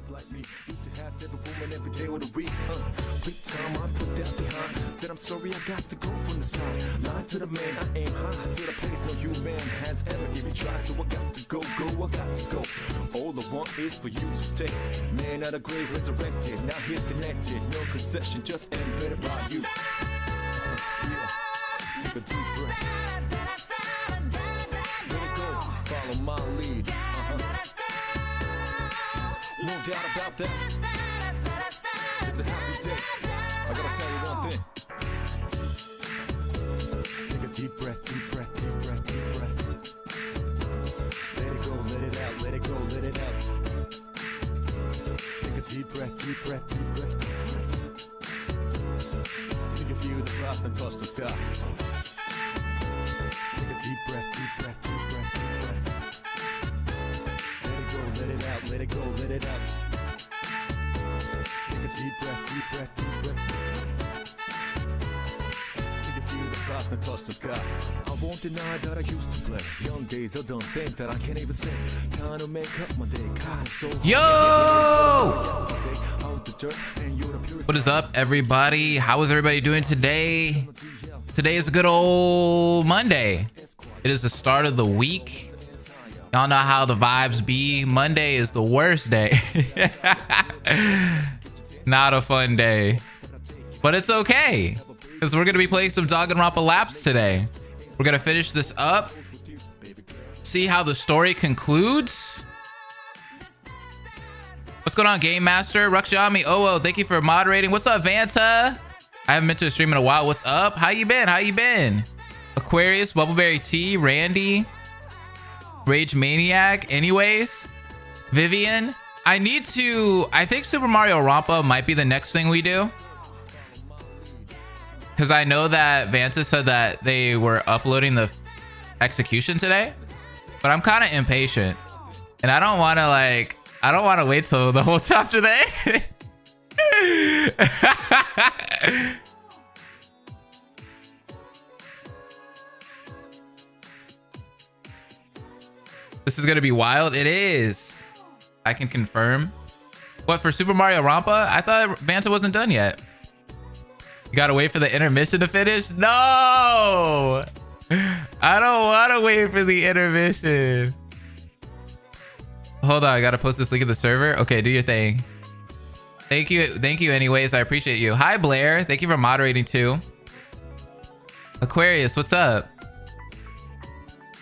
Like me, used to have 7 women every day of the week. Quick time, I put that behind. Said I'm sorry, I got to go from the side. Lie to the man, I aim high to the place no human has ever even tried. So I got to go, I got to go. All I want is for you to stay. Man out of grave resurrected, now he's connected. No concession, just embedded by you. Yeah. Take a deep breath. Let it go, follow my lead. No doubt about that. It's a happy day. I gotta tell you one thing. Take a deep breath, deep breath, deep breath, deep breath. Let it go, let it out, let it go, let it out. Take a deep breath, deep breath, deep breath. Take a view of the clouds and touch the sky. Take a deep breath, deep breath, deep breath, deep breath. Let it out, let it go, let it out. Take a deep breath, deep breath, deep breath. Take a few of the clouds and touch the sky. I won't deny that I used to play. Young days are done things that I can't even say. Trying to make up my day. God, so yo! What is up, everybody? How is everybody doing today? Today is a good old Monday. It is the start of the week. Y'all know how the vibes be. Monday is the worst day. Not a fun day. But it's okay, because we're going to be playing some Danganronpa Lapse today. We're going to finish this up. See how the story concludes. What's going on, Game Master? Ruxyami, oh, thank you for moderating. What's up, Vanta? I haven't been to a stream in a while. What's up? How you been? How you been? Aquarius, Bubbleberry T, Randy, Rage Maniac. Anyways, Vivian, I think Super Mario Rampa might be the next thing we do, because I know that Vanta said that they were uploading the execution today, but I'm kind of impatient and I don't want to wait till the whole chapter day. This is gonna be wild. It is. I can confirm. What, for Super Mario Rampa? I thought Vanta wasn't done yet. You gotta wait for the intermission to finish? No! I don't want to wait for the intermission. Hold on, I gotta post this link in the server. Okay, do your thing. Thank you anyways. I appreciate you. Hi, Blair. Thank you for moderating too. Aquarius, what's up?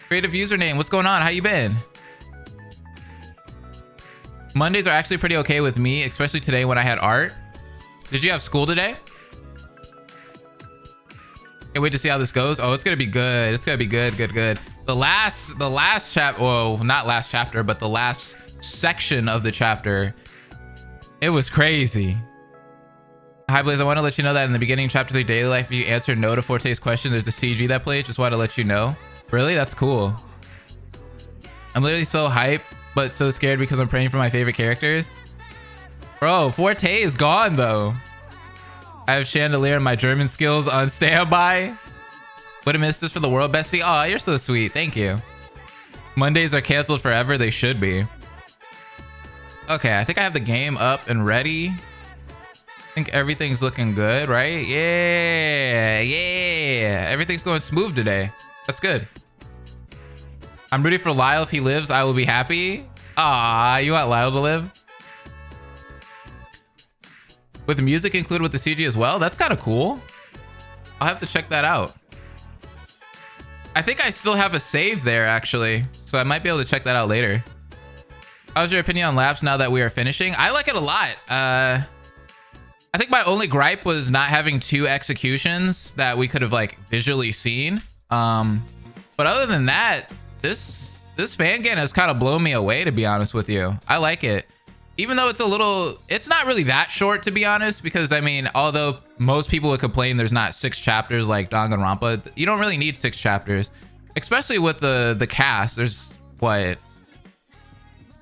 Creative username, what's going on? How you been? Mondays are actually pretty okay with me, especially today when I had art. Did you have school today? Can't wait to see how this goes. Oh, it's gonna be good. It's gonna be good. The last chapter, well, not last chapter, but the last section of the chapter, it was crazy. Hi, Blaze. I want to let you know that in the beginning, chapter 3, daily life, if you answer no to Forte's question, there's a CG that plays. Just want to let you know. Really? That's cool. I'm literally so hyped, but so scared because I'm praying for my favorite characters. Bro, Forte is gone though. I have Chandelier and my German skills on standby. Would have missed this for the world, bestie. Oh, you're so sweet. Thank you. Mondays are canceled forever. They should be. Okay, I think I have the game up and ready. I think everything's looking good, right? Yeah. Everything's going smooth today. That's good. I'm rooting for Lyle. If he lives, I will be happy. Ah, you want Lyle to live? With the music included with the CG as well? That's kind of cool. I'll have to check that out. I think I still have a save there, actually. So I might be able to check that out later. How's your opinion on Lapse now that we are finishing? I like it a lot. I think my only gripe was not having 2 executions that we could have like visually seen. But other than that, this fangan has kind of blown me away, to be honest with you. I like it. Even though it's not really that short, to be honest, because I mean, although most people would complain there's not 6 chapters like Danganronpa, you don't really need 6 chapters, especially with the cast. There's what,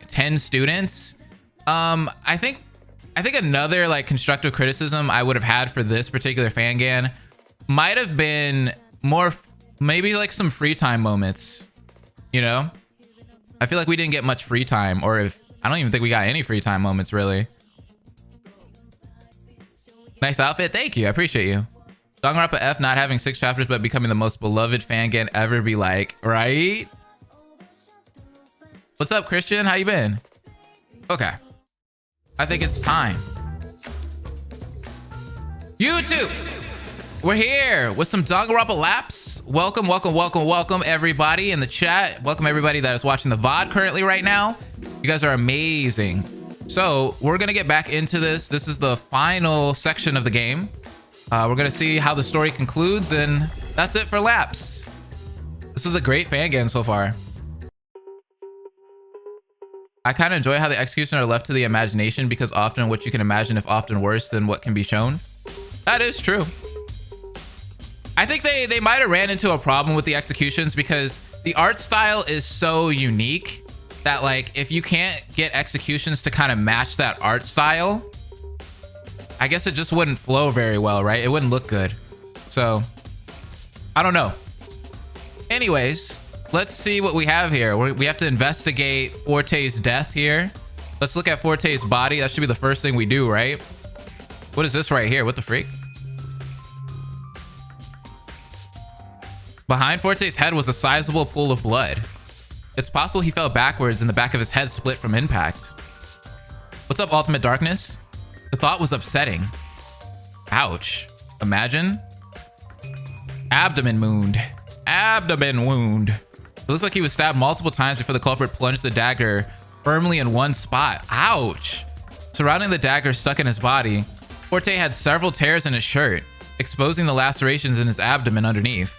10 students. I think another like constructive criticism I would have had for this particular fangan might have been more, maybe like some free time moments, you know? I feel like we didn't get much free time, or if I don't even think we got any free time moments really. Nice outfit. Thank you. I appreciate you. Danganronpa F not having 6 chapters but becoming the most beloved fangan ever be like, right? What's up, Christian? How you been? Okay. I think it's time. YouTube! We're here with some Danganronpa Lapse. Welcome, welcome, welcome, welcome everybody in the chat. Welcome everybody that is watching the VOD currently right now. You guys are amazing. So we're gonna get back into this. This is the final section of the game. We're gonna see how the story concludes, and that's it for Lapse. This was a great fangan so far. I kind of enjoy how the executions are left to the imagination, because often what you can imagine if often worse than what can be shown. That is true. I think they might have ran into a problem with the executions because the art style is so unique that, like, if you can't get executions to kind of match that art style, I guess it just wouldn't flow very well, right? It wouldn't look good. So, I don't know. Anyways, let's see what we have here. We have to investigate Forte's death here. Let's look at Forte's body. That should be the first thing we do, right? What is this right here? What the freak? Behind Forte's head was a sizable pool of blood. It's possible he fell backwards and the back of his head split from impact. What's up, Ultimate Darkness? The thought was upsetting. Ouch. Imagine. Abdomen wound. Abdomen wound. It looks like he was stabbed multiple times before the culprit plunged the dagger firmly in one spot. Ouch. Surrounding the dagger stuck in his body, Forte had several tears in his shirt, exposing the lacerations in his abdomen underneath.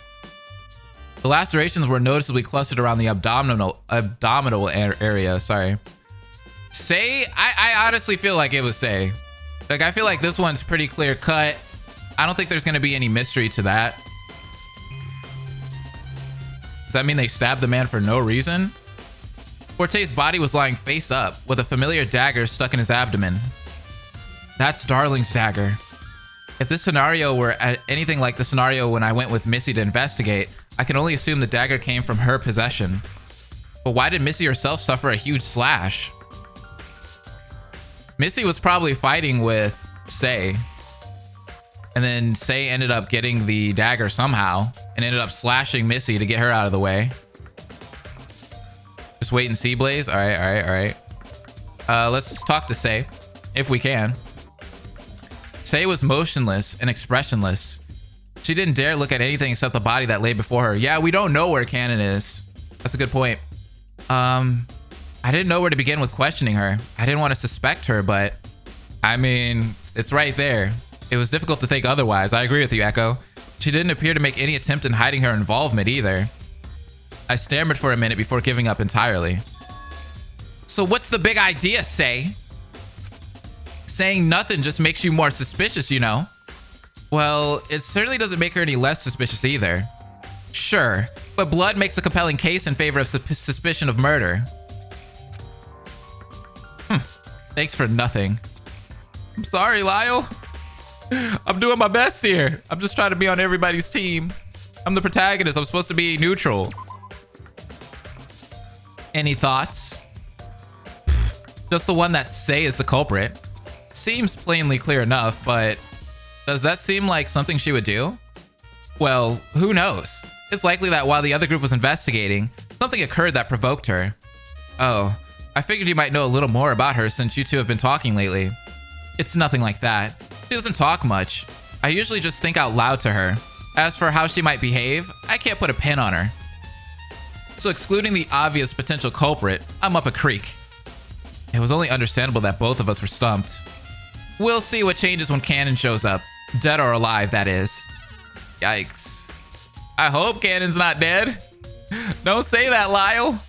The lacerations were noticeably clustered around the abdominal area. Sorry. Say, I honestly feel like it was Say. Like, I feel like this one's pretty clear cut. I don't think there's going to be any mystery to that. Does that mean they stabbed the man for no reason? Forte's body was lying face up with a familiar dagger stuck in his abdomen. That's Darling's dagger. If this scenario were anything like the scenario when I went with Missy to investigate, I can only assume the dagger came from her possession. But why did Missy herself suffer a huge slash? Missy was probably fighting with Say. And then Say ended up getting the dagger somehow and ended up slashing Missy to get her out of the way. Just wait and see, Blaze. All right, all right, all right. Let's talk to Say, if we can. Say was motionless and expressionless. She didn't dare look at anything except the body that lay before her. Yeah, we don't know where Cannon is. That's a good point. I didn't know where to begin with questioning her. I didn't want to suspect her, but I mean, it's right there. It was difficult to think otherwise. I agree with you, Echo. She didn't appear to make any attempt in hiding her involvement either. I stammered for a minute before giving up entirely. So what's the big idea, Say? Saying nothing just makes you more suspicious, you know? Well, it certainly doesn't make her any less suspicious either. Sure, but blood makes a compelling case in favor of suspicion of murder. Thanks for nothing. I'm sorry, Lyle. I'm doing my best here. I'm just trying to be on everybody's team. I'm the protagonist. I'm supposed to be neutral. Any thoughts? Just the one that Say is the culprit. Seems plainly clear enough, but does that seem like something she would do? Well, who knows? It's likely that while the other group was investigating, something occurred that provoked her. Oh, I figured you might know a little more about her since you two have been talking lately. It's nothing like that. She doesn't talk much. I usually just think out loud to her. As for how she might behave, I can't put a pin on her. So excluding the obvious potential culprit, I'm up a creek. It was only understandable that both of us were stumped. We'll see what changes when Cannon shows up. Dead or alive, that is. Yikes. I hope Cannon's not dead. Don't say that, Lyle.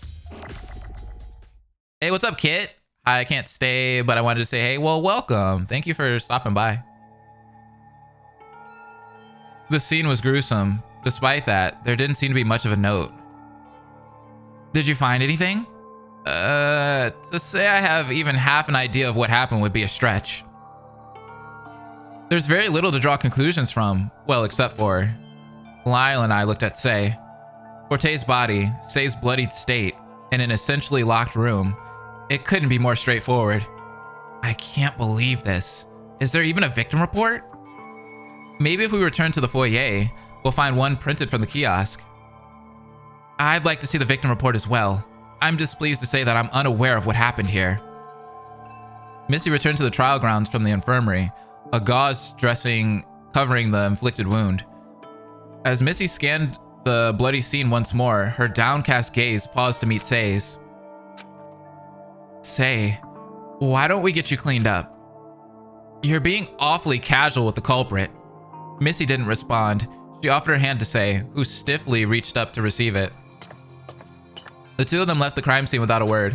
Hey, what's up, Kit? I can't stay, but I wanted to say, hey, well, welcome. Thank you for stopping by. The scene was gruesome. Despite that, there didn't seem to be much of a note. Did you find anything? To say I have even half an idea of what happened would be a stretch. There's very little to draw conclusions from. Well, except for... Lyle and I looked at Say. Forte's body, Say's bloodied state, in an essentially locked room. It couldn't be more straightforward. I can't believe this. Is there even a victim report? Maybe if we return to the foyer, we'll find one printed from the kiosk. I'd like to see the victim report as well. I'm displeased to say that I'm unaware of what happened here. Missy returned to the trial grounds from the infirmary, a gauze dressing covering the inflicted wound. As Missy scanned the bloody scene once more, her downcast gaze paused to meet Say's. Say, why don't we get you cleaned up? You're being awfully casual with the culprit. Missy didn't respond. She offered her hand to Say, who stiffly reached up to receive it. The two of them left the crime scene without a word.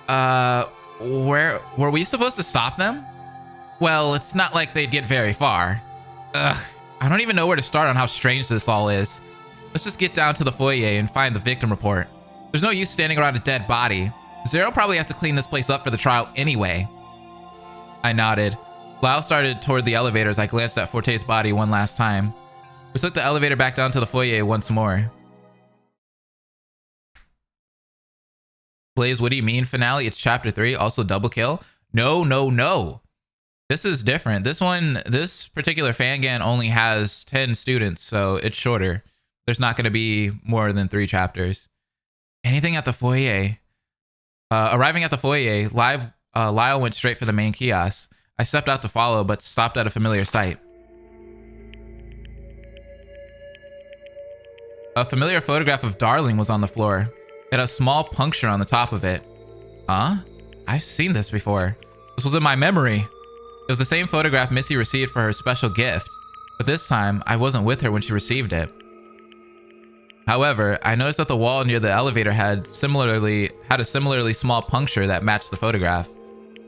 Where were we supposed to stop them? Well, it's not like they'd get very far. Ugh, I don't even know where to start on how strange this all is. Let's just get down to the foyer and find the victim report. There's no use standing around a dead body. Zero probably has to clean this place up for the trial anyway. I nodded. Lyle started toward the elevator as I glanced at Forte's body one last time. We took the elevator back down to the foyer once more. Blaze, what do you mean finale? It's chapter 3, also double kill? No. This is different. This particular fangan only has 10 students, so it's shorter. There's not going to be more than 3 chapters. Anything at the foyer? Arriving at the foyer, Lyle went straight for the main kiosk. I stepped out to follow, but stopped at a familiar sight. A familiar photograph of Darling was on the floor. It had a small puncture on the top of it. Huh? I've seen this before. This was in my memory. It was the same photograph Missy received for her special gift, but this time I wasn't with her when she received it. However, I noticed that the wall near the elevator had a similarly small puncture that matched the photograph.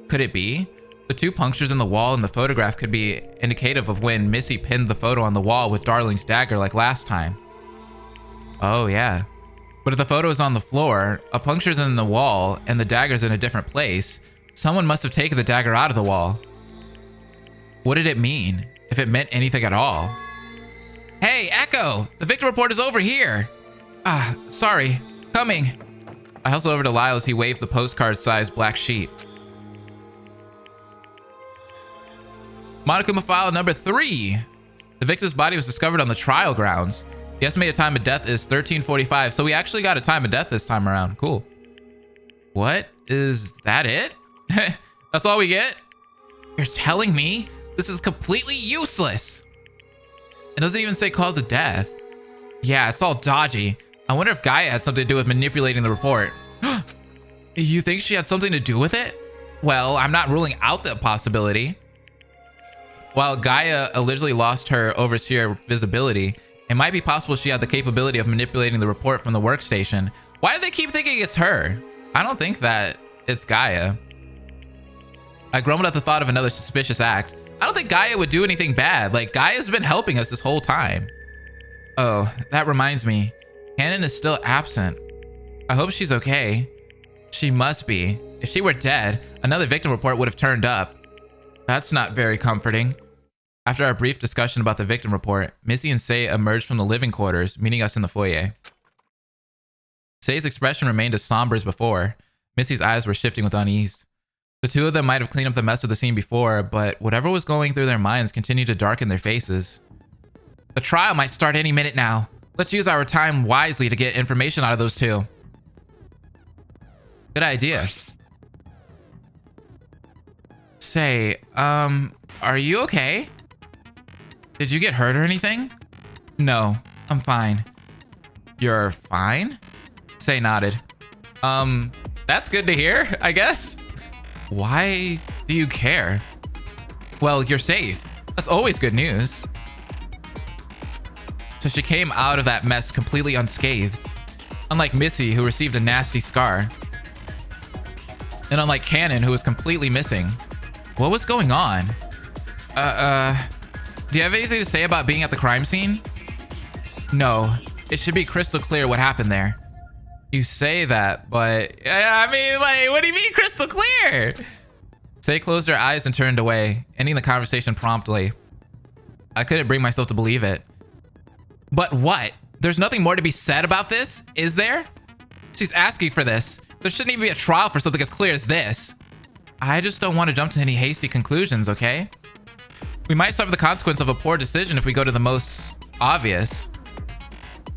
Could it be? The 2 punctures in the wall in the photograph could be indicative of when Missy pinned the photo on the wall with Darling's dagger like last time. Oh yeah. But if the photo is on the floor, a puncture's in the wall, and the dagger's in a different place, someone must have taken the dagger out of the wall. What did it mean? If it meant anything at all? Hey, Echo! The victim report is over here! Ah, sorry. Coming! I hustled over to Lyle as he waved the postcard-sized black sheet. Monokuma file number 3! The victim's body was discovered on the trial grounds. The estimated time of death is 13:45, so we actually got a time of death this time around. Cool. What? Is that it? That's all we get? You're telling me this is completely useless? It doesn't even say cause of death. Yeah, it's all dodgy. I wonder if Gaia had something to do with manipulating the report. You think she had something to do with it? Well, I'm not ruling out the possibility. While Gaia allegedly lost her overseer visibility, it might be possible she had the capability of manipulating the report from the workstation. Why do they keep thinking it's her? I don't think that it's Gaia. I grumbled at the thought of another suspicious act. I don't think Gaia would do anything bad. Like, Gaia's been helping us this whole time. Oh, that reminds me. Hannon is still absent. I hope she's okay. She must be. If she were dead, another victim report would have turned up. That's not very comforting. After our brief discussion about the victim report, Missy and Sei emerged from the living quarters, meeting us in the foyer. Sei's expression remained as somber as before. Missy's eyes were shifting with unease. The two of them might have cleaned up the mess of the scene before, but whatever was going through their minds continued to darken their faces. The trial might start any minute now. Let's use our time wisely to get information out of those two. Good idea. Sei, are you okay? Did you get hurt or anything? No, I'm fine. You're fine? Sei nodded. That's good to hear, I guess. Why do you care? Well, you're safe. That's always good news. So she came out of that mess completely unscathed. Unlike Missy, who received a nasty scar. And unlike Cannon, who was completely missing. What was going on? Do you have anything to say about being at the crime scene? No. It should be crystal clear what happened there. You say that, but... I mean, like, what do you mean crystal clear? Sei closed her eyes and turned away, ending the conversation promptly. I couldn't bring myself to believe it. But what? There's nothing more to be said about this, is there? She's asking for this. There shouldn't even be a trial for something as clear as this. I just don't want to jump to any hasty conclusions, okay? We might suffer the consequence of a poor decision if we go to the most obvious.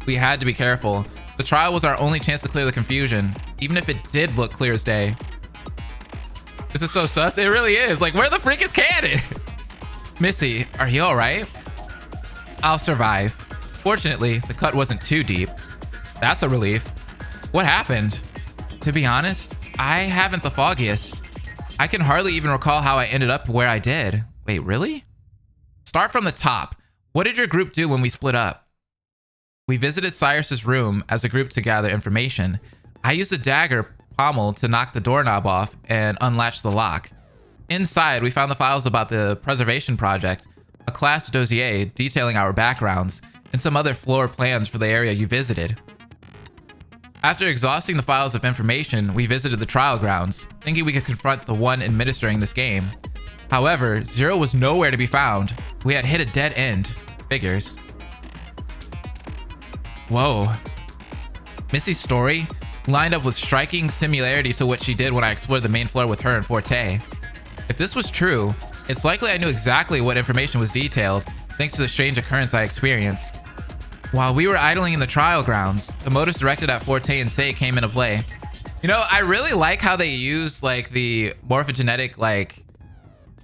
We had to be careful. The trial was our only chance to clear the confusion, even if it did look clear as day. This is so sus. It really is. Like, where the freak is Cannon? Missy, are you all right? I'll survive. Fortunately, the cut wasn't too deep. That's a relief. What happened? To be honest, I haven't the foggiest. I can hardly even recall how I ended up where I did. Wait, really? Start from the top. What did your group do when we split up? We visited Cyrus's room as a group to gather information. I used a dagger pommel to knock the doorknob off and unlatch the lock. Inside, we found the files about the preservation project, a class dossier detailing our backgrounds, and some other floor plans for the area you visited. After exhausting the files of information, we visited the trial grounds, thinking we could confront the one administering this game. However, Zero was nowhere to be found. We had hit a dead end. Figures. Whoa. Missy's story lined up with striking similarity to what she did when I explored the main floor with her and Forte. If this was true, it's likely I knew exactly what information was detailed, thanks to the strange occurrence I experienced. While we were idling in the trial grounds, the motives directed at Forte and Sei came into play. You know, I really like how they use like the morphogenetic like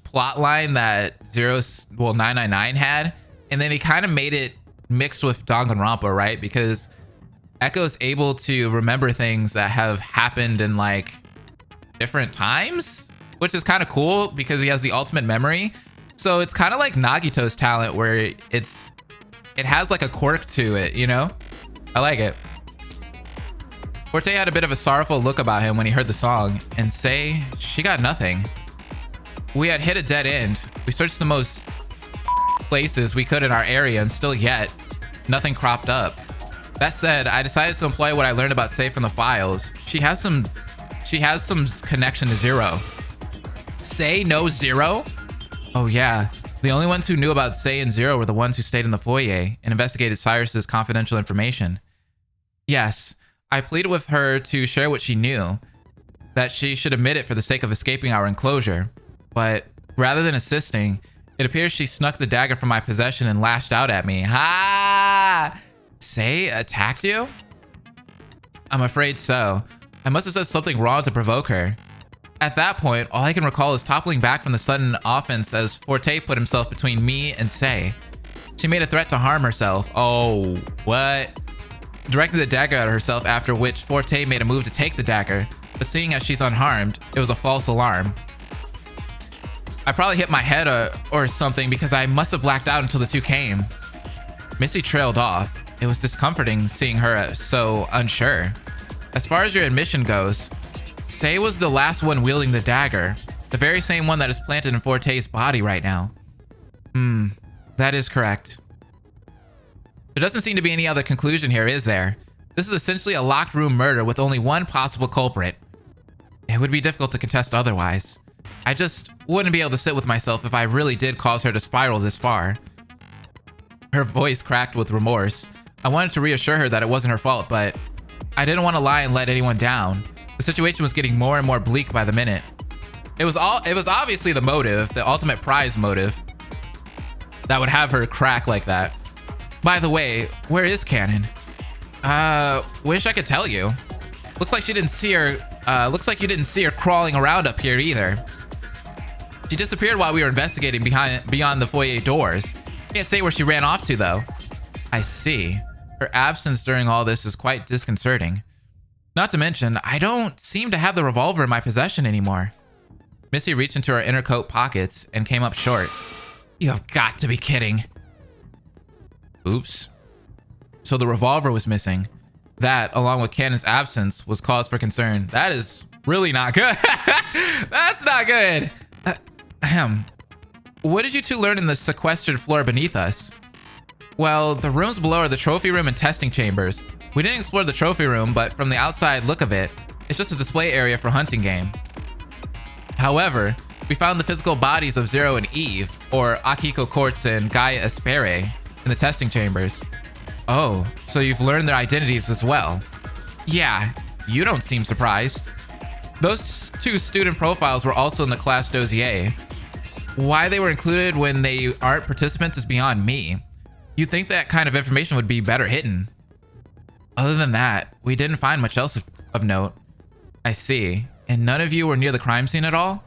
plot line that 999 had, and then they kind of made it mixed with Danganronpa, right? Because Echo's able to remember things that have happened in like different times, which is kind of cool because he has the ultimate memory. So it's kind of like Nagito's talent where it has like a quirk to it, you know? I like it. Forte had a bit of a sorrowful look about him when he heard the song, and Sei, she got nothing. We had hit a dead end. We searched the most places we could in our area, and still yet, nothing cropped up. That said, I decided to employ what I learned about Sei from the files. She has some connection to Zero. Sei knows Zero? Oh yeah. The only ones who knew about Sei and Zero were the ones who stayed in the foyer and investigated Cyrus's confidential information. Yes, I pleaded with her to share what she knew, that she should admit it for the sake of escaping our enclosure. But rather than assisting, it appears she snuck the dagger from my possession and lashed out at me. Ha! Sei attacked you? I'm afraid so. I must have said something wrong to provoke her. At that point, all I can recall is toppling back from the sudden offense as Forte put himself between me and Sei. She made a threat to harm herself. Oh, what? Directed the dagger at herself, after which Forte made a move to take the dagger, but seeing as she's unharmed, it was a false alarm. I probably hit my head or something because I must have blacked out until the two came. Missy trailed off. It was discomforting seeing her so unsure. As far as your admission goes, Sei was the last one wielding the dagger, the very same one that is planted in Forte's body right now. That is correct. There doesn't seem to be any other conclusion here, is there? This is essentially a locked room murder with only one possible culprit. It would be difficult to contest otherwise. I just wouldn't be able to sit with myself if I really did cause her to spiral this far. Her voice cracked with remorse. I wanted to reassure her that it wasn't her fault, but I didn't want to lie and let anyone down. The situation was getting more and more bleak by the minute. It was obviously the motive, the ultimate prize motive, that would have her crack like that. By the way, where is Cannon? Wish I could tell you. Looks like you didn't see her crawling around up here either. She disappeared while we were investigating beyond the foyer doors. Can't say where she ran off to though. I see. Her absence during all this is quite disconcerting. Not to mention, I don't seem to have the revolver in my possession anymore. Missy reached into her inner coat pockets and came up short. You have got to be kidding. Oops. So the revolver was missing. That, along with Cannon's absence, was cause for concern. That is really not good. That's not good. What did you two learn in the sequestered floor beneath us? Well, the rooms below are the trophy room and testing chambers. We didn't explore the trophy room, but from the outside look of it, it's just a display area for hunting game. However, we found the physical bodies of Zero and Eve, or Akiko Quartz and Gaia Espere, in the testing chambers. Oh, so you've learned their identities as well. Yeah, You don't seem surprised. Those two student profiles were also in the class dossier. Why they were included when they aren't participants is beyond me. You'd think that kind of information would be better hidden. Other than that, we didn't find much else of note. I see. And none of you were near the crime scene at all?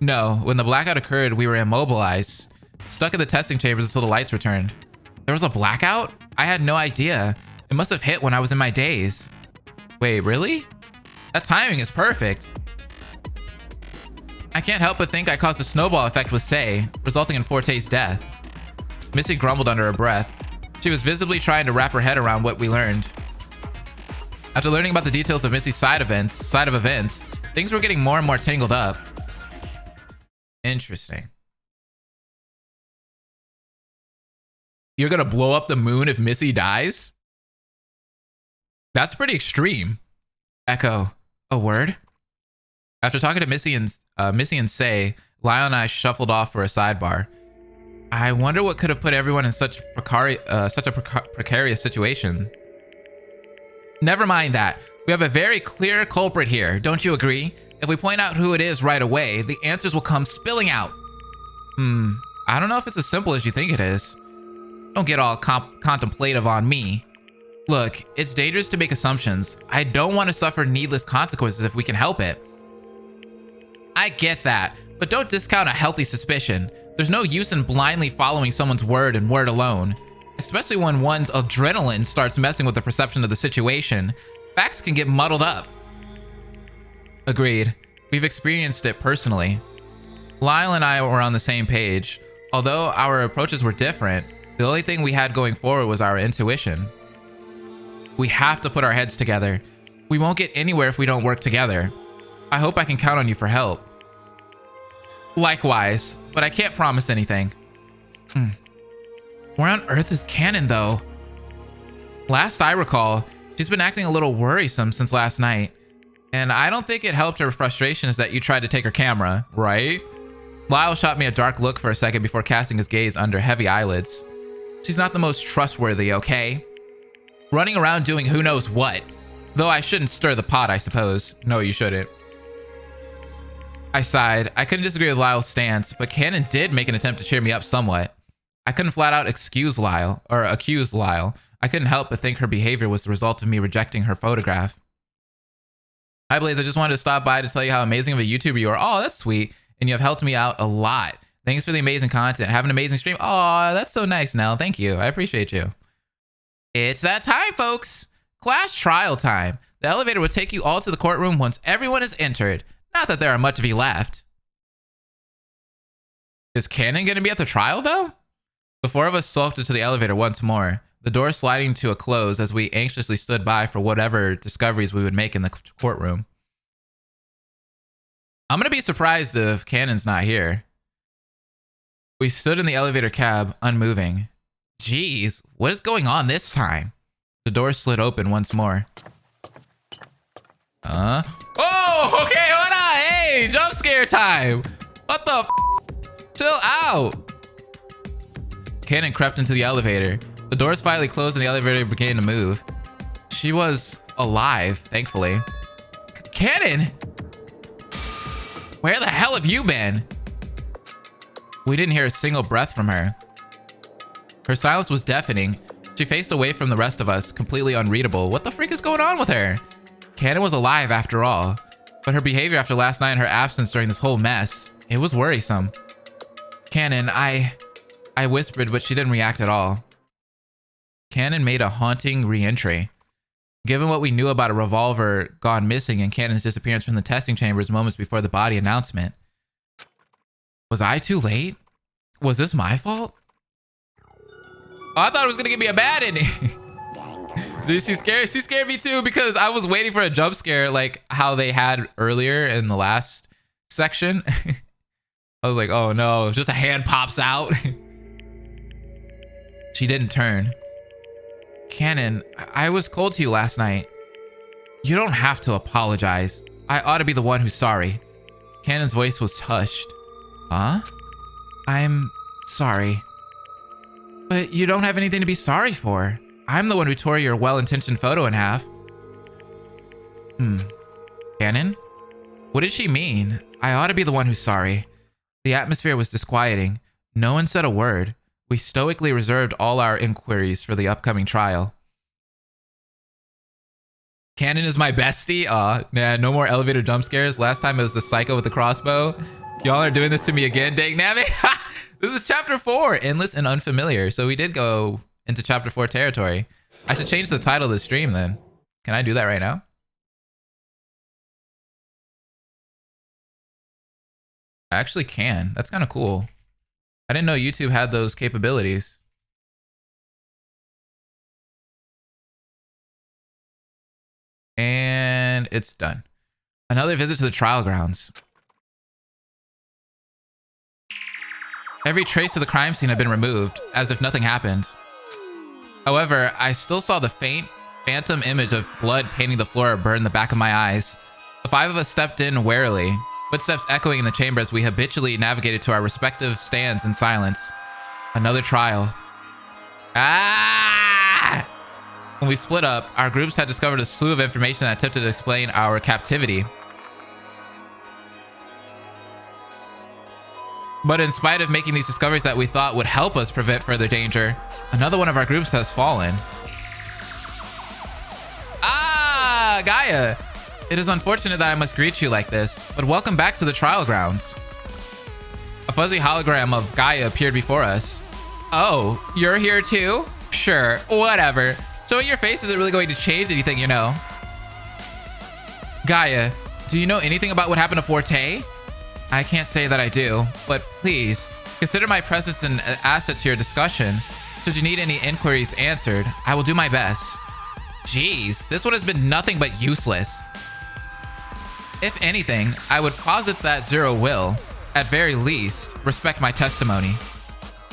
No, when the blackout occurred, we were immobilized, stuck in the testing chambers until the lights returned. There was a blackout? I had no idea. It must have hit when I was in my daze. Wait, really? That timing is perfect. I can't help but think I caused a snowball effect with Sei, resulting in Forte's death. Missy grumbled under her breath. She was visibly trying to wrap her head around what we learned. After learning about the details of Missy's side of events, things were getting more and more tangled up. Interesting. You're gonna blow up the moon if Missy dies? That's pretty extreme. Echo, a word? After talking to Missy and Sei, Lyle and I shuffled off for a sidebar. I wonder what could have put everyone in such a precarious situation. Never mind that. We have a very clear culprit here, don't you agree? If we point out who it is right away, the answers will come spilling out. I don't know if it's as simple as you think it is. Don't get all contemplative on me. Look, it's dangerous to make assumptions. I don't want to suffer needless consequences if we can help it. I get that, but don't discount a healthy suspicion. There's no use in blindly following someone's word and word alone. Especially when one's adrenaline starts messing with the perception of the situation. Facts can get muddled up. Agreed. We've experienced it personally. Lyle and I were on the same page. Although our approaches were different, the only thing we had going forward was our intuition. We have to put our heads together. We won't get anywhere if we don't work together. I hope I can count on you for help. Likewise, but I can't promise anything. Where on earth is Canon, though? Last I recall, she's been acting a little worrisome since last night. And I don't think it helped her frustrations that you tried to take her camera, right? Lyle shot me a dark look for a second before casting his gaze under heavy eyelids. She's not the most trustworthy, okay? Running around doing who knows what. Though I shouldn't stir the pot, I suppose. No, you shouldn't. I sighed. I couldn't disagree with Lyle's stance, but Canon did make an attempt to cheer me up somewhat. I couldn't flat out accuse Lyle. I couldn't help but think her behavior was the result of me rejecting her photograph. Hi Blaze, I just wanted to stop by to tell you how amazing of a YouTuber you are. Oh, that's sweet. And you have helped me out a lot. Thanks for the amazing content. Have an amazing stream. Oh, that's so nice, Nell. Thank you. I appreciate you. It's that time, folks. Class trial time. The elevator will take you all to the courtroom once everyone is entered. Not that there are much of you left. Is Canon going to be at the trial, though? The four of us sulked into the elevator once more, the door sliding to a close as we anxiously stood by for whatever discoveries we would make in the courtroom. I'm going to be surprised if Canon's not here. We stood in the elevator cab, unmoving. Jeez, what is going on this time? The door slid open once more. Oh, okay, hold on. Hey, jump scare time. What the f? Chill out. Canon crept into the elevator. The doors finally closed and the elevator began to move. She was alive, thankfully. Canon! Where the hell have you been? We didn't hear a single breath from her. Her silence was deafening. She faced away from the rest of us, completely unreadable. What the freak is going on with her? Canon was alive after all, but her behavior after last night and her absence during this whole mess, it was worrisome. Canon, I whispered, but she didn't react at all. Canon made a haunting re-entry. Given what we knew about a revolver gone missing and Canon's disappearance from the testing chambers moments before the body announcement. Was I too late? Was this my fault? Oh, I thought it was gonna give me a bad ending. Dude, she's scared. She scared me too because I was waiting for a jump scare like how they had earlier in the last section. I was like, oh no, just a hand pops out. She didn't turn. Canon, I was cold to you last night. You don't have to apologize. I ought to be the one who's sorry. Canon's voice was hushed. Huh? I'm sorry. But you don't have anything to be sorry for. I'm the one who tore your well-intentioned photo in half. Cannon? What did she mean? I ought to be the one who's sorry. The atmosphere was disquieting. No one said a word. We stoically reserved all our inquiries for the upcoming trial. Cannon is my bestie? Aw, nah, no more elevator jump scares. Last time it was the psycho with the crossbow. Y'all are doing this to me again, dang nabbit. This is chapter 4, endless and unfamiliar. So we did go into chapter 4 territory. I should change the title of the stream then. Can I do that right now? I actually can. That's kind of cool. I didn't know YouTube had those capabilities. And it's done. Another visit to the trial grounds. Every trace of the crime scene had been removed, as if nothing happened. However, I still saw the faint, phantom image of blood painting the floor burn the back of my eyes. The 5 of us stepped in warily, footsteps echoing in the chamber as we habitually navigated to our respective stands in silence. Another trial. Ah! When we split up, our groups had discovered a slew of information that attempted to explain our captivity. But in spite of making these discoveries that we thought would help us prevent further danger, another one of our groups has fallen. Ah, Gaia! It is unfortunate that I must greet you like this, but welcome back to the trial grounds. A fuzzy hologram of Gaia appeared before us. Oh, you're here too? Sure, whatever. Showing your face isn't really going to change anything, you know. Gaia, do you know anything about what happened to Forte? I can't say that I do, but please, consider my presence an asset to your discussion. Should you need any inquiries answered, I will do my best. Jeez, this one has been nothing but useless. If anything, I would posit that Zero will, at very least, respect my testimony.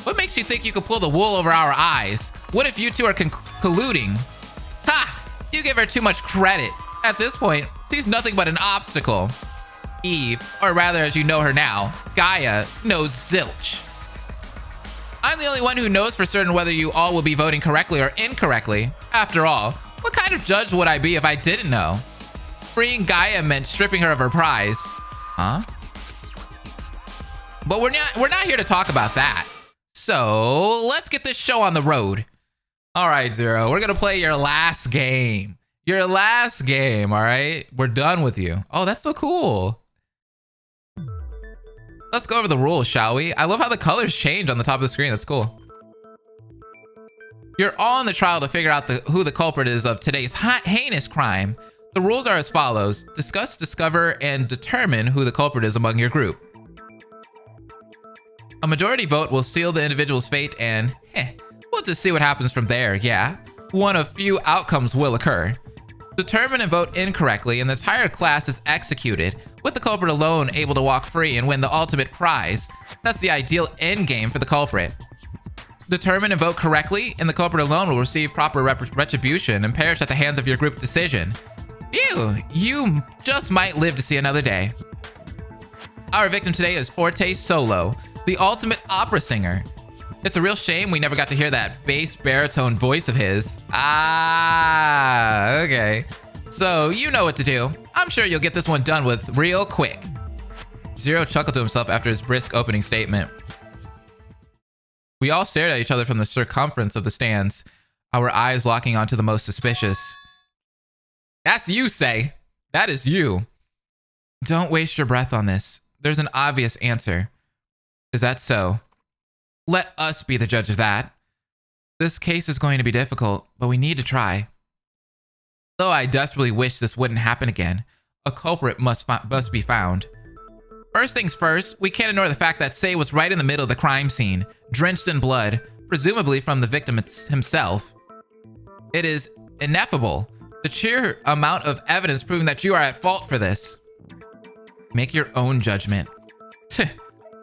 What makes you think you could pull the wool over our eyes? What if you two are colluding? Ha! You give her too much credit. At this point, she's nothing but an obstacle. Eve, or rather as you know her now, Gaia, knows zilch. I'm the only one who knows for certain whether you all will be voting correctly or incorrectly. After all, what kind of judge would I be if I didn't know? Freeing Gaia meant stripping her of her prize. Huh? But we're not here to talk about that. So let's get this show on the road. All right, Zero, we're gonna play your last game. Your last game, all right? We're done with you. Oh, that's so cool. Let's go over the rules, shall we? I love how the colors change on the top of the screen. That's cool. You're all in the trial to figure out who the culprit is of today's heinous crime. The rules are as follows. Discuss, discover, and determine who the culprit is among your group. A majority vote will seal the individual's fate and, we'll just see what happens from there, yeah. One of few outcomes will occur. Determine and vote incorrectly and the entire class is executed, with the culprit alone able to walk free and win the ultimate prize. That's the ideal endgame for the culprit. Determine and vote correctly and the culprit alone will receive proper retribution and perish at the hands of your group decision. Phew, you just might live to see another day. Our victim today is Forte Solo, the ultimate opera singer. It's a real shame we never got to hear that bass baritone voice of his. Ah, okay. So you know what to do. I'm sure you'll get this one done with real quick. Zero chuckled to himself after his brisk opening statement. We all stared at each other from the circumference of the stands, our eyes locking onto the most suspicious. That's you, Say. That is you. Don't waste your breath on this. There's an obvious answer. Is that so? Let us be the judge of that. This case is going to be difficult, but we need to try. Though I desperately wish this wouldn't happen again, a culprit must be found. First things first, we can't ignore the fact that Say was right in the middle of the crime scene, drenched in blood, presumably from the victim himself. It is ineffable. The sheer amount of evidence proving that you are at fault for this. Make your own judgment.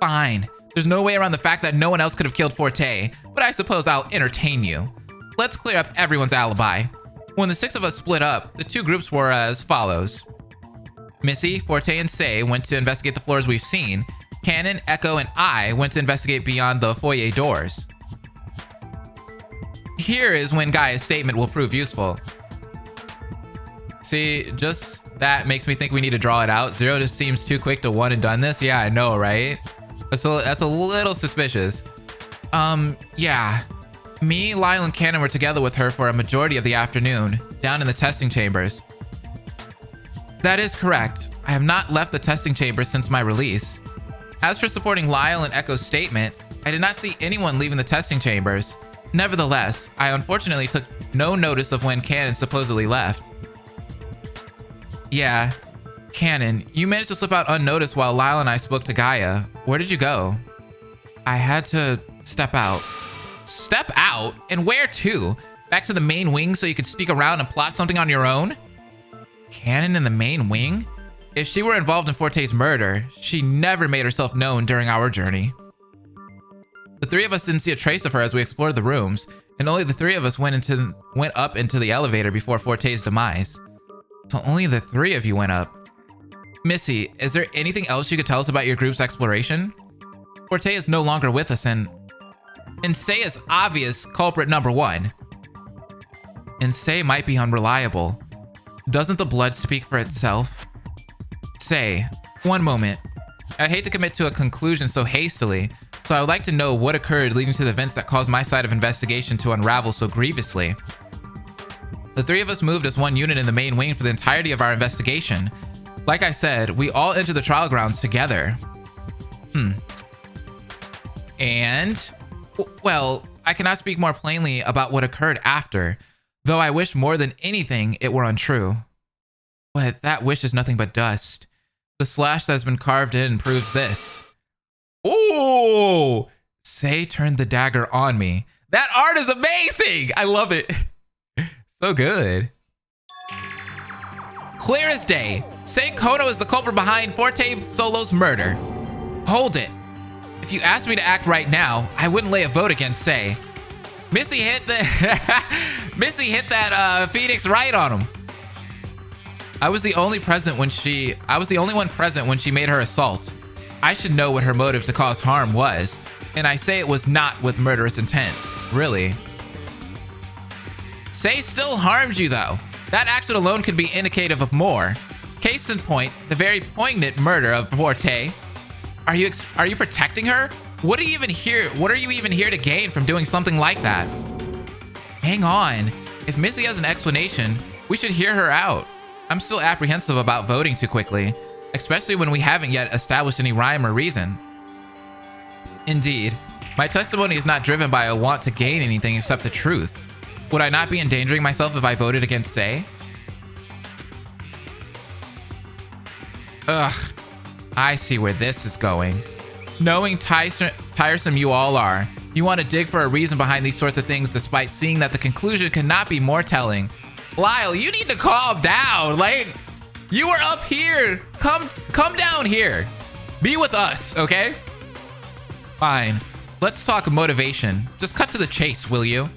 Fine. There's no way around the fact that no one else could have killed Forte, but I suppose I'll entertain you. Let's clear up everyone's alibi. When the 6 of us split up, the 2 groups were as follows. Missy, Forte, and Say went to investigate the floors we've seen. Cannon, Echo, and I went to investigate beyond the foyer doors. Here is when Gaia's statement will prove useful. See, just that makes me think we need to draw it out. Zero just seems too quick to one and done this. Yeah, I know, right? That's a little suspicious. Yeah. Me, Lyle, and Cannon were together with her for a majority of the afternoon, down in the testing chambers. That is correct. I have not left the testing chambers since my release. As for supporting Lyle and Echo's statement, I did not see anyone leaving the testing chambers. Nevertheless, I unfortunately took no notice of when Cannon supposedly left. Yeah, Cannon, you managed to slip out unnoticed while Lyle and I spoke to Gaia. Where did you go? I had to step out. Step out? And where to? Back to the main wing so you could sneak around and plot something on your own? Cannon in the main wing? If she were involved in Forte's murder, she never made herself known during our journey. The three of us didn't see a trace of her as we explored the rooms, and only the three of us went up into the elevator before Forte's demise. So only the three of you went up. Missy, is there anything else you could tell us about your group's exploration? Forte is no longer with us and Say is obvious culprit number one. And Say might be unreliable. Doesn't the blood speak for itself? Say, one moment. I'd hate to commit to a conclusion so hastily, so I would like to know what occurred leading to the events that caused my side of investigation to unravel so grievously. The three of us moved as one unit in the main wing for the entirety of our investigation. Like I said, we all entered the trial grounds together. And, well, I cannot speak more plainly about what occurred after, though I wish more than anything it were untrue. But that wish is nothing but dust. The slash that has been carved in proves this. Ooh! Say turned the dagger on me. That art is amazing! I love it. So good. Clear as day. Say Kono is the culprit behind Forte Solo's murder. Hold it. If you asked me to act right now, I wouldn't lay a vote against Say. Missy hit that Phoenix right on him. I was the only one present when she made her assault. I should know what her motive to cause harm was, and I say it was not with murderous intent. Really. Say still harmed you though. That action alone could be indicative of more. Case in point, the very poignant murder of Forte. Are you protecting her? What are you even here to gain from doing something like that? Hang on. If Missy has an explanation, we should hear her out. I'm still apprehensive about voting too quickly, especially when we haven't yet established any rhyme or reason. Indeed, my testimony is not driven by a want to gain anything except the truth. Would I not be endangering myself if I voted against Say? Ugh, I see where this is going. Knowing tiresome you all are, you want to dig for a reason behind these sorts of things despite seeing that the conclusion cannot be more telling. Lyle, you need to calm down. Like, you were up here. Come down here. Be with us, okay? Fine. Let's talk motivation. Just cut to the chase, will you?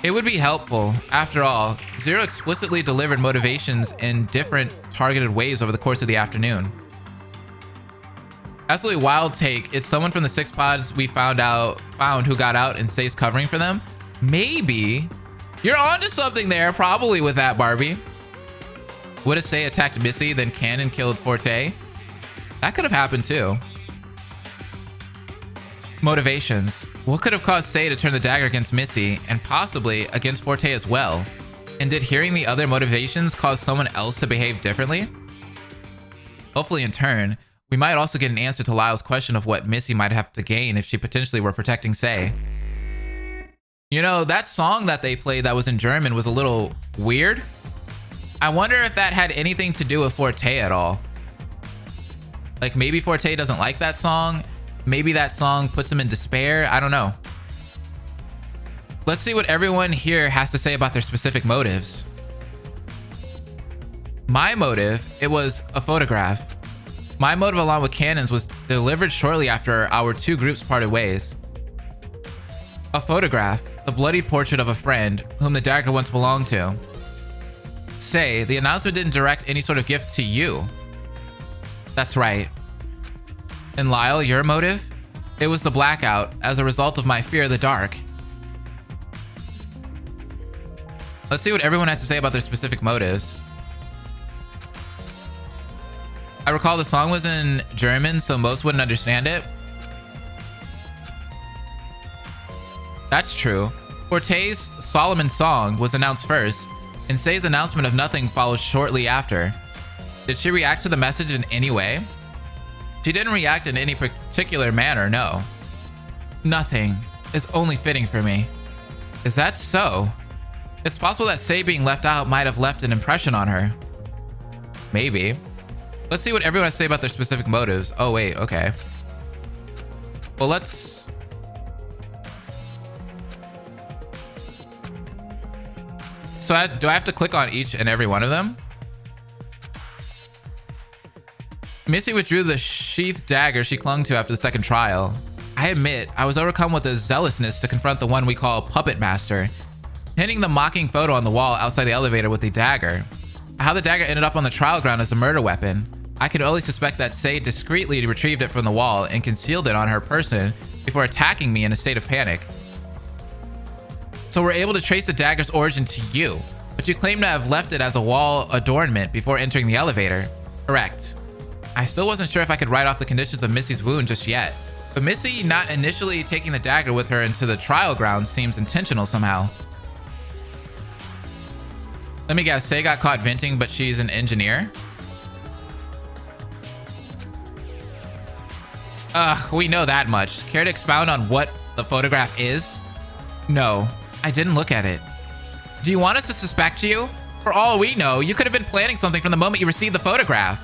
It would be helpful. After all, Zero explicitly delivered motivations in different targeted ways over the course of the afternoon. Absolutely wild take. It's someone from the 6 pods we found who got out and Say's covering for them. Maybe. You're onto something there, probably, with that, Barbie. Would have Say attacked Missy, then Cannon killed Forte? That could have happened too. Motivations. What could have caused Say to turn the dagger against Missy, and possibly against Forte as well? And did hearing the other motivations cause someone else to behave differently? Hopefully in turn, we might also get an answer to Lyle's question of what Missy might have to gain if she potentially were protecting Say. You know, that song that they played that was in German was a little weird. I wonder if that had anything to do with Forte at all. Like, maybe Forte doesn't like that song. Maybe that song puts him in despair. I don't know. Let's see what everyone here has to say about their specific motives. My motive, it was a photograph. My motive along with Cannon's was delivered shortly after our two groups parted ways. A photograph, the bloodied portrait of a friend whom the dagger once belonged to. Say, the announcement didn't direct any sort of gift to you. That's right. And Lyle, your motive? It was the blackout as a result of my fear of the dark. Let's see what everyone has to say about their specific motives. I recall the song was in German, so most wouldn't understand it. That's true. Forte's Solomon's Song was announced first, and Say's announcement of Nothing follows shortly after. Did she react to the message in any way? She didn't react in any particular manner, no. Nothing is only fitting for me. Is that so? It's possible that Say being left out might have left an impression on her. Maybe. Let's see what everyone has to say about their specific motives. Oh, wait, okay. Well, let's... So do I have to click on each and every one of them? Missy withdrew the sheathed dagger she clung to after the second trial. I admit, I was overcome with a zealousness to confront the one we call Puppet Master, pinning the mocking photo on the wall outside the elevator with the dagger. How the dagger ended up on the trial ground as a murder weapon, I could only suspect that Say discreetly retrieved it from the wall and concealed it on her person before attacking me in a state of panic. So we're able to trace the dagger's origin to you, but you claim to have left it as a wall adornment before entering the elevator. Correct. I still wasn't sure if I could write off the conditions of Missy's wound just yet, but Missy not initially taking the dagger with her into the trial ground seems intentional somehow. Let me guess, Say got caught venting, but she's an engineer? We know that much. Care to expound on what the photograph is? No, I didn't look at it. Do you want us to suspect you? For all we know, you could have been planning something from the moment you received the photograph.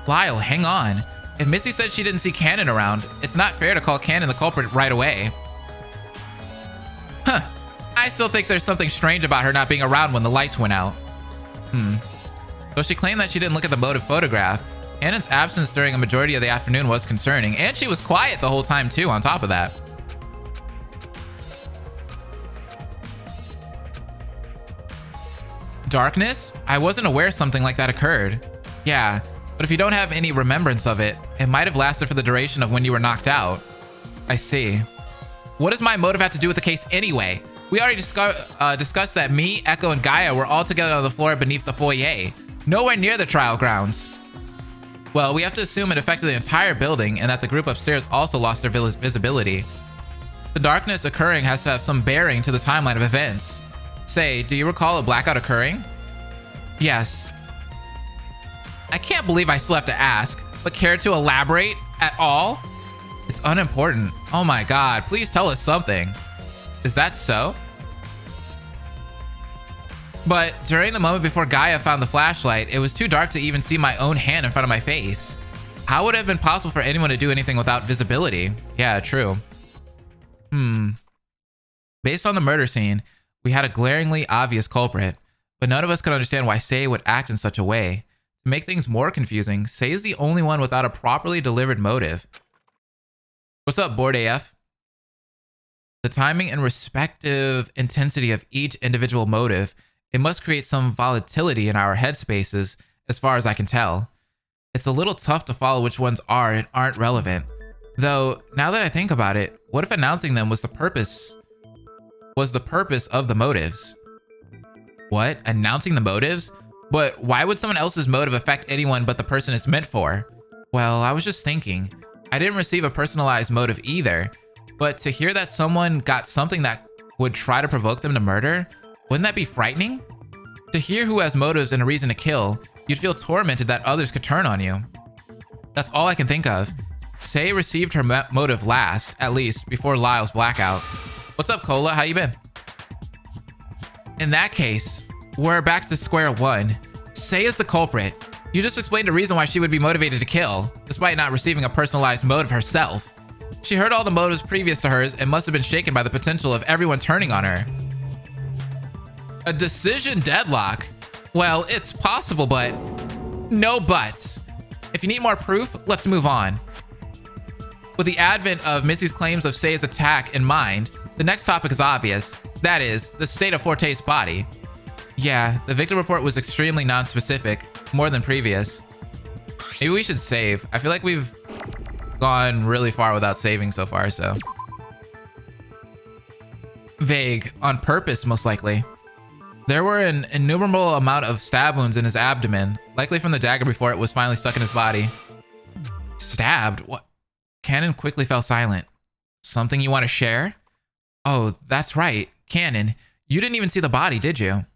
Lyle, hang on. If Missy said she didn't see Cannon around, it's not fair to call Cannon the culprit right away. Huh. I still think there's something strange about her not being around when the lights went out. Though she claimed that she didn't look at the motive photograph, Cannon's absence during a majority of the afternoon was concerning, and she was quiet the whole time too, on top of that. Darkness? I wasn't aware something like that occurred. Yeah, but if you don't have any remembrance of it, it might have lasted for the duration of when you were knocked out. I see. What does my motive have to do with the case anyway? We already discussed that me, Echo, and Gaia were all together on the floor beneath the foyer, nowhere near the trial grounds. Well, we have to assume it affected the entire building and that the group upstairs also lost their visibility. The darkness occurring has to have some bearing to the timeline of events. Say, do you recall a blackout occurring? Yes. I can't believe I still have to ask, but care to elaborate at all? It's unimportant. Oh my god, please tell us something. Is that so? But during the moment before Gaia found the flashlight, it was too dark to even see my own hand in front of my face. How would it have been possible for anyone to do anything without visibility? Yeah, true. Based on the murder scene, we had a glaringly obvious culprit, but none of us could understand why Say would act in such a way. To make things more confusing, Say is the only one without a properly delivered motive. What's up, Bored AF? The timing and respective intensity of each individual motive, it must create some volatility in our headspaces, as far as I can tell. It's a little tough to follow which ones are and aren't relevant. Though, now that I think about it, what if announcing them was the purpose of the motives? What? Announcing the motives? But why would someone else's motive affect anyone but the person it's meant for? Well, I was just thinking. I didn't receive a personalized motive either, but to hear that someone got something that would try to provoke them to murder, wouldn't that be frightening? To hear who has motives and a reason to kill, you'd feel tormented that others could turn on you. That's all I can think of. Say received her motive last, at least, before Lyle's blackout. What's up, Cola? How you been? In that case, we're back to square one. Say is the culprit. You just explained a reason why she would be motivated to kill, despite not receiving a personalized motive herself. She heard all the motives previous to hers and must have been shaken by the potential of everyone turning on her. A decision deadlock? Well, it's possible, but no buts. If you need more proof, let's move on. With the advent of Missy's claims of Say's attack in mind, the next topic is obvious. That is, the state of Forte's body. Yeah, the victim report was extremely non-specific, more than previous. Maybe we should save. I feel like we've gone really far without saving so far, so. Vague, on purpose most likely. There were an innumerable amount of stab wounds in his abdomen, likely from the dagger before it was finally stuck in his body. Stabbed? What? Cannon quickly fell silent. Something you want to share? Oh, that's right. Cannon, you didn't even see the body, did you?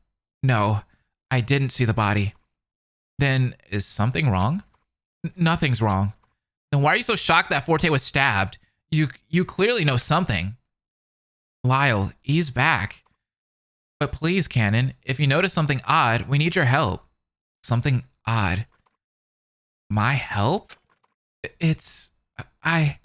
No, I didn't see the body. Then is something wrong? Nothing's wrong. Then why are you so shocked that Forte was stabbed? You clearly know something. Lyle, ease back. But please, Cannon, if you notice something odd, we need your help. Something odd. My help? I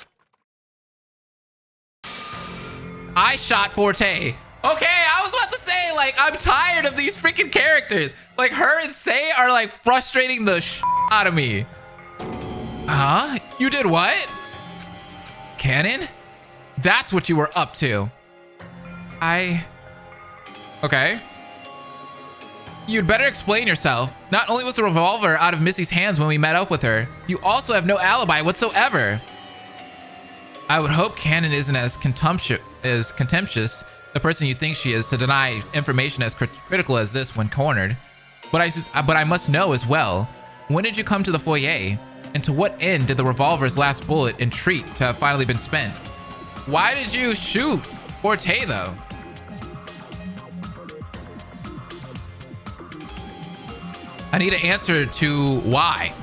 shot Forte. Okay, I was about to say, like, I'm tired of these freaking characters. Like, her and Sei are, like, frustrating the out of me. Huh? You did what? Cannon? That's what you were up to. Okay. You'd better explain yourself. Not only was the revolver out of Missy's hands when we met up with her, you also have no alibi whatsoever. I would hope Cannon isn't as contemptuous the person you think she is to deny information as critical as this when cornered. But I must know as well, when did you come to the foyer? And to what end did the revolver's last bullet entreat to have finally been spent? Why did you shoot Forte, though? I need an answer to why.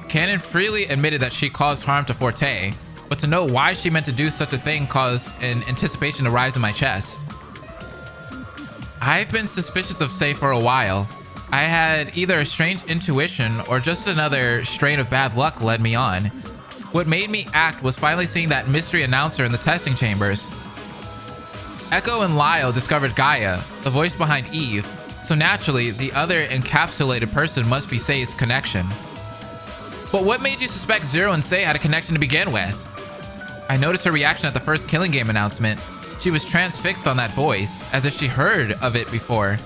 Cannon freely admitted that she caused harm to Forte, but to know why she meant to do such a thing caused an anticipation to rise in my chest. I've been suspicious of Sei for a while. I had either a strange intuition or just another strain of bad luck led me on. What made me act was finally seeing that mystery announcer in the testing chambers. Echo and Lyle discovered Gaia, the voice behind Eve, so naturally the other encapsulated person must be Sei's connection. But what made you suspect Zero and Sei had a connection to begin with? I noticed her reaction at the first Killing Game announcement. She was transfixed on that voice, as if she heard of it before.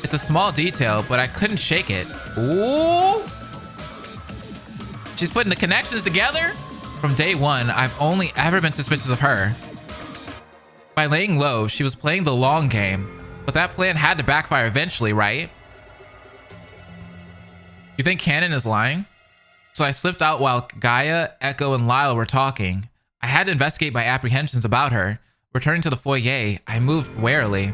It's a small detail, but I couldn't shake it. Ooh! She's putting the connections together? From day one, I've only ever been suspicious of her. By laying low, she was playing the long game, but that plan had to backfire eventually, right? You think Cannon is lying? So I slipped out while Gaia, Echo, and Lyle were talking. I had to investigate my apprehensions about her. Returning to the foyer, I moved warily.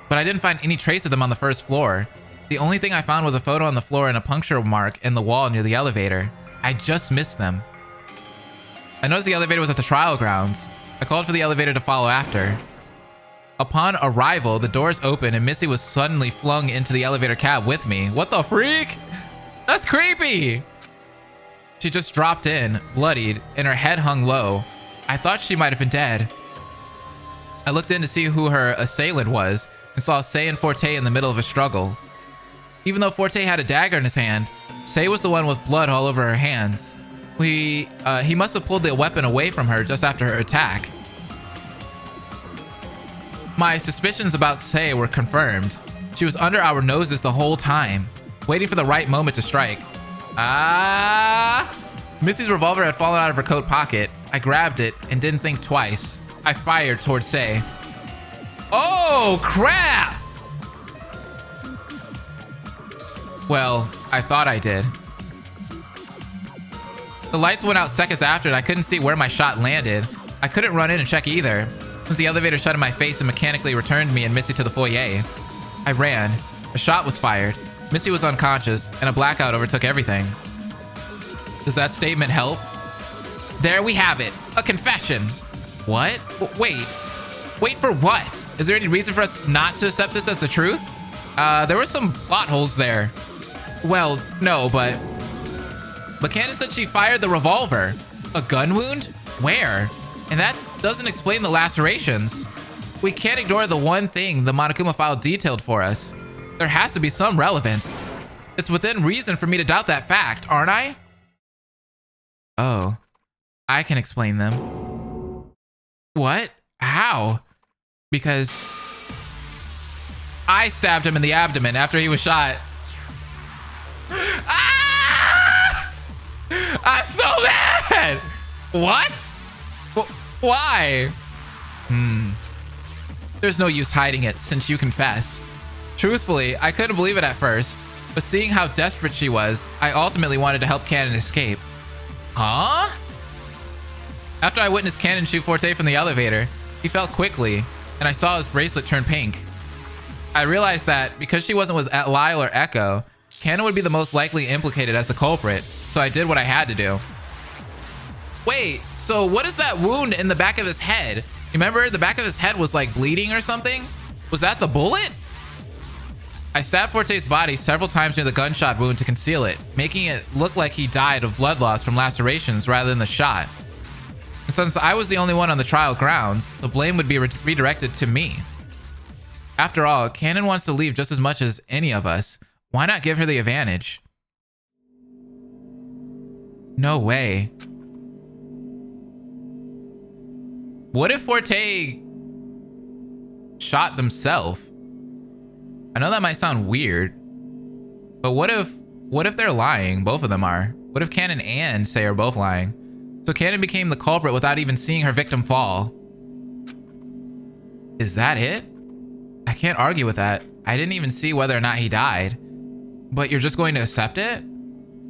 But I didn't find any trace of them on the first floor. The only thing I found was a photo on the floor and a puncture mark in the wall near the elevator. I just missed them. I noticed the elevator was at the trial grounds. I called for the elevator to follow after. Upon arrival, the doors opened and Missy was suddenly flung into the elevator cab with me. What the freak? That's creepy! She just dropped in, bloodied, and her head hung low. I thought she might have been dead. I looked in to see who her assailant was and saw Sei and Forte in the middle of a struggle. Even though Forte had a dagger in his hand, Sei was the one with blood all over her hands. He must have pulled the weapon away from her just after her attack. My suspicions about Sei were confirmed. She was under our noses the whole time, waiting for the right moment to strike. Missy's revolver had fallen out of her coat pocket. I grabbed it and didn't think twice. I fired towards Sei. Oh, crap! Well, I thought I did. The lights went out seconds after and I couldn't see where my shot landed. I couldn't run in and check either, since the elevator shut in my face and mechanically returned me and Missy to the foyer. I ran. A shot was fired. Missy was unconscious, and a blackout overtook everything. Does that statement help? There we have it. A confession. What? Wait for what? Is there any reason for us not to accept this as the truth? There were some plot holes there. Well, no, but Candace said she fired the revolver. A gun wound? Where? And that doesn't explain the lacerations. We can't ignore the one thing the Monokuma file detailed for us. There has to be some relevance. It's within reason for me to doubt that fact, aren't I? Oh, I can explain them. What? How? Because I stabbed him in the abdomen after he was shot. Ah! I'm so mad! What? Why? There's no use hiding it since you confessed. Truthfully, I couldn't believe it at first, but seeing how desperate she was, I ultimately wanted to help Cannon escape. Huh? After I witnessed Cannon shoot Forte from the elevator, he fell quickly, and I saw his bracelet turn pink. I realized that because she wasn't with Lyle or Echo, Cannon would be the most likely implicated as the culprit, so I did what I had to do. Wait, so what is that wound in the back of his head? You remember the back of his head was like bleeding or something? Was that the bullet? I stabbed Forte's body several times near the gunshot wound to conceal it, making it look like he died of blood loss from lacerations rather than the shot. And since I was the only one on the trial grounds, the blame would be redirected to me. After all, Cannon wants to leave just as much as any of us. Why not give her the advantage? No way. What if Forte shot themselves? I know that might sound weird, but what if they're lying? Both of them are. What if Cannon and Say are both lying? So Cannon became the culprit without even seeing her victim fall. Is that it? I can't argue with that. I didn't even see whether or not he died. But you're just going to accept it?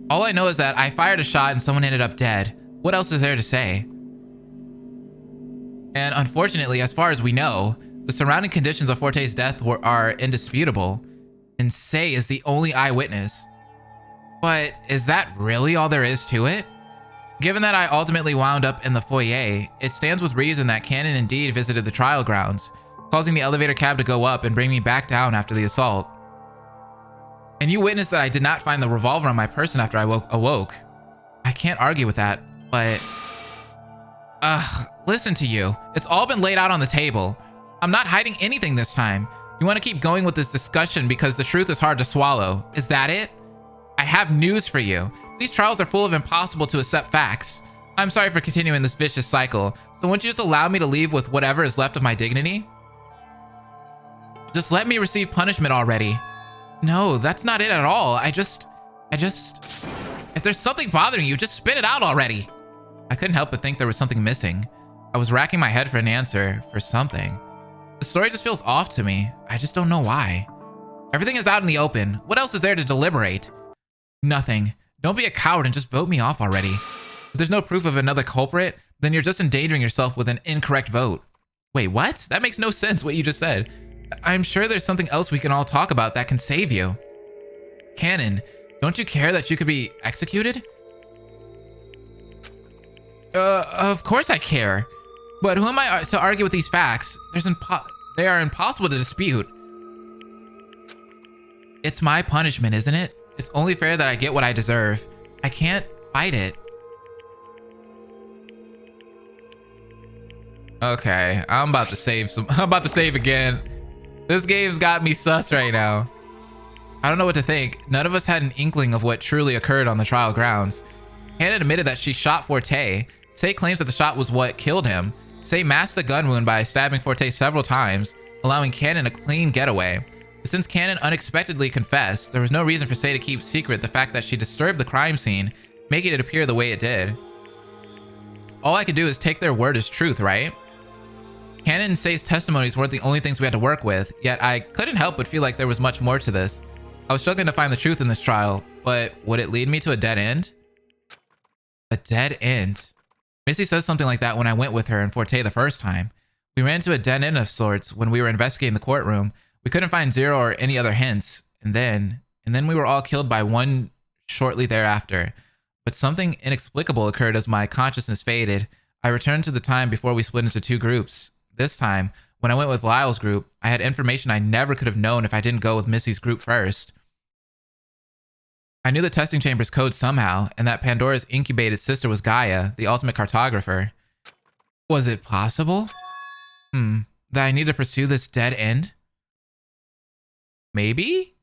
All I know is that I fired a shot and someone ended up dead. What else is there to say? And unfortunately, as far as we know, the surrounding conditions of Forte's death are indisputable, and Say is the only eyewitness. But is that really all there is to it? Given that I ultimately wound up in the foyer, it stands with reason that Cannon indeed visited the trial grounds, causing the elevator cab to go up and bring me back down after the assault. And you witnessed that I did not find the revolver on my person after I awoke. I can't argue with that, but... listen to you. It's all been laid out on the table. I'm not hiding anything this time. You want to keep going with this discussion because the truth is hard to swallow. Is that it? I have news for you. These trials are full of impossible to accept facts. I'm sorry for continuing this vicious cycle, so won't you just allow me to leave with whatever is left of my dignity? Just let me receive punishment already. No, that's not it at all. I just... If there's something bothering you, just spit it out already. I couldn't help but think there was something missing. I was racking my head for an answer, for something. The story just feels off to me. I just don't know why. Everything is out in the open. What else is there to deliberate? Nothing. Don't be a coward and just vote me off already. If there's no proof of another culprit, then you're just endangering yourself with an incorrect vote. Wait, what? That makes no sense, what you just said. I'm sure there's something else we can all talk about that can save you. Cannon, don't you care that you could be executed? Of course I care. But who am I to argue with these facts? They are impossible to dispute. It's my punishment, isn't it? It's only fair that I get what I deserve. I can't fight it. Okay, I'm about to save again. This game's got me sus right now. I don't know what to think. None of us had an inkling of what truly occurred on the trial grounds. Hannah admitted that she shot Forte. Say claims that the shot was what killed him. Say masked the gun wound by stabbing Forte several times, allowing Cannon a clean getaway. But since Cannon unexpectedly confessed, there was no reason for Say to keep secret the fact that she disturbed the crime scene, making it appear the way it did. All I could do is take their word as truth, right? Cannon and Say's testimonies weren't the only things we had to work with, yet I couldn't help but feel like there was much more to this. I was struggling to find the truth in this trial, but would it lead me to a dead end? A dead end? Missy says something like that when I went with her and Forte the first time. We ran to a dead end of sorts when we were investigating the courtroom. We couldn't find Zero or any other hints, and then we were all killed by one shortly thereafter. But something inexplicable occurred as my consciousness faded. I returned to the time before we split into two groups. This time, when I went with Lyle's group, I had information I never could have known if I didn't go with Missy's group first. I knew the testing chamber's code somehow, and that Pandora's incubated sister was Gaia, the ultimate cartographer. Was it possible? That I need to pursue this dead end? Maybe?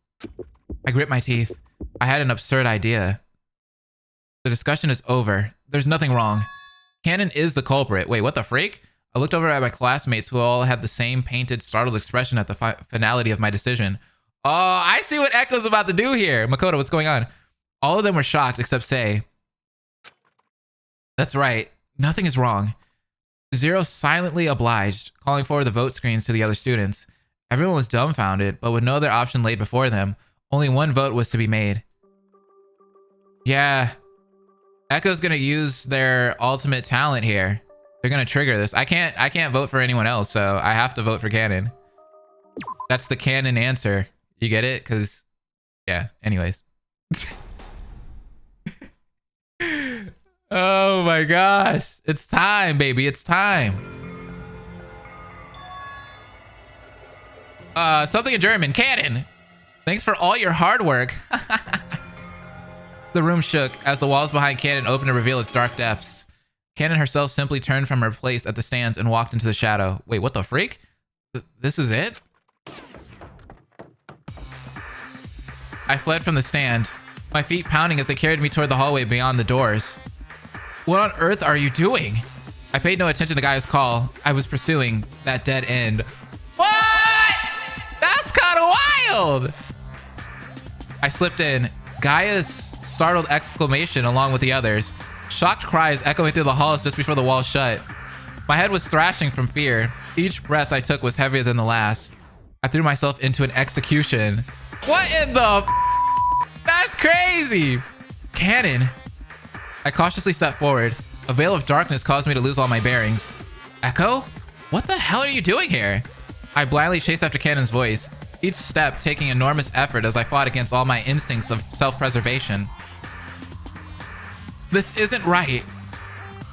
I grit my teeth. I had an absurd idea. The discussion is over. There's nothing wrong. Cannon is the culprit. Wait, what the freak? I looked over at my classmates who all had the same painted, startled expression at the finality of my decision. Oh, I see what Echo's about to do here. Makoto, what's going on? All of them were shocked except Say. That's right. Nothing is wrong. Zero silently obliged, calling forward the vote screens to the other students. Everyone was dumbfounded, but with no other option laid before them, only one vote was to be made. Yeah. Echo's gonna use their ultimate talent here. They're gonna trigger this. I can't vote for anyone else, so I have to vote for Canon. That's the canon answer. You get it? Because, yeah, anyways. Oh my gosh. It's time, baby. It's time. Something in German. Canon! Thanks for all your hard work. The room shook as the walls behind Canon opened to reveal its dark depths. Canon herself simply turned from her place at the stands and walked into the shadow. Wait, what the freak? This is it? I fled from the stand, my feet pounding as they carried me toward the hallway beyond the doors. What on earth are you doing? I paid no attention to Gaia's call. I was pursuing that dead end. What? That's kind of wild. I slipped in. Gaia's startled exclamation along with the others. Shocked cries echoing through the halls just before the walls shut. My head was thrashing from fear. Each breath I took was heavier than the last. I threw myself into an execution. What in the That's crazy! Canon. I cautiously stepped forward. A veil of darkness caused me to lose all my bearings. Echo? What the hell are you doing here? I blindly chased after Canon's voice, each step taking enormous effort as I fought against all my instincts of self-preservation. This isn't right.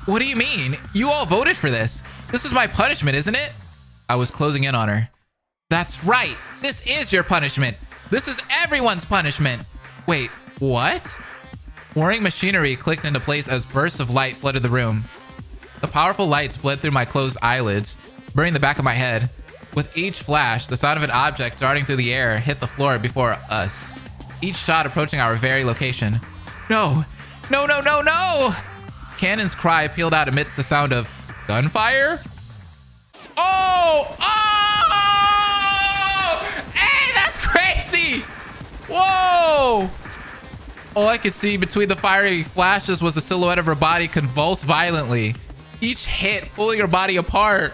What do you mean? You all voted for this. This is my punishment, isn't it? I was closing in on her. That's right. This is your punishment. This is everyone's punishment. Wait, what? Whirring machinery clicked into place as bursts of light flooded the room. The powerful lights bled through my closed eyelids, burning the back of my head. With each flash, the sound of an object darting through the air hit the floor before us, each shot approaching our very location. No! No, no, no, no! Cannon's cry pealed out amidst the sound of gunfire? Oh! Oh! Hey, that's crazy! Whoa! All I could see between the fiery flashes was the silhouette of her body convulse violently, each hit pulling her body apart.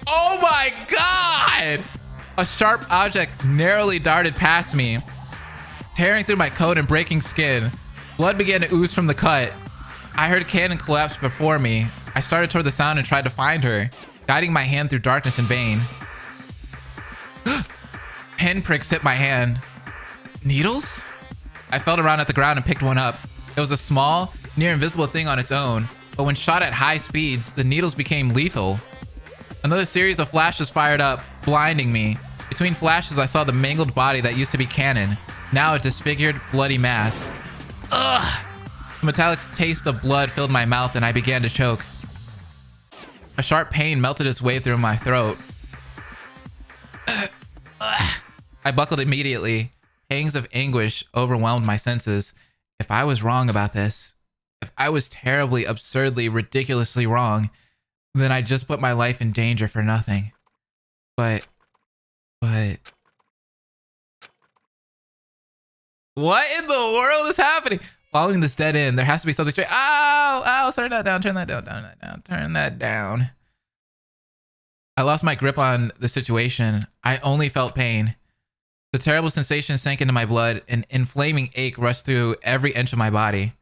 Oh my god! A sharp object narrowly darted past me, tearing through my coat and breaking skin. Blood began to ooze from the cut. I heard Cannon collapse before me. I started toward the sound and tried to find her, guiding my hand through darkness in vain. Pinpricks hit my hand. Needles? I felt around at the ground and picked one up. It was a small, near invisible thing on its own, but when shot at high speeds, the needles became lethal. Another series of flashes fired up, blinding me. Between flashes, I saw the mangled body that used to be Cannon, now a disfigured, bloody mass. Ugh! The metallic taste of blood filled my mouth and I began to choke. A sharp pain melted its way through my throat. I buckled immediately. Pangs of anguish overwhelmed my senses. If I was wrong about this, if I was terribly, absurdly, ridiculously wrong, then I just put my life in danger for nothing. But... What in the world is happening? Following this dead end, there has to be something straight. Ow! Ow! Turn that down, turn that down, turn that down, turn that down. I lost my grip on the situation. I only felt pain. The terrible sensation sank into my blood. An inflaming ache rushed through every inch of my body.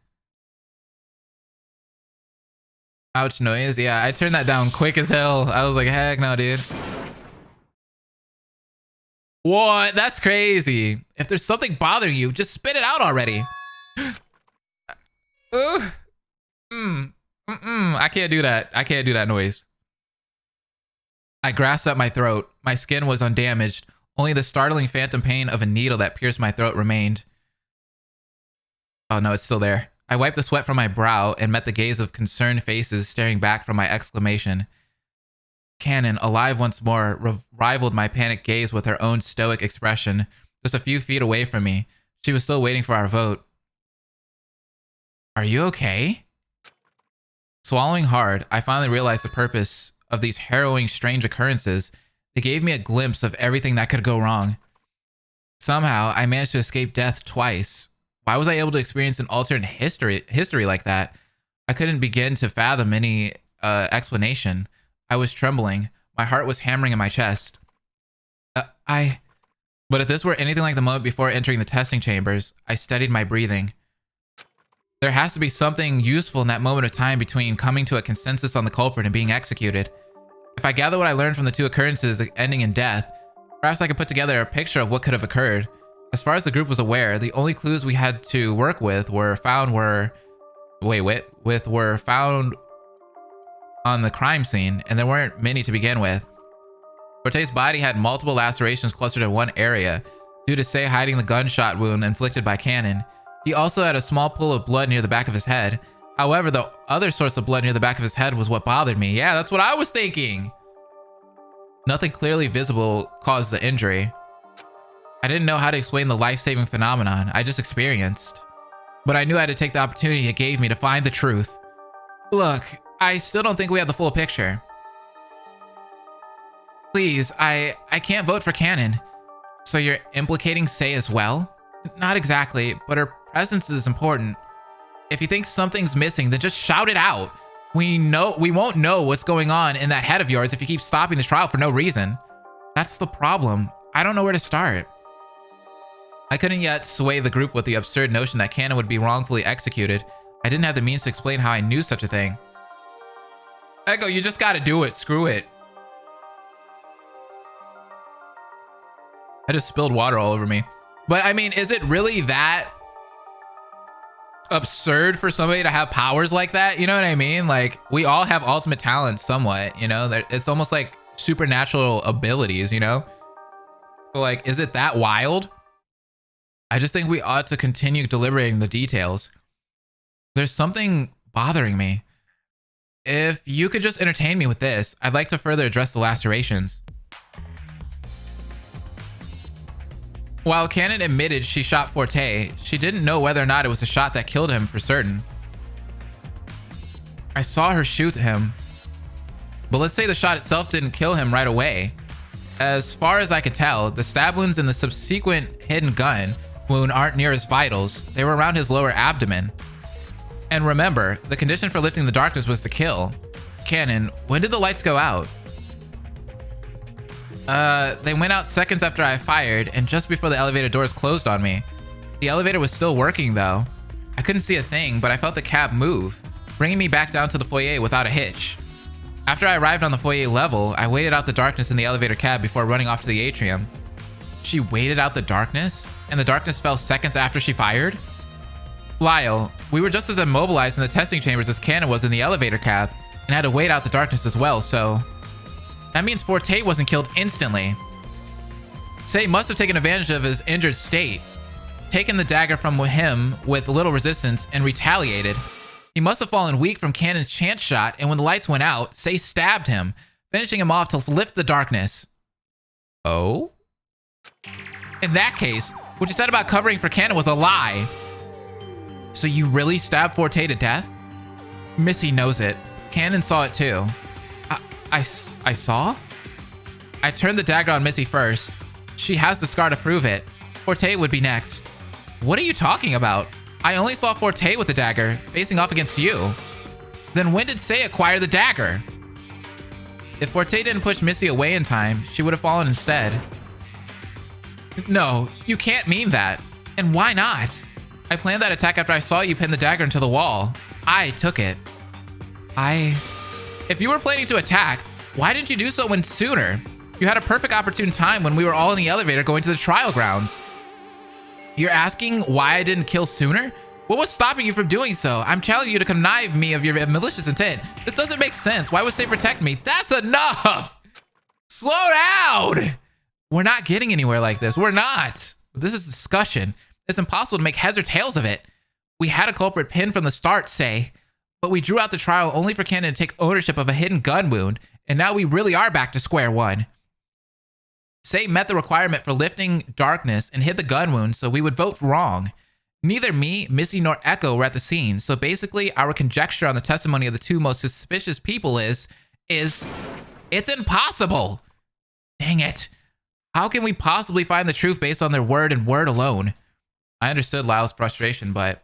Ouch noise. Yeah, I turned that down quick as hell. I was like, heck no, dude. What? That's crazy. If there's something bothering you, just spit it out already. I can't do that. I can't do that noise. I grasped at my throat. My skin was undamaged. Only the startling phantom pain of a needle that pierced my throat remained. Oh no, it's still there. I wiped the sweat from my brow and met the gaze of concerned faces staring back from my exclamation. Cannon, alive once more, rivaled my panicked gaze with her own stoic expression. Just a few feet away from me, she was still waiting for our vote. Are you okay? Swallowing hard, I finally realized the purpose of these harrowing, strange occurrences. They gave me a glimpse of everything that could go wrong. Somehow, I managed to escape death twice. Why was I able to experience an alternate history like that? I couldn't begin to fathom any explanation. I was trembling. My heart was hammering in my chest. But if this were anything like the moment before entering the testing chambers, I steadied my breathing. There has to be something useful in that moment of time between coming to a consensus on the culprit and being executed. If I gather what I learned from the two occurrences ending in death, perhaps I could put together a picture of what could have occurred. As far as the group was aware, the only clues we had to work with were found on the crime scene, and there weren't many to begin with. Forte's body had multiple lacerations clustered in one area, due to Sei hiding the gunshot wound inflicted by Cannon. He also had a small pool of blood near the back of his head. However, the other source of blood near the back of his head was what bothered me. Yeah, that's what I was thinking. Nothing clearly visible caused the injury. I didn't know how to explain the life-saving phenomenon I just experienced, but I knew I had to take the opportunity it gave me to find the truth. Look, I still don't think we have the full picture. Please, I can't vote for Cannon. So you're implicating Sei as well? Not exactly, but her presence is important. If you think something's missing, then just shout it out. We won't know what's going on in that head of yours if you keep stopping the trial for no reason. That's the problem. I don't know where to start. I couldn't yet sway the group with the absurd notion that Cannon would be wrongfully executed. I didn't have the means to explain how I knew such a thing. Echo, you just gotta do it. Screw it. I just spilled water all over me. But I mean, is it really that absurd for somebody to have powers like that? You know what I mean? Like, we all have ultimate talents somewhat, you know? It's almost like supernatural abilities, you know? So like, is it that wild? I just think we ought to continue deliberating the details. There's something bothering me. If you could just entertain me with this, I'd like to further address the lacerations. While Cannon admitted she shot Forte, she didn't know whether or not it was a shot that killed him for certain. I saw her shoot him, but let's say the shot itself didn't kill him right away. As far as I could tell, the stab wounds in the subsequent hidden gun wound aren't near his vitals. They were around his lower abdomen. And remember, the condition for lifting the darkness was to kill. Cannon, when did the lights go out? They went out seconds after I fired and just before the elevator doors closed on me. The elevator was still working though. I couldn't see a thing, but I felt the cab move, bringing me back down to the foyer without a hitch. After I arrived on the foyer level, I waited out the darkness in the elevator cab before running off to the atrium. She waited out the darkness? And the darkness fell seconds after she fired? Lyle, we were just as immobilized in the testing chambers as Cannon was in the elevator cab, and had to wait out the darkness as well, so... That means Forte wasn't killed instantly. Sei must have taken advantage of his injured state, taken the dagger from him with little resistance, and retaliated. He must have fallen weak from Cannon's chance shot, and when the lights went out, Sei stabbed him, finishing him off to lift the darkness. Oh? In that case, what you said about covering for Cannon was a lie. So you really stabbed Forte to death? Missy knows it. Cannon saw it too. I saw? I turned the dagger on Missy first. She has the scar to prove it. Forte would be next. What are you talking about? I only saw Forte with the dagger, facing off against you. Then when did Sei acquire the dagger? If Forte didn't push Missy away in time, she would have fallen instead. No, you can't mean that. And why not? I planned that attack after I saw you pin the dagger into the wall. I took it. If you were planning to attack, why didn't you do so sooner? You had a perfect opportune time when we were all in the elevator going to the trial grounds. You're asking why I didn't kill sooner? What was stopping you from doing so? I'm challenging you to connive me of your malicious intent. This doesn't make sense. Why would Sei protect me? That's enough! Slow down! We're not getting anywhere like this. We're not. This is discussion. It's impossible to make heads or tails of it. We had a culprit pinned from the start, Sei. But we drew out the trial only for Cannon to take ownership of a hidden gun wound, and now we really are back to square one. Sei met the requirement for lifting darkness and hid the gun wound, so we would vote wrong. Neither me, Missy, nor Echo were at the scene, so basically our conjecture on the testimony of the two most suspicious people is it's impossible. Dang it. How can we possibly find the truth based on their word and word alone? I understood Lyle's frustration, but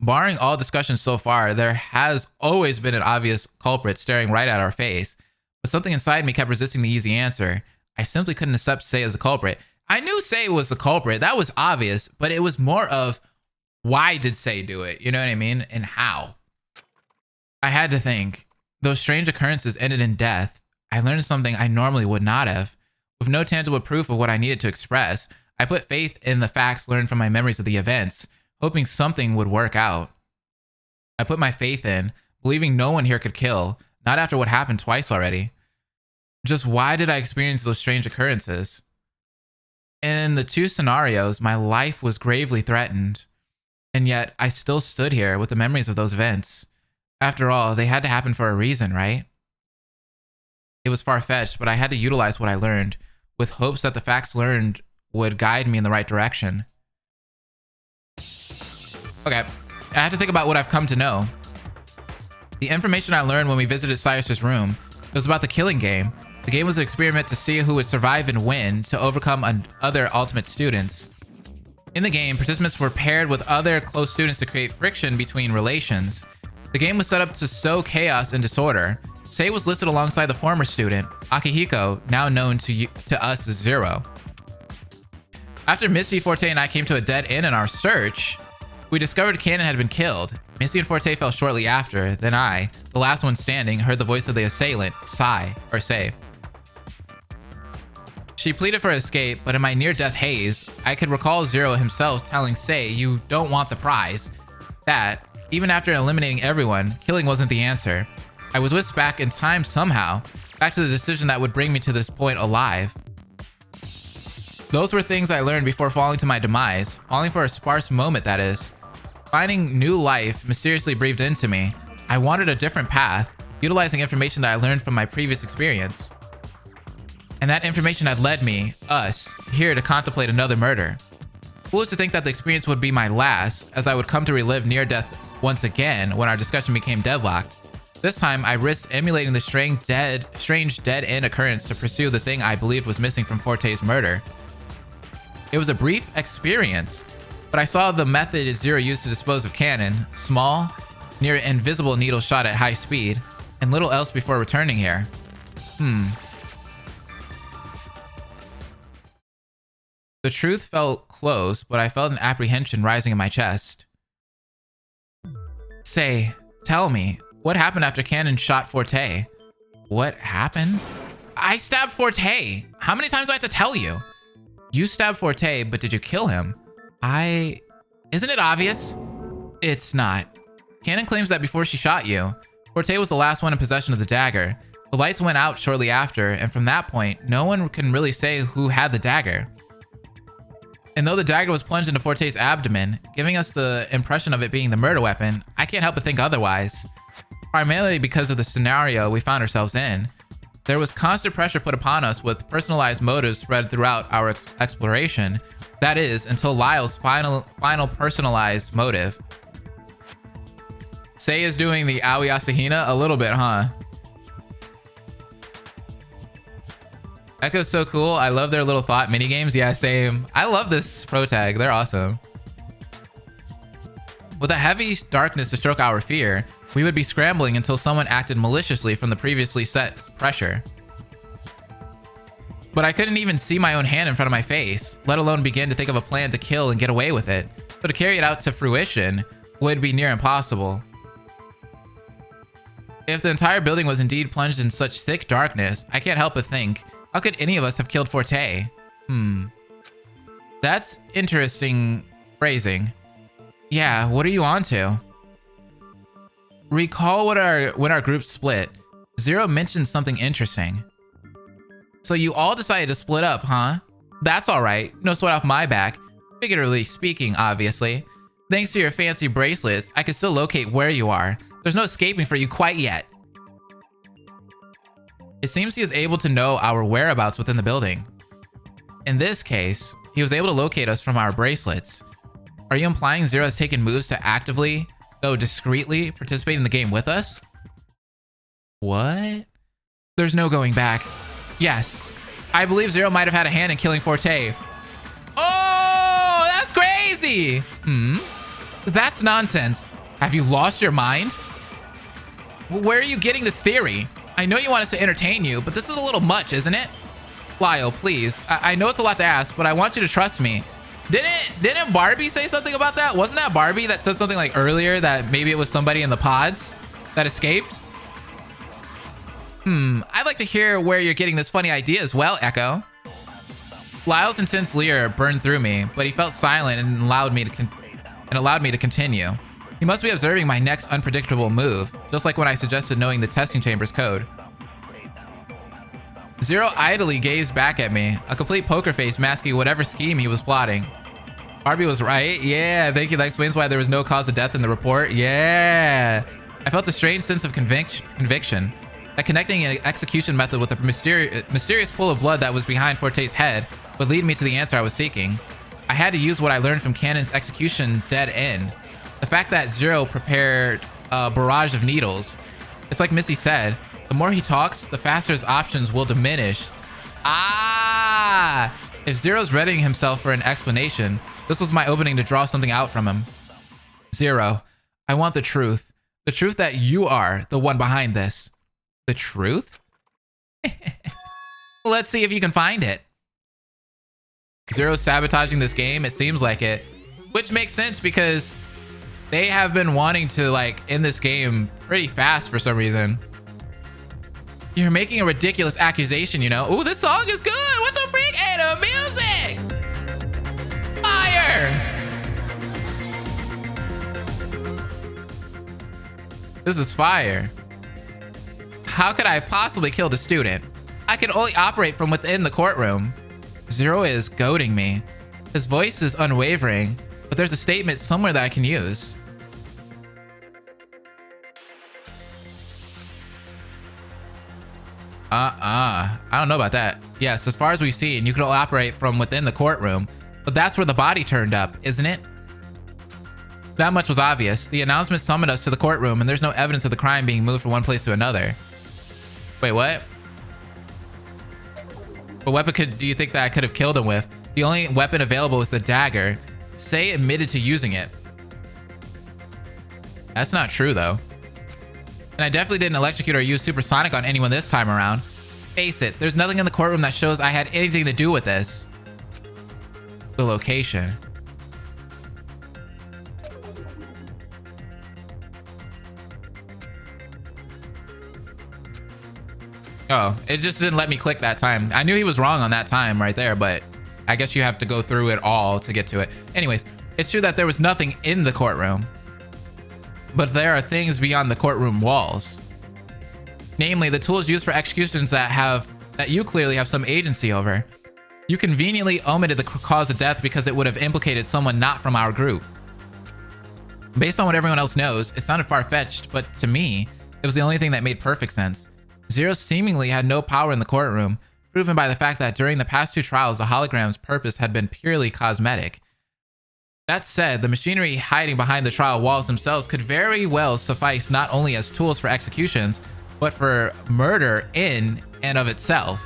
barring all discussions so far, there has always been an obvious culprit staring right at our face. But something inside me kept resisting the easy answer. I simply couldn't accept Sei as a culprit. I knew Sei was the culprit. That was obvious, but it was more of, why did Sei do it? You know what I mean? And how? I had to think. Those strange occurrences ended in death. I learned something I normally would not have. With no tangible proof of what I needed to express, I put faith in the facts learned from my memories of the events, hoping something would work out. I put my faith in, believing no one here could kill, not after what happened twice already. Just why did I experience those strange occurrences? In the two scenarios, my life was gravely threatened, and yet I still stood here with the memories of those events. After all, they had to happen for a reason, right? It was far-fetched, but I had to utilize what I learned, with hopes that the facts learned would guide me in the right direction. Okay, I have to think about what I've come to know. The information I learned when we visited Cyrus's room was about the killing game. The game was an experiment to see who would survive and win to overcome other ultimate students. In the game, participants were paired with other close students to create friction between relations. The game was set up to sow chaos and disorder. Sei was listed alongside the former student, Akihiko, now known to us as Zero. After Missy, Forte, and I came to a dead end in our search, we discovered Cannon had been killed. Missy and Forte fell shortly after. Then I, the last one standing, heard the voice of the assailant, Sei. She pleaded for escape, but in my near-death haze, I could recall Zero himself telling Sei, "You don't want the prize." That, even after eliminating everyone, killing wasn't the answer. I was whisked back in time somehow, back to the decision that would bring me to this point alive. Those were things I learned before falling to my demise, falling for a sparse moment, that is. Finding new life mysteriously breathed into me. I wanted a different path, utilizing information that I learned from my previous experience. And that information had led me, us, here to contemplate another murder. Foolish to think that the experience would be my last, as I would come to relive near-death once again when our discussion became deadlocked. This time, I risked emulating the strange dead-end occurrence to pursue the thing I believed was missing from Forte's murder. It was a brief experience, but I saw the method Zero used to dispose of Cannon, small, near invisible needle shot at high speed, and little else before returning here. The truth felt close, but I felt an apprehension rising in my chest. Sei, tell me, what happened after Cannon shot Forte? What happened? I stabbed Forte! How many times do I have to tell you? You stabbed Forte, but did you kill him? Isn't it obvious? It's not. Cannon claims that before she shot you, Forte was the last one in possession of the dagger. The lights went out shortly after, and from that point, no one can really say who had the dagger. And though the dagger was plunged into Forte's abdomen, giving us the impression of it being the murder weapon, I can't help but think otherwise. Primarily because of the scenario we found ourselves in. There was constant pressure put upon us with personalized motives spread throughout our exploration. That is, until Lyle's final personalized motive. Sei is doing the Aoi Asahina a little bit, huh? Echo's so cool. I love their little thought minigames. Yeah, same. I love this pro tag. They're awesome. With a heavy darkness to stroke our fear, we would be scrambling until someone acted maliciously from the previously set pressure. But I couldn't even see my own hand in front of my face, let alone begin to think of a plan to kill and get away with it. So to carry it out to fruition would be near impossible. If the entire building was indeed plunged in such thick darkness, I can't help but think, how could any of us have killed Forte? That's interesting phrasing. Yeah, what are you onto? Recall when our group split, Zero mentioned something interesting. So you all decided to split up, huh? That's alright, no sweat off my back. Figuratively speaking, obviously. Thanks to your fancy bracelets, I can still locate where you are. There's no escaping for you quite yet. It seems he is able to know our whereabouts within the building. In this case, he was able to locate us from our bracelets. Are you implying Zero has taken moves to actively, though discreetly, participate in the game with us? What? There's no going back. Yes, I believe Zero might have had a hand in killing Forte. Oh, that's crazy! That's nonsense. Have you lost your mind? Where are you getting this theory? I know you want us to entertain you, but this is a little much, isn't it? Lyle, please. I know it's a lot to ask, but I want you to trust me. Didn't Barbie say something about that? Wasn't that Barbie that said something like earlier that maybe it was somebody in the pods that escaped? I'd like to hear where you're getting this funny idea as well, Echo. Lyle's intense leer burned through me, but he felt silent and allowed me to continue. He must be observing my next unpredictable move, just like when I suggested knowing the testing chamber's code. Zero idly gazed back at me, a complete poker face masking whatever scheme he was plotting. Barbie was right. Yeah, thank you. That explains why there was no cause of death in the report. Yeah. I felt a strange sense of conviction. That connecting an execution method with the mysterious pool of blood that was behind Forte's head would lead me to the answer I was seeking. I had to use what I learned from Cannon's execution dead end. The fact that Zero prepared a barrage of needles. It's like Missy said, the more he talks, the faster his options will diminish. Ah! If Zero's readying himself for an explanation, this was my opening to draw something out from him. Zero, I want the truth. The truth that you are the one behind this. The truth? Let's see if you can find it. Zero's sabotaging this game, it seems like it. Which makes sense because they have been wanting to like end this game pretty fast for some reason. You're making a ridiculous accusation, you know. Ooh, this song is good. What the freak? And the music! Fire! This is fire. How could I possibly kill the student? I can only operate from within the courtroom. Zero is goading me. His voice is unwavering, but there's a statement somewhere that I can use. I don't know about that. Yes, as far as we've seen, you can only operate from within the courtroom, but that's where the body turned up, isn't it? That much was obvious. The announcement summoned us to the courtroom, and there's no evidence of the crime being moved from one place to another. Wait, what? What weapon do you think that I could have killed him with? The only weapon available was the dagger. Say admitted to using it. That's not true, though. And I definitely didn't electrocute or use supersonic on anyone this time around. Face it, there's nothing in the courtroom that shows I had anything to do with this. The location. Oh, it just didn't let me click that time. I knew he was wrong on that time right there, but I guess you have to go through it all to get to it. Anyways, it's true that there was nothing in the courtroom, but there are things beyond the courtroom walls. Namely, the tools used for executions that you clearly have some agency over. You conveniently omitted the cause of death because it would have implicated someone not from our group. Based on what everyone else knows, it sounded far-fetched, but to me, it was the only thing that made perfect sense. Zero seemingly had no power in the courtroom, proven by the fact that during the past two trials, the hologram's purpose had been purely cosmetic. That said, the machinery hiding behind the trial walls themselves could very well suffice not only as tools for executions, but for murder in and of itself.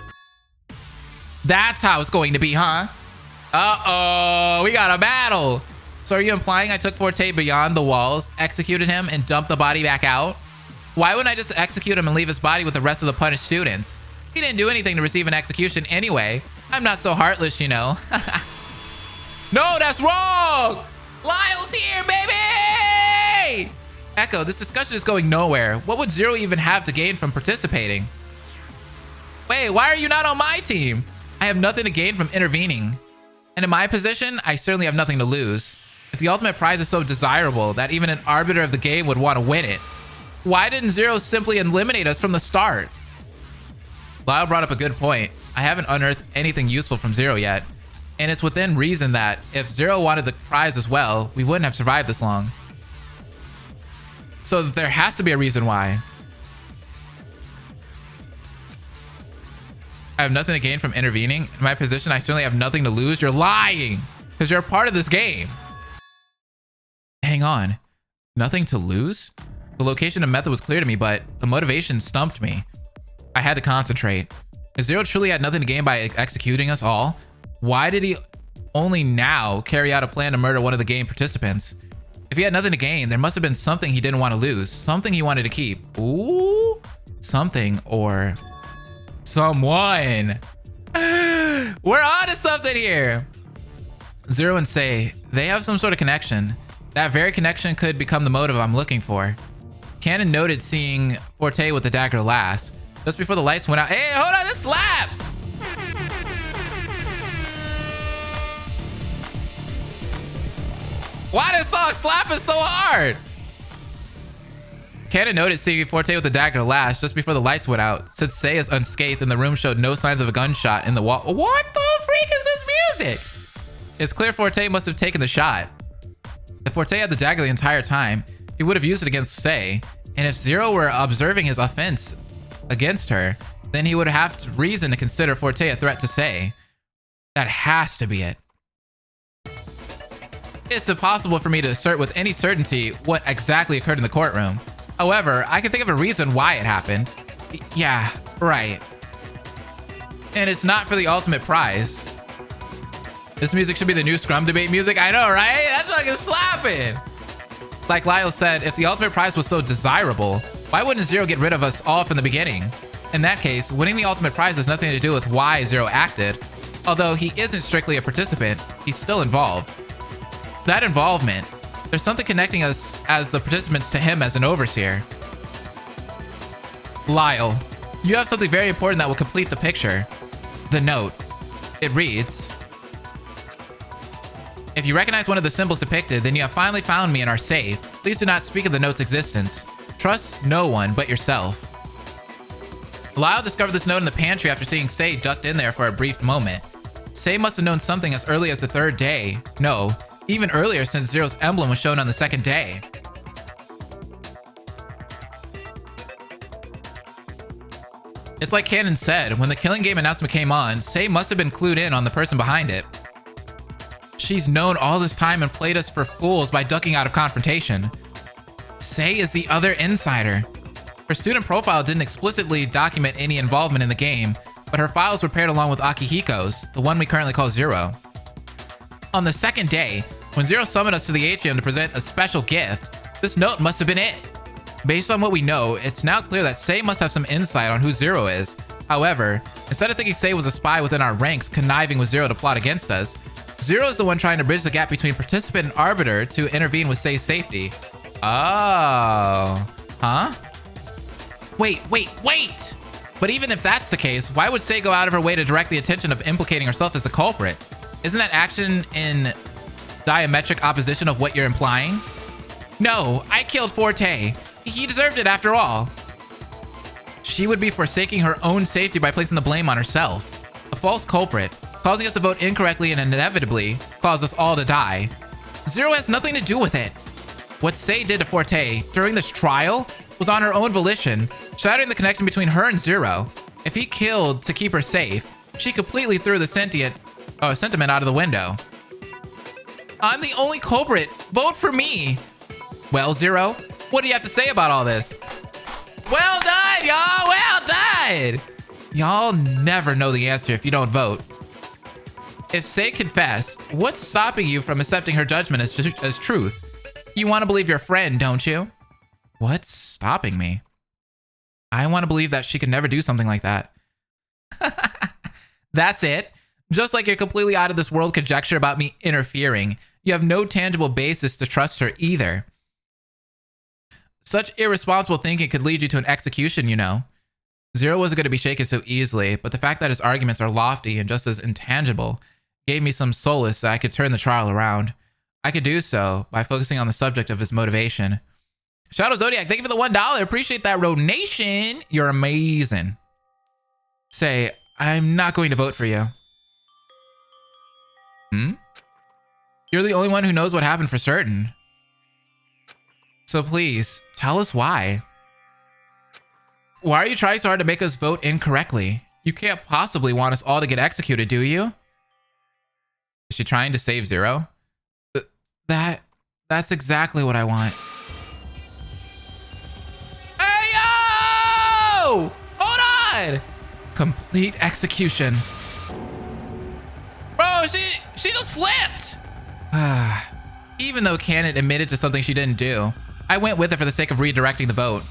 That's how it's going to be, huh? Uh-oh, we got a battle. So are you implying I took Forte beyond the walls, executed him, and dumped the body back out? Why wouldn't I just execute him and leave his body with the rest of the punished students? He didn't do anything to receive an execution anyway. I'm not so heartless, you know. No, that's wrong! Lyle's here, baby! Echo, this discussion is going nowhere. What would Zero even have to gain from participating? Wait, why are you not on my team? I have nothing to gain from intervening. And in my position, I certainly have nothing to lose. If the ultimate prize is so desirable that even an arbiter of the game would want to win it, why didn't Zero simply eliminate us from the start? Lyle brought up a good point. I haven't unearthed anything useful from Zero yet. And it's within reason that if Zero wanted the prize as well, we wouldn't have survived this long. So there has to be a reason why. I have nothing to gain from intervening. In my position, I certainly have nothing to lose. You're lying because you're a part of this game. Hang on. Nothing to lose? The location and method was clear to me, but the motivation stumped me. I had to concentrate. If Zero truly had nothing to gain by executing us all, why did he only now carry out a plan to murder one of the game participants? If he had nothing to gain, there must have been something he didn't want to lose, something he wanted to keep. Ooh, something or someone. We're on to something here. Zero and Sei, they have some sort of connection. That very connection could become the motive I'm looking for. Cannon noted seeing Forte with the dagger last, just before the lights went out. Hey, hold on, this slaps! Why does song slapping so hard? Cannon noted seeing Forte with the dagger last, just before the lights went out. Since Sei is unscathed and the room showed no signs of a gunshot in the wall. What the freak is this music? It's clear Forte must have taken the shot. If Forte had the dagger the entire time, he would have used it against Sei. And if Zero were observing his offense against her, then he would have reason to consider Forte a threat to Sei. That has to be it. It's impossible for me to assert with any certainty what exactly occurred in the courtroom. However, I can think of a reason why it happened. Yeah, right. And it's not for the ultimate prize. This music should be the new Scrum debate music. I know, right? That's fucking slapping. Like Lyle said, if the ultimate prize was so desirable, why wouldn't Zero get rid of us all from the beginning? In that case, winning the ultimate prize has nothing to do with why Zero acted. Although he isn't strictly a participant, he's still involved. That involvement, there's something connecting us as the participants to him as an overseer. Lyle, you have something very important that will complete the picture. The note. It reads, if you recognize one of the symbols depicted, then you have finally found me and are safe. Please do not speak of the note's existence. Trust no one but yourself. Lyle discovered this note in the pantry after seeing Sei ducked in there for a brief moment. Sei must have known something as early as the third day. No, even earlier since Zero's emblem was shown on the second day. It's like Cannon said, when the Killing Game announcement came on, Sei must have been clued in on the person behind it. She's known all this time and played us for fools by ducking out of confrontation. Sei is the other insider. Her student profile didn't explicitly document any involvement in the game, but her files were paired along with Akihiko's, the one we currently call Zero. On the second day, when Zero summoned us to the atrium to present a special gift, this note must have been it. Based on what we know, it's now clear that Sei must have some insight on who Zero is. However, instead of thinking Sei was a spy within our ranks conniving with Zero to plot against us, Zero is the one trying to bridge the gap between participant and arbiter to intervene with Sei's safety. Oh. Huh? Wait! But even if that's the case, why would Sei go out of her way to direct the attention of implicating herself as the culprit? Isn't that action in diametric opposition of what you're implying? No, I killed Forte. He deserved it after all. She would be forsaking her own safety by placing the blame on herself. A false culprit, causing us to vote incorrectly and inevitably cause us all to die. Zero has nothing to do with it. What Sei did to Forte during this trial was on her own volition, shattering the connection between her and Zero. If he killed to keep her safe, she completely threw the sentiment out of the window. I'm the only culprit. Vote for me. Well, Zero, what do you have to say about all this? Well done, y'all. Well done. Y'all never know the answer if you don't vote. If Sei confessed, what's stopping you from accepting her judgment as truth? You want to believe your friend, don't you? What's stopping me? I want to believe that she could never do something like that. That's it. Just like your completely out of this world conjecture about me interfering, you have no tangible basis to trust her either. Such irresponsible thinking could lead you to an execution, you know. Zero wasn't going to be shaken so easily, but the fact that his arguments are lofty and just as intangible gave me some solace that I could turn the trial around. I could do so by focusing on the subject of his motivation. Shadow Zodiac, thank you for the $1. Appreciate that donation. You're amazing. Sei, I'm not going to vote for you. You're the only one who knows what happened for certain. So please, tell us why. Why are you trying so hard to make us vote incorrectly? You can't possibly want us all to get executed, do you? Is she trying to save Zero? That's exactly what I want. Hey, yo! Hold on! Complete execution. Bro, she just flipped! Even though Cannon admitted to something she didn't do, I went with it for the sake of redirecting the vote.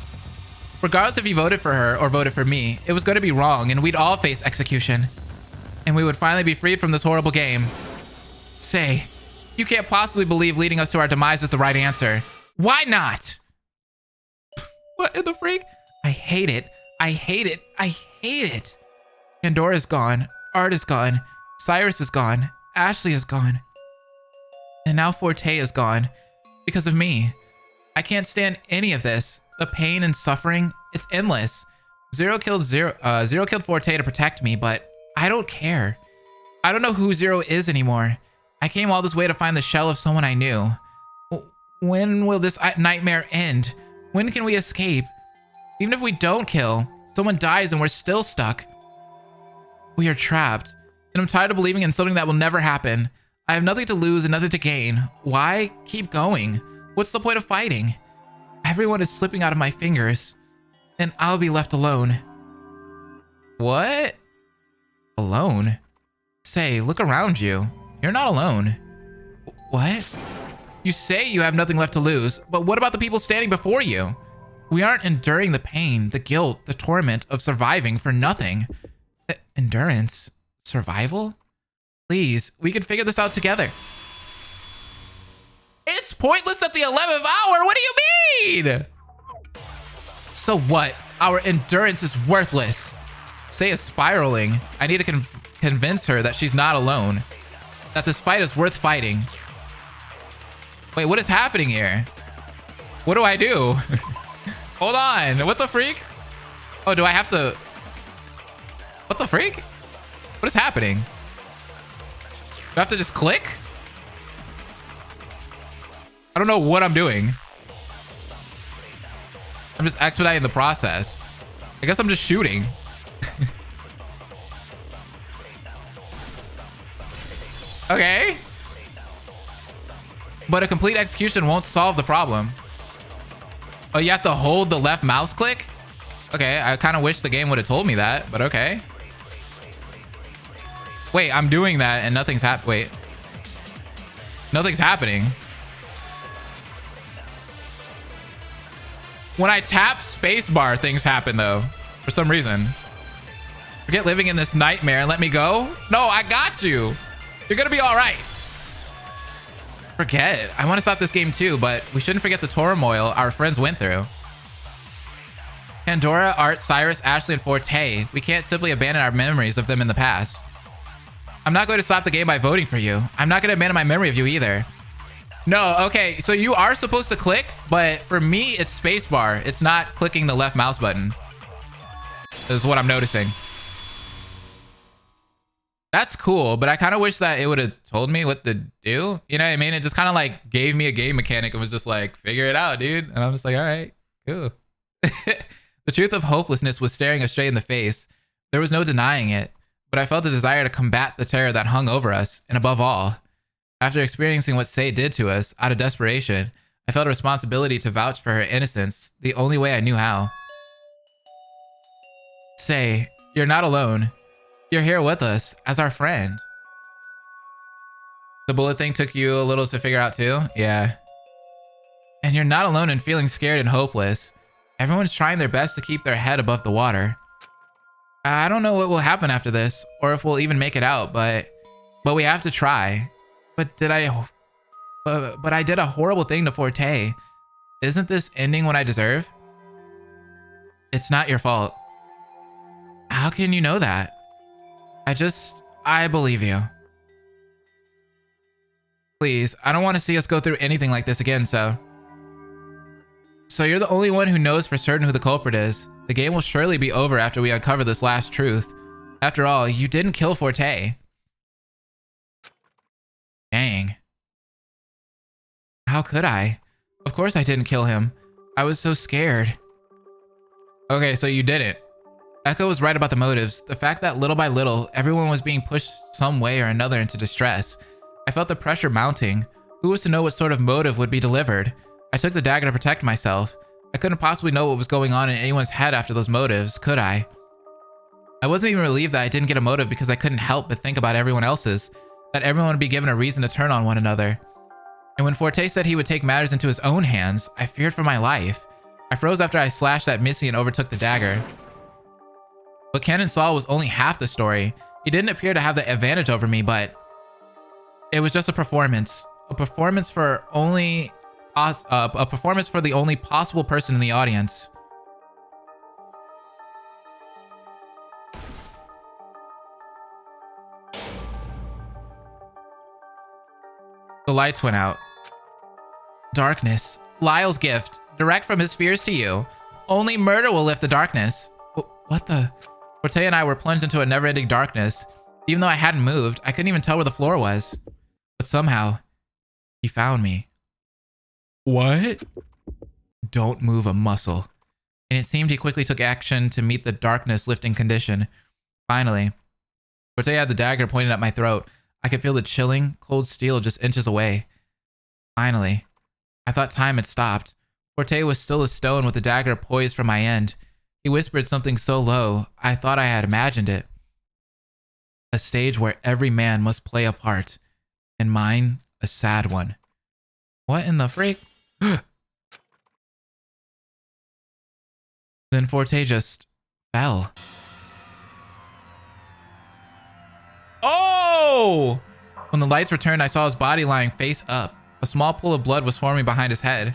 Regardless if you voted for her or voted for me, it was going to be wrong and we'd all face execution. And we would finally be freed from this horrible game. Say, you can't possibly believe leading us to our demise is the right answer. Why not? What in the freak? I hate it. I hate it. I hate it. Pandora is gone. Art is gone. Cyrus is gone. Ashley is gone. And now Forte is gone. Because of me. I can't stand any of this. The pain and suffering, it's endless. Zero killed Forte to protect me, but I don't care. I don't know who Zero is anymore. I came all this way to find the shell of someone I knew. When will this nightmare end? When can we escape? Even if we don't kill, someone dies and we're still stuck. We are trapped, and I'm tired of believing in something that will never happen. I have nothing to lose and nothing to gain. Why keep going? What's the point of fighting? Everyone is slipping out of my fingers, and I'll be left alone. What? Alone? Say, look around you. You're not alone. What? You say you have nothing left to lose, but what about the people standing before you? We aren't enduring the pain, the guilt, the torment of surviving for nothing. Endurance? Survival? Please, we can figure this out together. It's pointless at the 11th hour. What do you mean? So what? Our endurance is worthless. Say is spiraling. I need to convince her that she's not alone. That this fight is worth fighting. Wait, what is happening here? What do I do? Hold on. What the freak? Oh, do I have to... What the freak? What is happening? Do I have to just click? I don't know what I'm doing. I'm just expediting the process. I guess I'm just shooting. Okay. But a complete execution won't solve the problem. Oh, you have to hold the left mouse click? Okay, I kind of wish the game would have told me that, but okay. Wait, I'm doing that and nothing's Wait. Nothing's happening. When I tap spacebar, things happen though, for some reason. Forget living in this nightmare and let me go. No, I got you. You're gonna be all right. Forget. I want to stop this game too, but we shouldn't forget the turmoil our friends went through. Pandora, Art, Cyrus, Ashley, and Forte. We can't simply abandon our memories of them in the past. I'm not going to stop the game by voting for you. I'm not going to abandon my memory of you either. No, okay, so you are supposed to click, but for me, it's spacebar. It's not clicking the left mouse button. This is what I'm noticing. That's cool, but I kind of wish that it would have told me what to do. You know what I mean? It just kind of like gave me a game mechanic and was just like, figure it out, dude. And I'm just like, all right, cool. The truth of hopelessness was staring us straight in the face. There was no denying it, but I felt a desire to combat the terror that hung over us. And above all, after experiencing what Sei did to us out of desperation, I felt a responsibility to vouch for her innocence the only way I knew how. Sei, you're not alone. You're here with us as our friend. The bullet thing took you a little to figure out too? Yeah. And you're not alone in feeling scared and hopeless. Everyone's trying their best to keep their head above the water. I don't know what will happen after this, or if we'll even make it out, but we have to try. But I did a horrible thing to Forte. Isn't this ending what I deserve? It's not your fault. How can you know that? I believe you. Please, I don't want to see us go through anything like this again, so you're the only one who knows for certain who the culprit is. The game will surely be over after we uncover this last truth. After all, you didn't kill Forte. Dang. How could I? Of course I didn't kill him. I was so scared. Okay, so you didn't. Echo was right about the motives. The fact that little by little, everyone was being pushed some way or another into distress. I felt the pressure mounting. Who was to know what sort of motive would be delivered? I took the dagger to protect myself. I couldn't possibly know what was going on in anyone's head after those motives, could I? I wasn't even relieved that I didn't get a motive because I couldn't help but think about everyone else's, that everyone would be given a reason to turn on one another. And when Forte said he would take matters into his own hands, I feared for my life. I froze after I slashed at Missy and overtook the dagger. What Ken saw was only half the story. He didn't appear to have the advantage over me, but It was just a performance. A performance for only... a performance for the only possible person in the audience. The lights went out. Darkness. Lyle's gift. Direct from his fears to you. Only murder will lift the darkness. What the... Forte and I were plunged into a never-ending darkness. Even though I hadn't moved, I couldn't even tell where the floor was. But somehow, he found me. What? Don't move a muscle. And it seemed he quickly took action to meet the darkness lifting condition. Finally, Forte had the dagger pointed at my throat. I could feel the chilling, cold steel just inches away. Finally, I thought time had stopped. Forte was still a stone with the dagger poised from my end. He whispered something so low, I thought I had imagined it. A stage where every man must play a part, and mine a sad one. What in the freak? Then Forte just fell. Oh! When the lights returned, I saw his body lying face up. A small pool of blood was forming behind his head,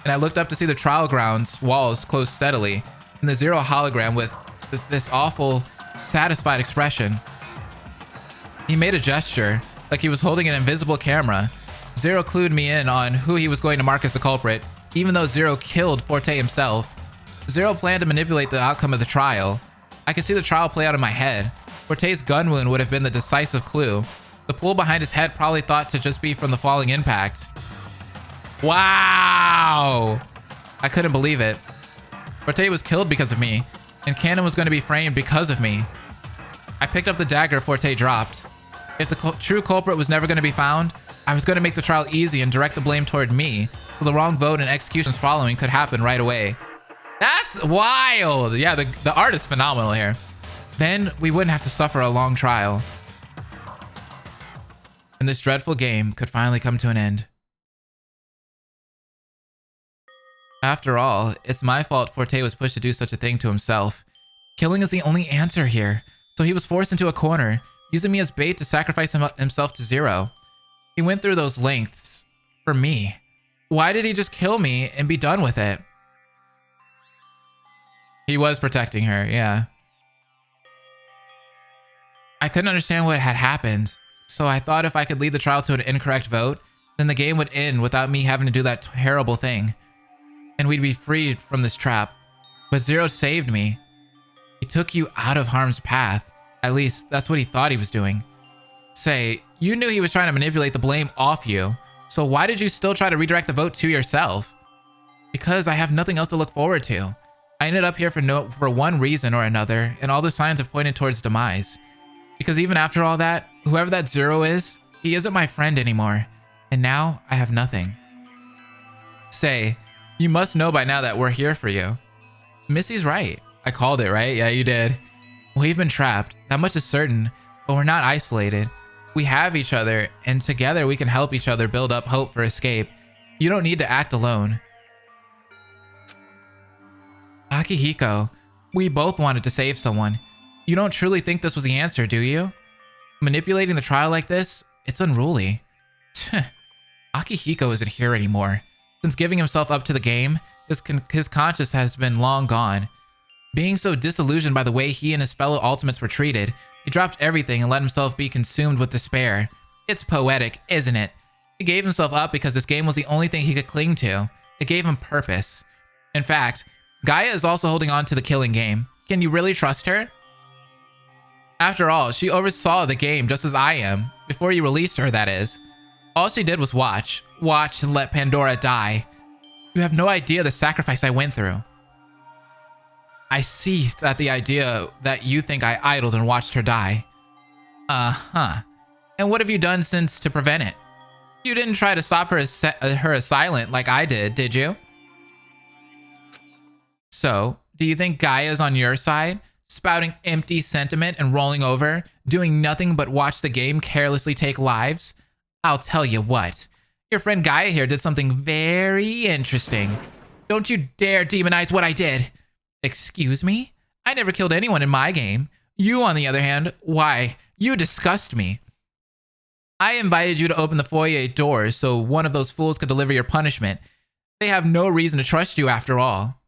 and I looked up to see the trial grounds walls close steadily, and the Zero hologram with this awful, satisfied expression. He made a gesture, like he was holding an invisible camera. Zero clued me in on who he was going to mark as the culprit, even though Zero killed Forte himself. Zero planned to manipulate the outcome of the trial. I could see the trial play out in my head. Forte's gun wound would have been the decisive clue. The pool behind his head probably thought to just be from the falling impact. Wow! I couldn't believe it. Forte was killed because of me, and Cannon was going to be framed because of me. I picked up the dagger Forte dropped. If the true culprit was never going to be found, I was going to make the trial easy and direct the blame toward me, so the wrong vote and executions following could happen right away. That's wild! Yeah, the art is phenomenal here. Then we wouldn't have to suffer a long trial. And this dreadful game could finally come to an end. After all, it's my fault Forte was pushed to do such a thing to himself. Killing is the only answer here, so he was forced into a corner, using me as bait to sacrifice himself to Zero. He went through those lengths for me. Why did he just kill me and be done with it? He was protecting her, yeah. I couldn't understand what had happened, so I thought if I could lead the trial to an incorrect vote, then the game would end without me having to do that terrible thing. And we'd be freed from this trap. But Zero saved me. He took you out of harm's path. At least, that's what he thought he was doing. Say, you knew he was trying to manipulate the blame off you, so why did you still try to redirect the vote to yourself? Because I have nothing else to look forward to. I ended up here for one reason or another, and all the signs have pointed towards demise. Because even after all that, whoever that Zero is, he isn't my friend anymore. And now, I have nothing. Say, you must know by now that we're here for you. Missy's right. I called it, right? Yeah, you did. We've been trapped. That much is certain. But we're not isolated. We have each other, and together we can help each other build up hope for escape. You don't need to act alone. Akihiko, we both wanted to save someone. You don't truly think this was the answer, do you? Manipulating the trial like this? It's unruly. Akihiko isn't here anymore. Since giving himself up to the game, his conscience has been long gone. Being so disillusioned by the way he and his fellow Ultimates were treated, he dropped everything and let himself be consumed with despair. It's poetic, isn't it? He gave himself up because this game was the only thing he could cling to. It gave him purpose. In fact, Gaia is also holding on to the killing game. Can you really trust her? After all, she oversaw the game just as I am. Before you released her, that is. All she did was watch. Watch and let Pandora die. You have no idea the sacrifice I went through. I see that the idea that you think I idled and watched her die. Uh-huh. And what have you done since to prevent it? You didn't try to stop her assailant like I did you? So, do you think Gaia's on your side? Spouting empty sentiment and rolling over? Doing nothing but watch the game carelessly take lives? I'll tell you what. Your friend Gaia here did something very interesting. Don't you dare demonize what I did. Excuse me? I never killed anyone in my game. You, on the other hand, why, you disgust me. I invited you to open the foyer doors so one of those fools could deliver your punishment. They have no reason to trust you after all.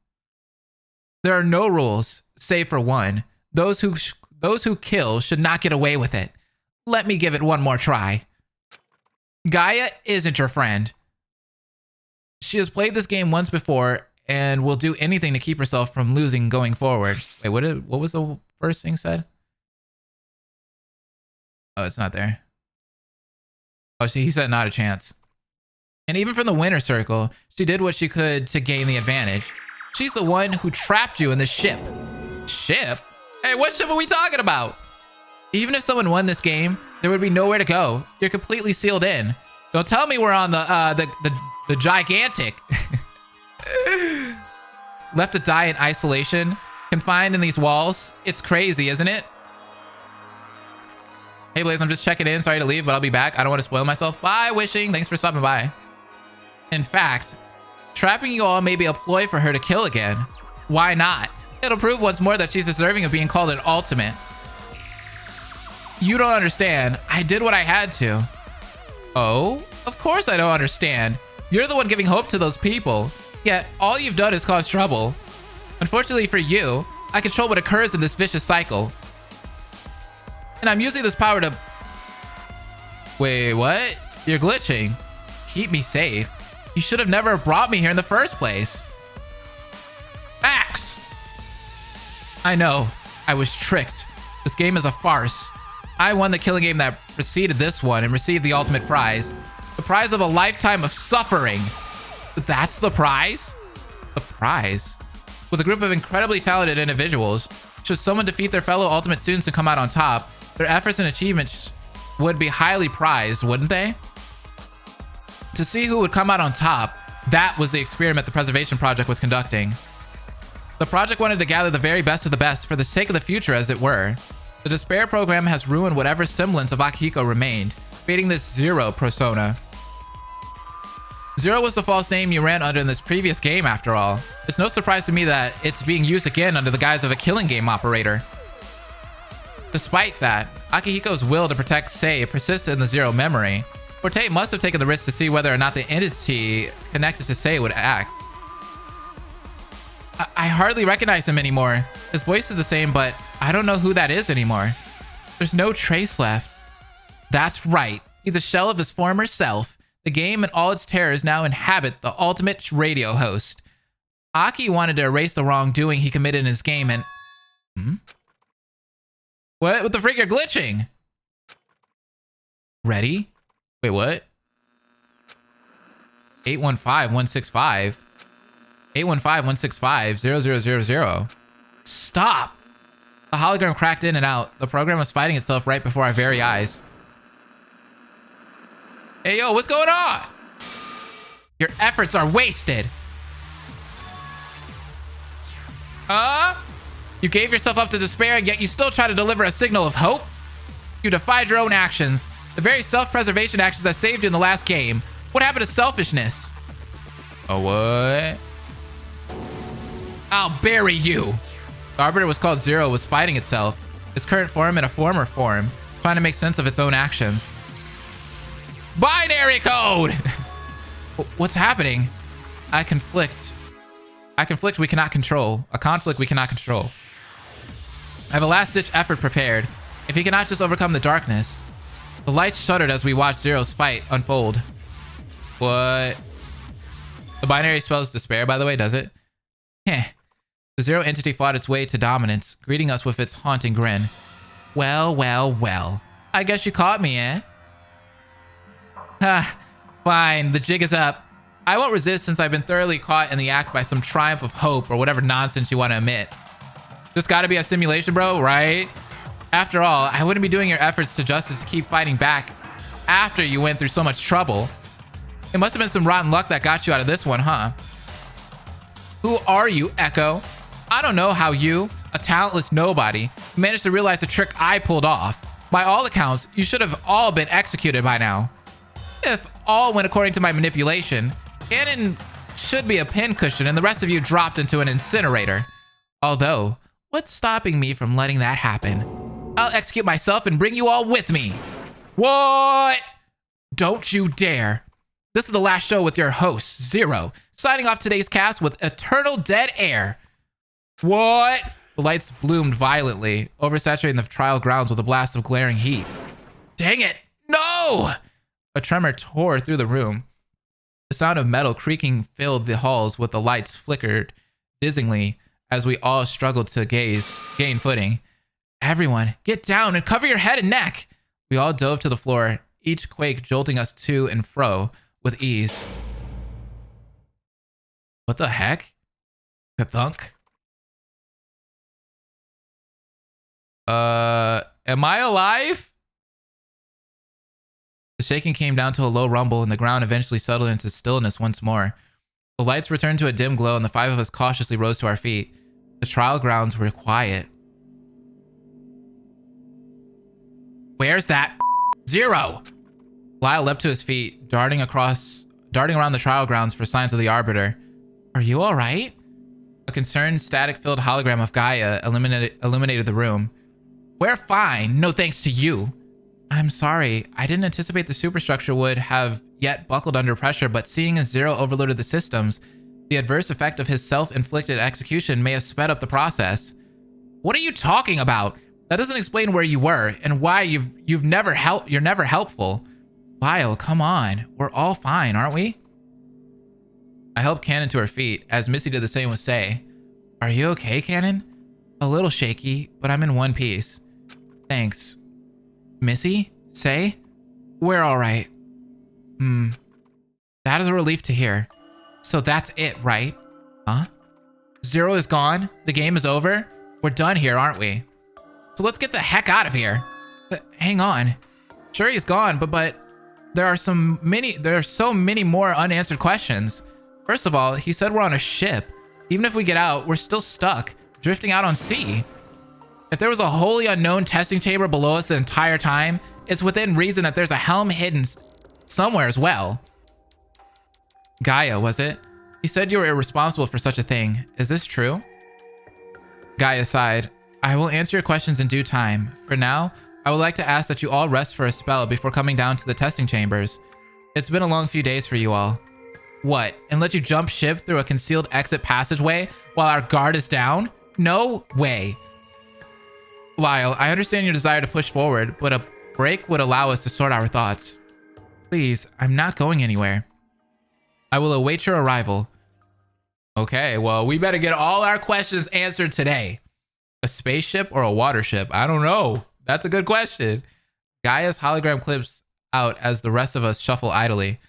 There are no rules, save for one. Those who kill should not get away with it. Let me give it one more try. Gaia isn't your friend. She has played this game once before and will do anything to keep herself from losing going forward. Wait, what was the first thing said? Oh, it's not there. Oh, he said not a chance. And even from the winner circle, she did what she could to gain the advantage. She's the one who trapped you in the ship. Ship? Hey, what ship are we talking about? Even if someone won this game, there would be nowhere to go. You're completely sealed in. Don't tell me we're on the gigantic. Left to die in isolation, confined in these walls. It's crazy, isn't it? Hey Blaze, I'm just checking in. Sorry to leave, but I'll be back. I don't want to spoil myself. Bye, Wishing. Thanks for stopping by. In fact, trapping you all may be a ploy for her to kill again. Why not? It'll prove once more that she's deserving of being called an ultimate. You don't understand. I did what I had to. Oh? Of course I don't understand. You're the one giving hope to those people. Yet, all you've done is cause trouble. Unfortunately for you, I control what occurs in this vicious cycle. And I'm using this power to... Wait, what? You're glitching. Keep me safe. You should have never brought me here in the first place. Max! I know. I was tricked. This game is a farce. I won the killing game that preceded this one and received the ultimate prize. The prize of a lifetime of suffering. That's the prize? The prize? With a group of incredibly talented individuals, should someone defeat their fellow ultimate students and come out on top, their efforts and achievements would be highly prized, wouldn't they? To see who would come out on top, that was the experiment the Preservation Project was conducting. The project wanted to gather the very best of the best for the sake of the future, as it were. The Despair program has ruined whatever semblance of Akihiko remained, creating this Zero persona. Zero was the false name you ran under in this previous game, after all. It's no surprise to me that it's being used again under the guise of a killing game operator. Despite that, Akihiko's will to protect Sei persists in the Zero memory. Forte must have taken the risk to see whether or not the entity connected to Sei would act. I hardly recognize him anymore. His voice is the same, but I don't know who that is anymore. There's no trace left. That's right. He's a shell of his former self. The game and all its terrors now inhabit the ultimate radio host. Aki wanted to erase the wrongdoing he committed in his game and... What the frick? You're glitching. Ready? Wait, what? 815-165. 815-165-0000. Stop! The hologram cracked in and out. The program was fighting itself right before our very eyes. Hey, yo, what's going on? Your efforts are wasted. You gave yourself up to despair, and yet you still try to deliver a signal of hope? You defied your own actions. The very self-preservation actions that saved you in the last game. What happened to selfishness? Oh, what? I'll bury you. The Arbiter was called Zero, was fighting itself. Its current form and a former form, trying to make sense of its own actions. Binary code! What's happening? I conflict we cannot control. A conflict we cannot control. I have a last-ditch effort prepared. If he cannot just overcome the darkness. The lights shuddered as we watched Zero's fight unfold. What? The binary spells despair, by the way, does it? Heh. The Zero entity fought its way to dominance, greeting us with its haunting grin. Well, well, well. I guess you caught me, eh? Ha. Fine, the jig is up. I won't resist since I've been thoroughly caught in the act by some triumph of hope or whatever nonsense you want to admit. This gotta be a simulation, bro, right? After all, I wouldn't be doing your efforts to justice to keep fighting back after you went through so much trouble. It must have been some rotten luck that got you out of this one, huh? Who are you, Echo? I don't know how you, a talentless nobody, managed to realize the trick I pulled off. By all accounts, you should have all been executed by now. If all went according to my manipulation, Ganon should be a pincushion and the rest of you dropped into an incinerator. Although, what's stopping me from letting that happen? I'll execute myself and bring you all with me. What? Don't you dare. This is the last show with your host, Zero, signing off today's cast with eternal dead air. What? The lights bloomed violently, oversaturating the trial grounds with a blast of glaring heat. Dang it! No! A tremor tore through the room. The sound of metal creaking filled the halls with the lights flickered dizzyingly as we all struggled to gain footing. Everyone, get down and cover your head and neck! We all dove to the floor, each quake jolting us to and fro with ease. What the heck? Ka-thunk? Am I alive? The shaking came down to a low rumble and the ground eventually settled into stillness once more. The lights returned to a dim glow and the five of us cautiously rose to our feet. The trial grounds were quiet. Where's that Zero? Lyle leapt to his feet, darting around the trial grounds for signs of the Arbiter. Are you all right? A concerned, static-filled hologram of Gaia illuminated the room. We're fine, no thanks to you. I'm sorry, I didn't anticipate the superstructure would have yet buckled under pressure, but seeing as Zero overloaded the systems, the adverse effect of his self-inflicted execution may have sped up the process. What are you talking about? That doesn't explain where you were and why you're never helpful. Lyle, come on. We're all fine, aren't we? I helped Cannon to her feet, as Missy did the same with Say. Are you okay, Cannon? A little shaky, but I'm in one piece. Thanks. Missy? Say? We're all right. That is a relief to hear. So that's it, right? Huh? Zero is gone? The game is over? We're done here, aren't we? So let's get the heck out of here. But hang on. Sure, he's gone, but there are so many more unanswered questions. First of all, he said we're on a ship. Even if we get out, we're still stuck, drifting out on sea. If there was a wholly unknown testing chamber below us the entire time, it's within reason that there's a helm hidden somewhere as well. Gaia, was it? You said you were irresponsible for such a thing. Is this true? Gaia sighed. I will answer your questions in due time. For now, I would like to ask that you all rest for a spell before coming down to the testing chambers. It's been a long few days for you all. What, and let you jump ship through a concealed exit passageway while our guard is down? No way. Lyle, I understand your desire to push forward, but a break would allow us to sort our thoughts. Please, I'm not going anywhere. I will await your arrival. Okay, well, we better get all our questions answered today. A spaceship or a water ship? I don't know. That's a good question. Gaia's hologram clips out as the rest of us shuffle idly.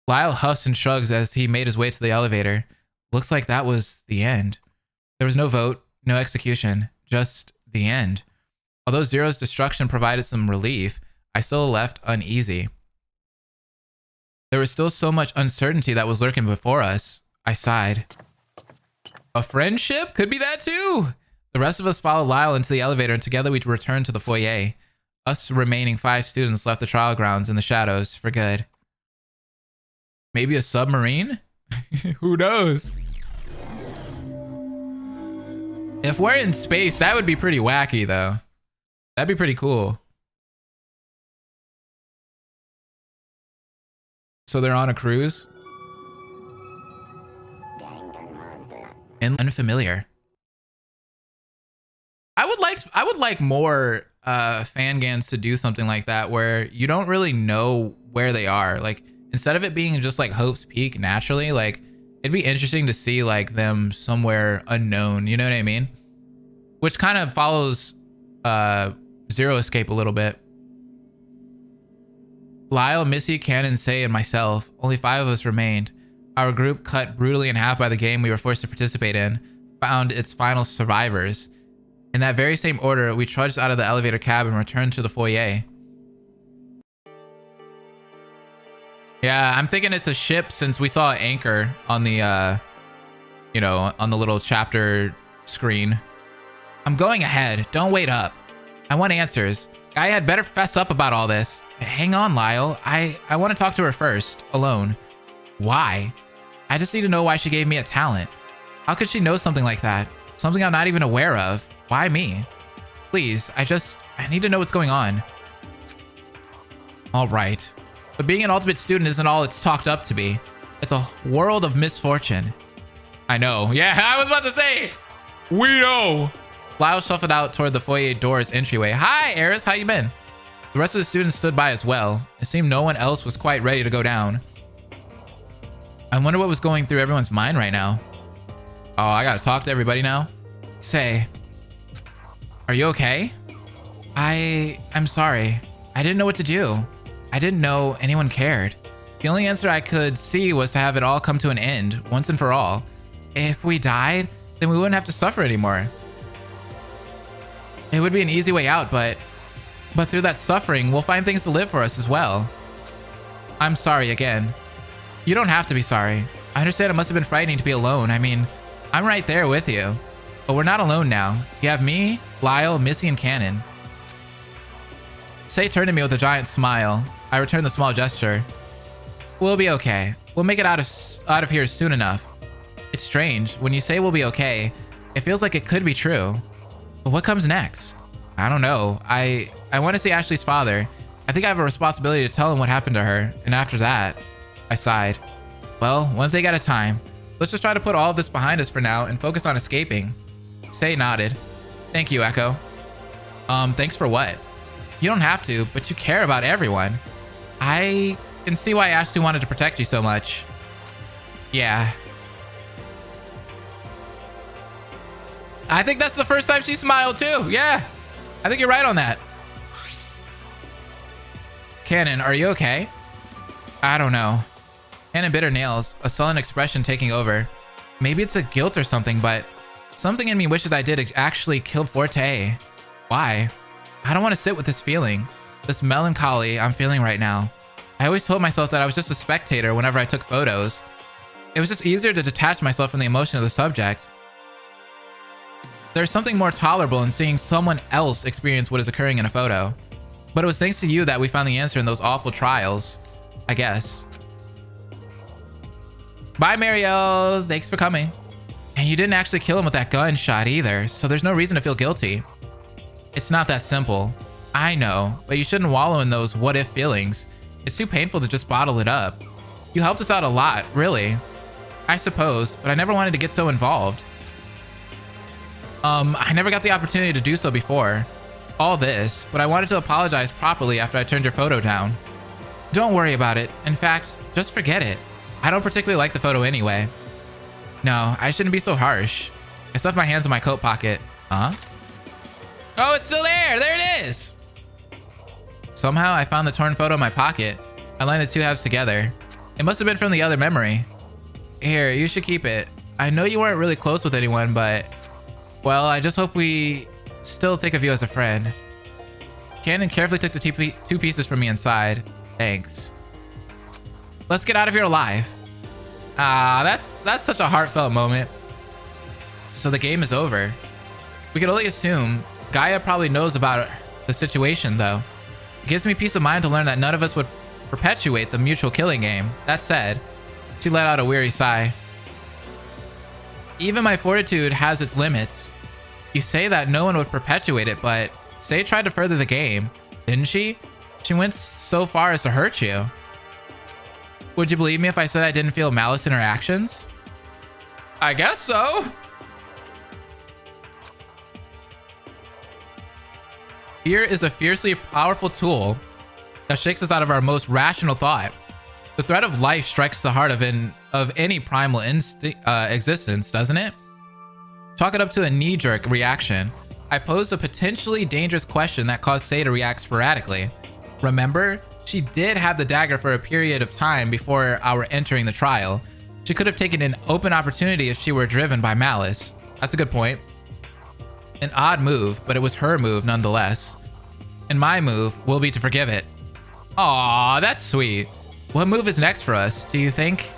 Lyle huffs and shrugs as he made his way to the elevator. Looks like that was the end. There was no vote, no execution, just the end. Although Zero's destruction provided some relief, I still left uneasy. There was still so much uncertainty that was lurking before us. I sighed. A friendship? Could be that too. The rest of us followed Lyle into the elevator and together we returned to the foyer. Us remaining 5 students left the trial grounds in the shadows for good. Maybe a submarine? Who knows? If we're in space, that would be pretty wacky though. That'd be pretty cool. So they're on a cruise? And unfamiliar. I would like more fangans to do something like that where you don't really know where they are. Like instead of it being just like Hope's Peak naturally, like it'd be interesting to see like them somewhere unknown, you know what I mean? Which kind of follows Zero Escape a little bit. Lyle, Missy, Cannon, Say, and myself, only 5 of us remained. Our group, cut brutally in half by the game we were forced to participate in, found its final survivors. In that very same order, we trudged out of the elevator cab and returned to the foyer. Yeah, I'm thinking it's a ship since we saw an anchor on the, you know, on the little chapter screen. I'm going ahead. Don't wait up. I want answers. I had better fess up about all this. Hang on, Lyle. I want to talk to her first, alone. Why? I just need to know why she gave me a talent. How could she know something like that? Something I'm not even aware of. Why me? Please, I need to know what's going on. All right. But being an ultimate student isn't all it's talked up to be. It's a world of misfortune. I know. Yeah, I was about to say. We know. Lyle shuffled out toward the foyer door's entryway. Hi, Eris. How you been? The rest of the students stood by as well. It seemed no one else was quite ready to go down. I wonder what was going through everyone's mind right now. Oh, I gotta talk to everybody now. Say, are you okay? I'm sorry. I didn't know what to do. I didn't know anyone cared. The only answer I could see was to have it all come to an end, once and for all. If we died, then we wouldn't have to suffer anymore. It would be an easy way out, but through that suffering, we'll find things to live for us as well. I'm sorry again. You don't have to be sorry. I understand it must have been frightening to be alone. I mean, I'm right there with you. But we're not alone now. You have me, Lyle, Missy, and Cannon. Say turned to me with a giant smile. I returned the small gesture. We'll be okay. We'll make it out of here soon enough. It's strange. When you say we'll be okay, it feels like it could be true. But what comes next? I don't know. I want to see Ashley's father. I think I have a responsibility to tell him what happened to her. And after that, I sighed. Well, one thing at a time. Let's just try to put all of this behind us for now and focus on escaping. Say nodded. Thank you, Echo. Thanks for what? You don't have to, but you care about everyone. I can see why Ashley wanted to protect you so much. Yeah. I think that's the first time she smiled too. Yeah. I think you're right on that. Cannon, are you okay? I don't know. Cannon bit her nails, a sullen expression taking over. Maybe it's a guilt or something, but something in me wishes I did actually kill Forte. Why? I don't want to sit with this feeling, this melancholy I'm feeling right now. I always told myself that I was just a spectator whenever I took photos. It was just easier to detach myself from the emotion of the subject. There's something more tolerable in seeing someone else experience what is occurring in a photo. But it was thanks to you that we found the answer in those awful trials, I guess. Bye, Mario. Thanks for coming. And you didn't actually kill him with that gunshot either, so there's no reason to feel guilty. It's not that simple. I know, but you shouldn't wallow in those what-if feelings. It's too painful to just bottle it up. You helped us out a lot, really. I suppose, but I never wanted to get so involved. I never got the opportunity to do so before. All this, but I wanted to apologize properly after I turned your photo down. Don't worry about it. In fact, just forget it. I don't particularly like the photo anyway. No, I shouldn't be so harsh. I stuffed my hands in my coat pocket. Huh? Oh, it's still there! There it is! Somehow, I found the torn photo in my pocket. I lined the two halves together. It must have been from the other memory. Here, you should keep it. I know you weren't really close with anyone, but... well, I just hope we still think of you as a friend. Cannon carefully took the two pieces from me inside. Thanks. Let's get out of here alive. Ah, that's such a heartfelt moment. So the game is over. We can only assume Gaia probably knows about the situation, though. It gives me peace of mind to learn that none of us would perpetuate the mutual killing game. That said, she let out a weary sigh. Even my fortitude has its limits. You say that no one would perpetuate it, but Sei tried to further the game, didn't she? She went so far as to hurt you. Would you believe me if I said I didn't feel malice in her actions? I guess so. Fear is a fiercely powerful tool that shakes us out of our most rational thought. The threat of life strikes the heart of any primal existence, doesn't it? Chalk it up to a knee-jerk reaction. I posed a potentially dangerous question that caused Sei to react sporadically. Remember, she did have the dagger for a period of time before our entering the trial. She could have taken an open opportunity if she were driven by malice. That's a good point. An odd move, but it was her move nonetheless. And my move will be to forgive it. Aw, that's sweet. What move is next for us, do you think?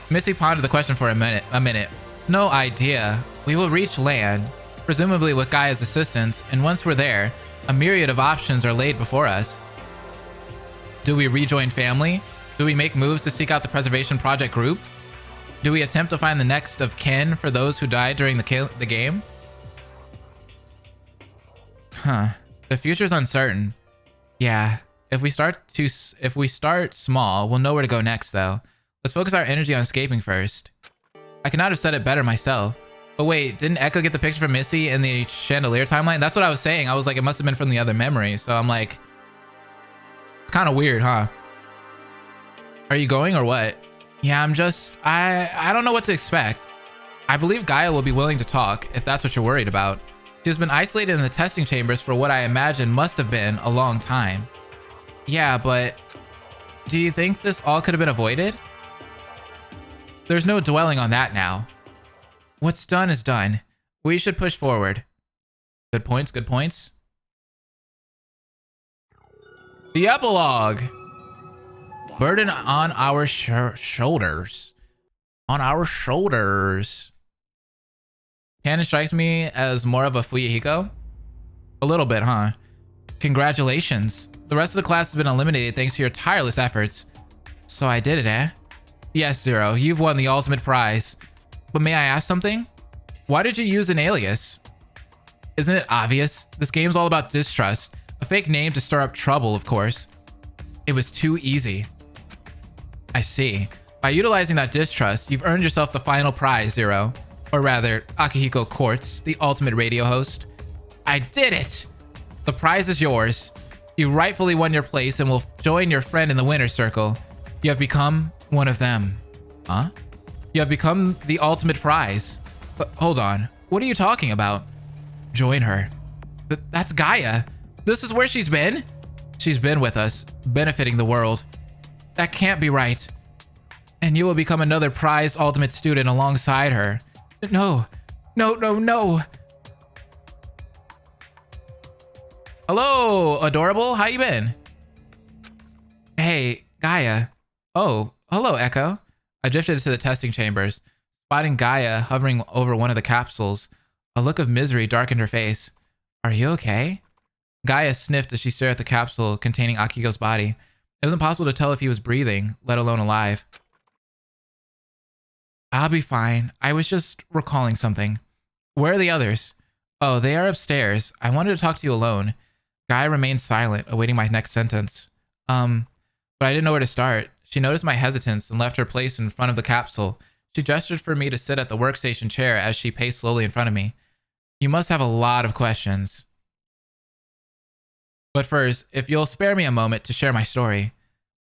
Missy pondered the question for a minute. No idea. We will reach land, presumably with Gaia's assistance, and once we're there, a myriad of options are laid before us. Do we rejoin family? Do we make moves to seek out the Preservation Project group? Do we attempt to find the next of kin for those who died during the game? Huh. The future's uncertain. Yeah, If we start small, we'll know where to go next, though. Let's focus our energy on escaping first. I could not have said it better myself. But wait, didn't Echo get the picture from Missy in the chandelier timeline? That's what I was saying. I was like, it must have been from the other memory. So I'm like, it's kind of weird, huh? Are you going or what? Yeah, I don't know what to expect. I believe Gaia will be willing to talk, if that's what you're worried about. She has been isolated in the testing chambers for what I imagine must have been a long time. Yeah, but do you think this all could have been avoided? There's no dwelling on that now. What's done is done. We should push forward. Good points, good points. The epilogue. Burden on our shoulders. On our shoulders. Canon strikes me as more of a Fuyuhiko. A little bit, huh? Congratulations. The rest of the class has been eliminated thanks to your tireless efforts. So I did it, eh? Yes, Zero. You've won the ultimate prize. But may I ask something? Why did you use an alias? Isn't it obvious? This game's all about distrust. A fake name to stir up trouble, of course. It was too easy. I see. By utilizing that distrust, you've earned yourself the final prize, Zero. Or rather, Akihiko Quartz, the ultimate radio host. I did it! The prize is yours. You rightfully won your place and will join your friend in the winner's circle. You have become one of them. Huh? You have become the ultimate prize. But hold on. What are you talking about? Join her. That's Gaia. This is where she's been? She's been with us, benefiting the world. That can't be right. And you will become another prized ultimate student alongside her. No. No, no, no. Hello, adorable. How you been? Hey, Gaia. Oh, hello, Echo. I drifted into the testing chambers, spotting Gaia hovering over one of the capsules. A look of misery darkened her face. Are you okay? Gaia sniffed as she stared at the capsule containing Akihiko's body. It was impossible to tell if he was breathing, let alone alive. I'll be fine. I was just recalling something. Where are the others? Oh, they are upstairs. I wanted to talk to you alone. Gaia remained silent, awaiting my next sentence. But I didn't know where to start. She noticed my hesitance and left her place in front of the capsule. She gestured for me to sit at the workstation chair as she paced slowly in front of me. You must have a lot of questions. But first, if you'll spare me a moment to share my story.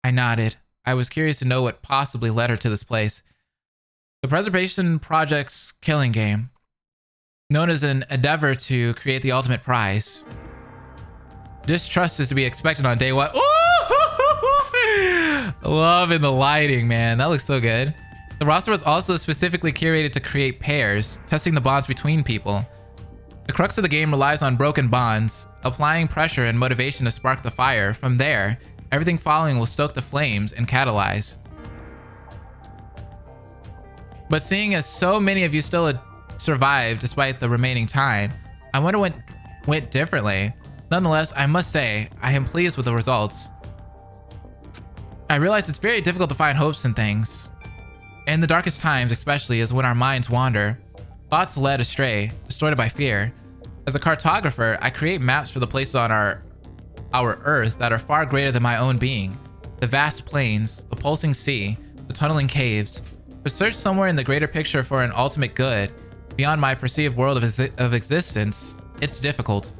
I nodded. I was curious to know what possibly led her to this place. The Preservation Project's killing game, known as an endeavor to create the ultimate prize. Distrust is to be expected on day one. Ooh! Loving the lighting, man. That looks so good. The roster was also specifically curated to create pairs, testing the bonds between people. The crux of the game relies on broken bonds, applying pressure and motivation to spark the fire. From there, everything following will stoke the flames and catalyze. But seeing as so many of you still survived despite the remaining time, I wonder what went differently. Nonetheless, I must say, I am pleased with the results. I realize it's very difficult to find hopes in things. In the darkest times, especially, is when our minds wander. Thoughts led astray, distorted by fear. As a cartographer, I create maps for the places on our Earth that are far greater than my own being. The vast plains, the pulsing sea, the tunneling caves. To search somewhere in the greater picture for an ultimate good, beyond my perceived world of existence, it's difficult.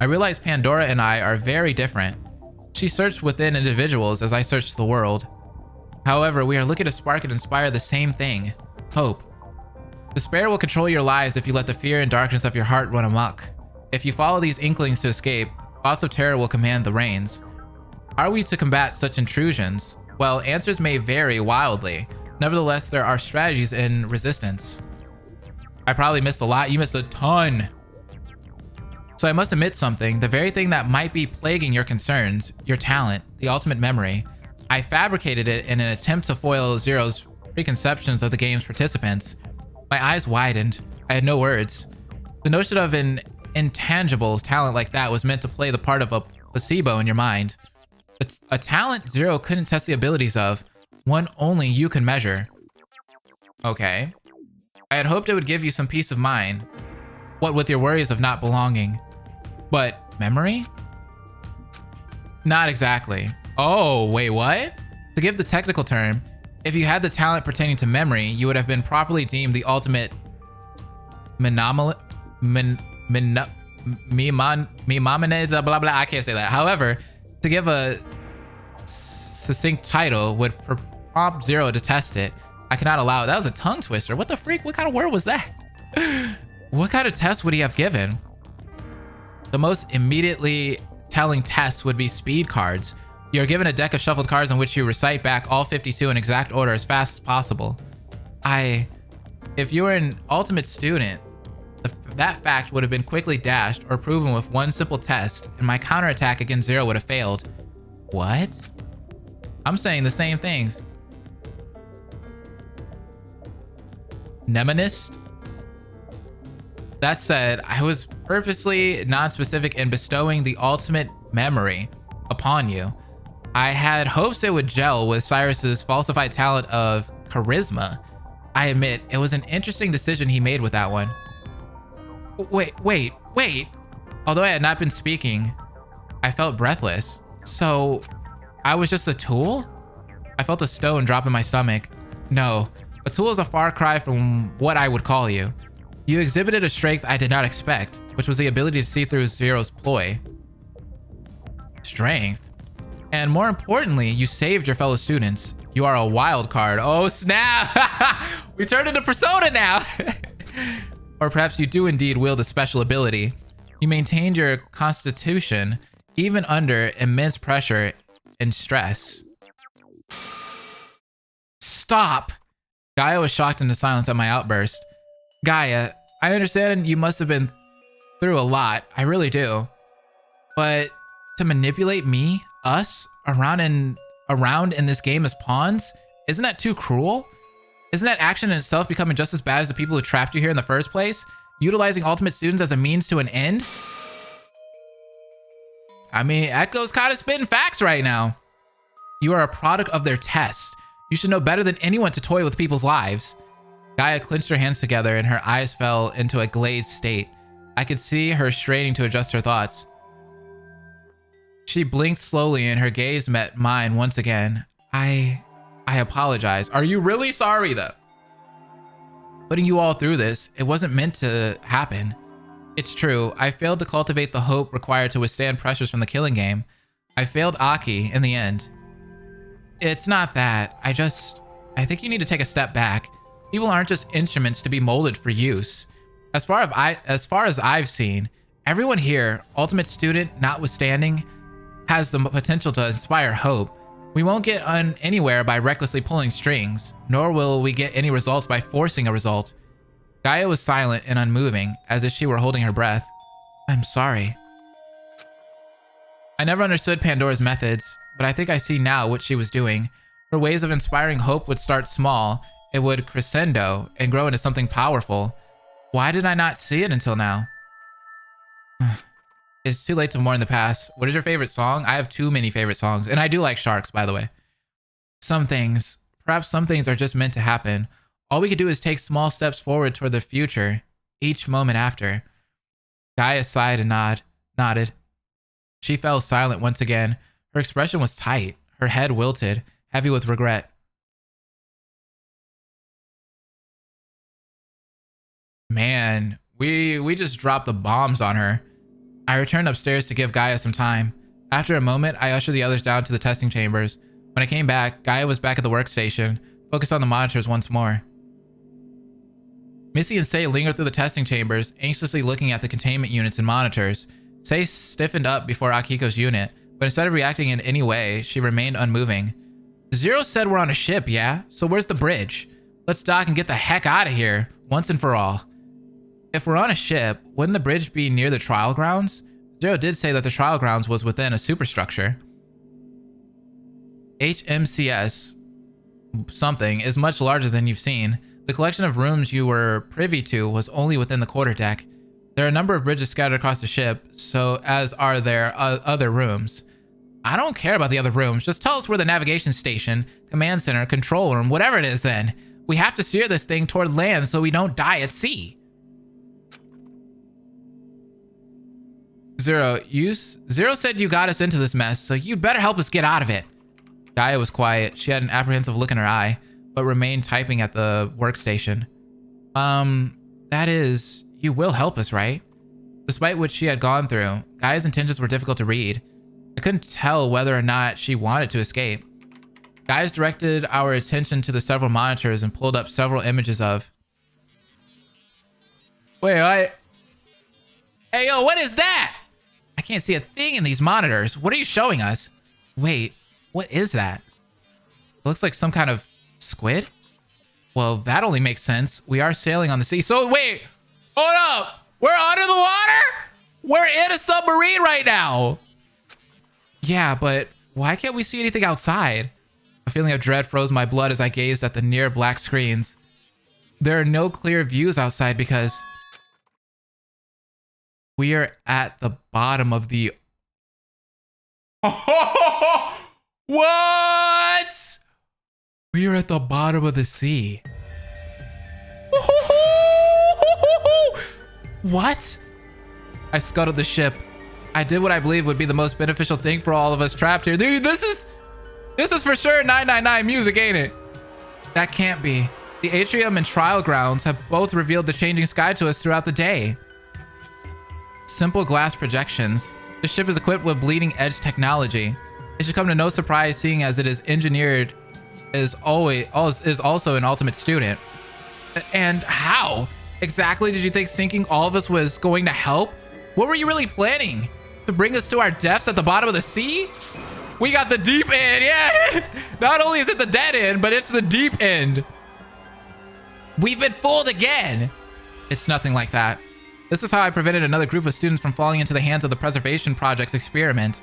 I realize Pandora and I are very different. She searched within individuals as I searched the world. However, we are looking to spark and inspire the same thing: hope. Despair will control your lives if you let the fear and darkness of your heart run amok. If you follow these inklings to escape, thoughts of terror will command the reins. How are we to combat such intrusions? Well, answers may vary wildly. Nevertheless, there are strategies in resistance. I probably missed a lot. You missed a ton. So I must admit something. The very thing that might be plaguing your concerns, your talent, the ultimate memory, I fabricated it in an attempt to foil Zero's preconceptions of the game's participants. My eyes widened. I had no words. The notion of an intangible talent like that was meant to play the part of a placebo in your mind. A talent Zero couldn't test the abilities of, one only you can measure. Okay. I had hoped it would give you some peace of mind, what with your worries of not belonging. But memory? Not exactly. Oh, wait, what? To give the technical term, if you had the talent pertaining to memory, you would have been properly deemed the ultimate blah blah blah. I can't say that. However, to give a succinct title would prompt Zero to test it. I cannot allow it. That was a tongue twister. What the freak? What kind of word was that? What kind of test would he have given? The most immediately telling test would be speed cards. You're given a deck of shuffled cards in which you recite back all 52 in exact order as fast as possible. If you were an ultimate student, that fact would have been quickly dashed or proven with one simple test, and my counterattack against Zero would have failed. What? I'm saying the same things. Mnemonist? That said, I was purposely non-specific in bestowing the ultimate memory upon you. I had hopes it would gel with Cyrus's falsified talent of charisma. I admit, it was an interesting decision he made with that one. Wait. Although I had not been speaking, I felt breathless. So, I was just a tool? I felt a stone drop in my stomach. No, a tool is a far cry from what I would call you. You exhibited a strength I did not expect, which was the ability to see through Zero's ploy. Strength? And more importantly, you saved your fellow students. You are a wild card. Oh snap! We turned into Persona now! Or perhaps you do indeed wield a special ability. You maintained your constitution even under immense pressure and stress. Stop! Gaia was shocked into silence at my outburst. Gaia, I understand you must have been through a lot. I really do. But to manipulate me, us, around in this game as pawns, isn't that too cruel? Isn't that action in itself becoming just as bad as the people who trapped you here in the first place? Utilizing ultimate students as a means to an end? I mean, Echo's kind of spitting facts right now. You are a product of their test. You should know better than anyone to toy with people's lives. Gaia clenched her hands together and her eyes fell into a glazed state. I could see her straining to adjust her thoughts. She blinked slowly and her gaze met mine once again. I apologize. Are you really sorry though? Putting you all through this, it wasn't meant to happen. It's true, I failed to cultivate the hope required to withstand pressures from the killing game. I failed Aki in the end. It's not that. I think you need to take a step back. People aren't just instruments to be molded for use. As far as I've seen, everyone here, ultimate student notwithstanding, has the potential to inspire hope. We won't get anywhere by recklessly pulling strings, nor will we get any results by forcing a result. Gaia was silent and unmoving, as if she were holding her breath. I'm sorry. I never understood Pandora's methods, but I think I see now what she was doing. Her ways of inspiring hope would start small, it would crescendo, and grow into something powerful. Why did I not see it until now? It's too late to mourn the past. What is your favorite song? I have too many favorite songs, and I do like Sharks, by the way. Perhaps some things are just meant to happen. All we could do is take small steps forward toward the future, each moment after. Gaia sighed and nodded. She fell silent once again. Her expression was tight, her head wilted, heavy with regret. Man, we just dropped the bombs on her. I returned upstairs to give Gaia some time. After a moment, I ushered the others down to the testing chambers. When I came back, Gaia was back at the workstation, focused on the monitors once more. Missy and Sei lingered through the testing chambers, anxiously looking at the containment units and monitors. Sei stiffened up before Akiko's unit, but instead of reacting in any way, she remained unmoving. Zero said we're on a ship, yeah? So where's the bridge? Let's dock and get the heck out of here, once and for all. If we're on a ship, wouldn't the bridge be near the trial grounds? Zero did say that the trial grounds was within a superstructure. HMCS something is much larger than you've seen. The collection of rooms you were privy to was only within the quarterdeck. There are a number of bridges scattered across the ship, so as are there other rooms. I don't care about the other rooms. Just tell us where the navigation station, command center, control room, whatever it is then. We have to steer this thing toward land so we don't die at sea. Zero said you got us into this mess, so you'd better help us get out of it. Gaia was quiet. She had an apprehensive look in her eye, but remained typing at the workstation. That is, you will help us, right? Despite what she had gone through, Gaia's intentions were difficult to read. I couldn't tell whether or not she wanted to escape. Gaia's directed our attention to the several monitors and pulled up several images of... Wait, Hey, yo, what is that? I can't see a thing in these monitors. What are you showing us? Wait, what is that? It looks like some kind of squid? Well, that only makes sense. We are sailing on the sea. So wait, hold up. We're under the water? We're in a submarine right now. Yeah, but why can't we see anything outside? A feeling of dread froze my blood as I gazed at the near black screens. There are no clear views outside because we are at the bottom of the... What? We are at the bottom of the sea. What? I scuttled the ship. I did what I believe would be the most beneficial thing for all of us trapped here. Dude, this is for sure 999 music, ain't it? That can't be. The atrium and trial grounds have both revealed the changing sky to us throughout the day. Simple glass projections. The ship is equipped with bleeding edge technology. It should come to no surprise seeing as it is engineered is also an ultimate student. And how exactly did you think sinking all of us was going to help? What were you really planning? To bring us to our deaths at the bottom of the sea? We got the deep end, yeah! Not only is it the dead end, but it's the deep end. We've been fooled again. It's nothing like that. This is how I prevented another group of students from falling into the hands of the Preservation Project's experiment.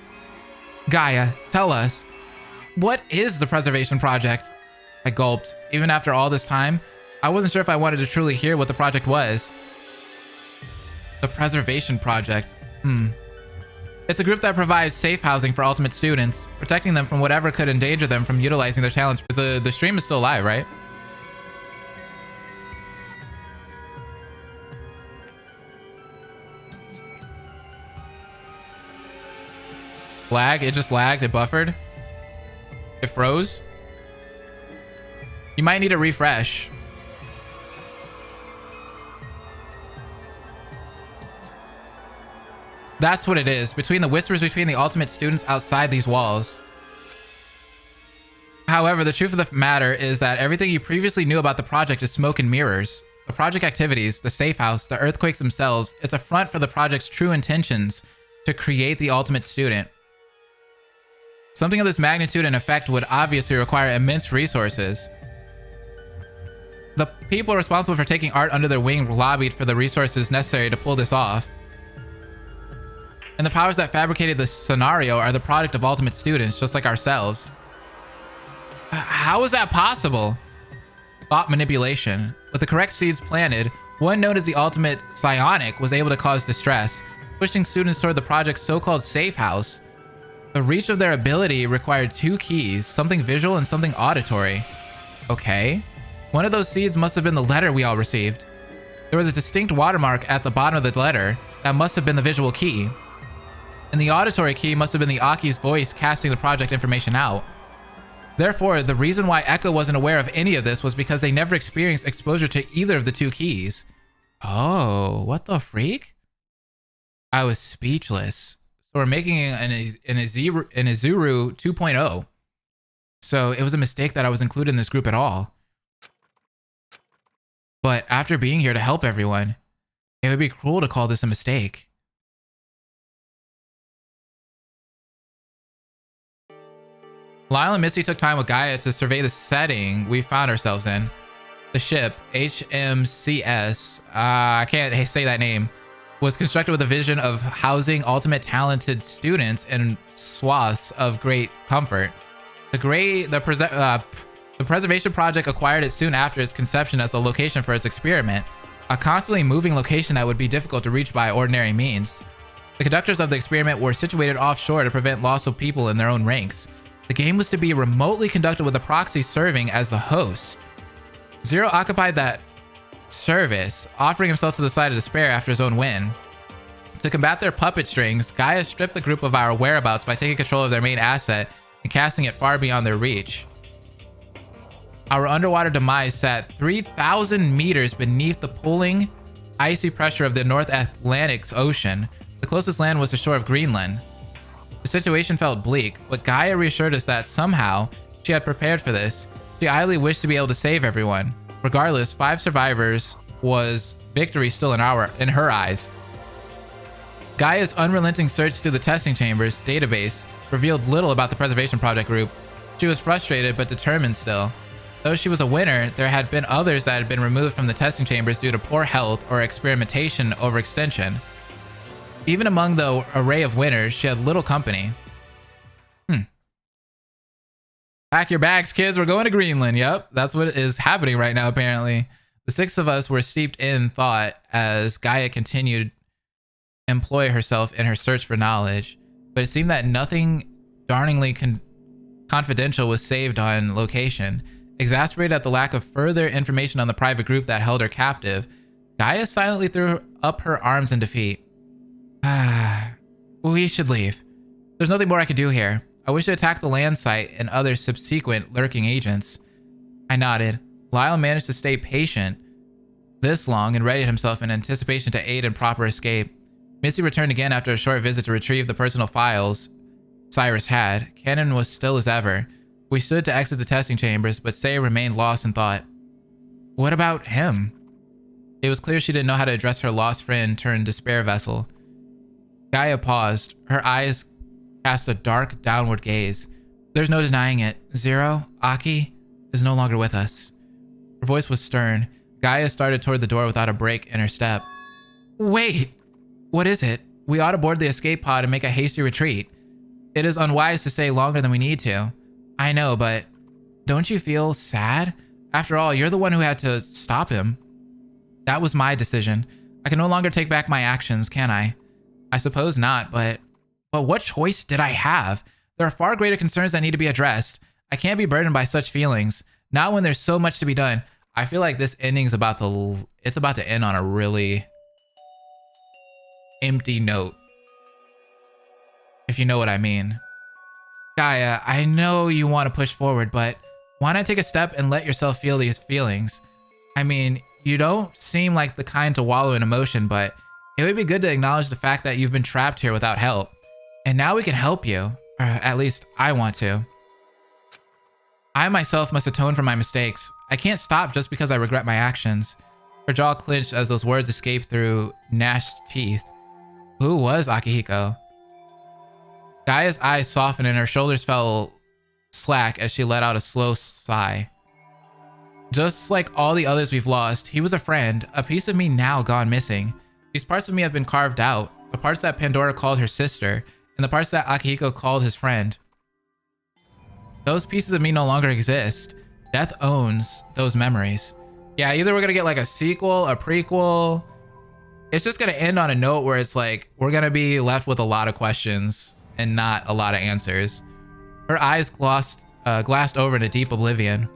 Gaia, tell us, what is the Preservation Project? I gulped. Even after all this time, I wasn't sure if I wanted to truly hear what the project was. The Preservation Project. It's a group that provides safe housing for ultimate students, protecting them from whatever could endanger them from utilizing their talents. The stream is still live, right? Lag? It just lagged. It buffered. It froze. You might need a refresh. That's what it is. Between the whispers between the ultimate students outside these walls. However, the truth of the matter is that everything you previously knew about the project is smoke and mirrors. The project activities, the safe house, the earthquakes themselves, it's a front for the project's true intentions to create the ultimate student. Something of this magnitude and effect would obviously require immense resources. The people responsible for taking art under their wing lobbied for the resources necessary to pull this off. And the powers that fabricated this scenario are the product of ultimate students, just like ourselves. How is that possible? Thought manipulation. With the correct seeds planted, one known as the ultimate psionic was able to cause distress, pushing students toward the project's so-called safe house. The reach of their ability required two keys, something visual and something auditory. Okay. One of those seeds must have been the letter we all received. There was a distinct watermark at the bottom of the letter that must have been the visual key. And the auditory key must have been the Aki's voice casting the project information out. Therefore, the reason why Echo wasn't aware of any of this was because they never experienced exposure to either of the two keys. Oh, what the freak? I was speechless. So we're making an Izuru 2.0. So it was a mistake that I was included in this group at all. But after being here to help everyone, it would be cruel to call this a mistake. Lyle and Missy took time with Gaia to survey the setting we found ourselves in. The ship, HMCS, I can't say that name, was constructed with a vision of housing ultimate talented students in swaths of great comfort. The Preservation Project acquired it soon after its conception as a location for its experiment, a constantly moving location that would be difficult to reach by ordinary means. The conductors of the experiment were situated offshore to prevent loss of people in their own ranks. The game was to be remotely conducted with a proxy serving as the host. Zero occupied that service, offering himself to the side of despair after his own win. To combat their puppet strings, Gaia stripped the group of our whereabouts by taking control of their main asset and casting it far beyond their reach. Our underwater demise sat 3,000 meters beneath the pulling, icy pressure of the North Atlantic Ocean. The closest land was the shore of Greenland. The situation felt bleak, but Gaia reassured us that somehow she had prepared for this. She idly wished to be able to save everyone. Regardless, 5 survivors was victory still in her eyes. Gaia's unrelenting search through the testing chambers database revealed little about the preservation project group. She was frustrated but determined still. Though she was a winner, there had been others that had been removed from the testing chambers due to poor health or experimentation overextension. Even among the array of winners, she had little company. Pack your bags, kids. We're going to Greenland. Yep, that's what is happening right now, apparently. The 6 of us were steeped in thought as Gaia continued to employ herself in her search for knowledge, but it seemed that nothing darningly confidential was saved on location. Exasperated at the lack of further information on the private group that held her captive, Gaia silently threw up her arms in defeat. We should leave. There's nothing more I can do here. I wish to attack the land site and other subsequent lurking agents. I nodded. Lyle managed to stay patient this long and readied himself in anticipation to aid in proper escape. Missy returned again after a short visit to retrieve the personal files Cyrus had. Cannon was still as ever. We stood to exit the testing chambers, but Say remained lost in thought. What about him? It was clear she didn't know how to address her lost friend turned despair vessel. Gaia paused. Her eyes cast a dark, downward gaze. There's no denying it. Zero, Aki, is no longer with us. Her voice was stern. Gaia started toward the door without a break in her step. Wait! What is it? We ought to board the escape pod and make a hasty retreat. It is unwise to stay longer than we need to. I know, but don't you feel sad? After all, you're the one who had to stop him. That was my decision. I can no longer take back my actions, can I? I suppose not, but what choice did I have? There are far greater concerns that need to be addressed. I can't be burdened by such feelings. Not when there's so much to be done. I feel like this ending's about to end on a really empty note. If you know what I mean. Gaia, I know you want to push forward, but why not take a step and let yourself feel these feelings? I mean, you don't seem like the kind to wallow in emotion, but it would be good to acknowledge the fact that you've been trapped here without help. And now we can help you. Or at least I want to. I myself must atone for my mistakes. I can't stop just because I regret my actions. Her jaw clenched as those words escaped through gnashed teeth. Who was Akihiko? Gaia's eyes softened and her shoulders fell slack as she let out a slow sigh. Just like all the others we've lost, he was a friend, a piece of me now gone missing. These parts of me have been carved out, the parts that Pandora called her sister, and the parts that Akihiko called his friend. Those pieces of me no longer exist. Death owns those memories. Yeah, either we're gonna get like a sequel, a prequel. It's just gonna end on a note where it's like, we're gonna be left with a lot of questions and not a lot of answers. Her eyes glassed over into deep oblivion.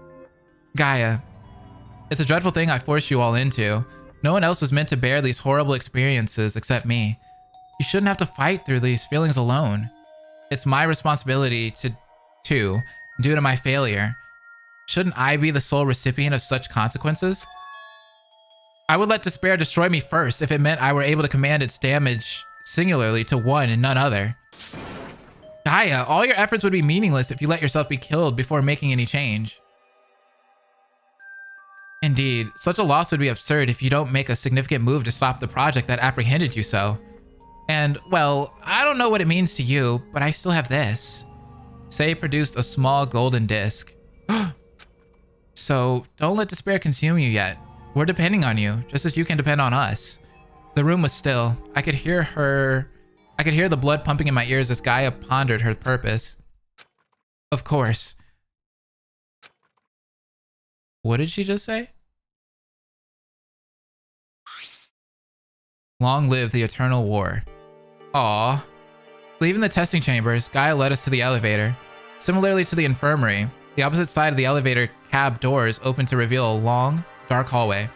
Gaia, it's a dreadful thing I forced you all into. No one else was meant to bear these horrible experiences except me. You shouldn't have to fight through these feelings alone. It's my responsibility due to my failure. Shouldn't I be the sole recipient of such consequences? I would let despair destroy me first if it meant I were able to command its damage singularly to one and none other. Gaia, all your efforts would be meaningless if you let yourself be killed before making any change. Indeed, such a loss would be absurd if you don't make a significant move to stop the project that apprehended you so. And, well, I don't know what it means to you, but I still have this. Say produced a small golden disc. So, don't let despair consume you yet. We're depending on you, just as you can depend on us. The room was still. I could hear the blood pumping in my ears as Gaia pondered her purpose. Of course. What did she just say? Long live the eternal war. Aww. Leaving the testing chambers, Gaia led us to the elevator. Similarly to the infirmary, the opposite side of the elevator cab doors opened to reveal a long, dark hallway.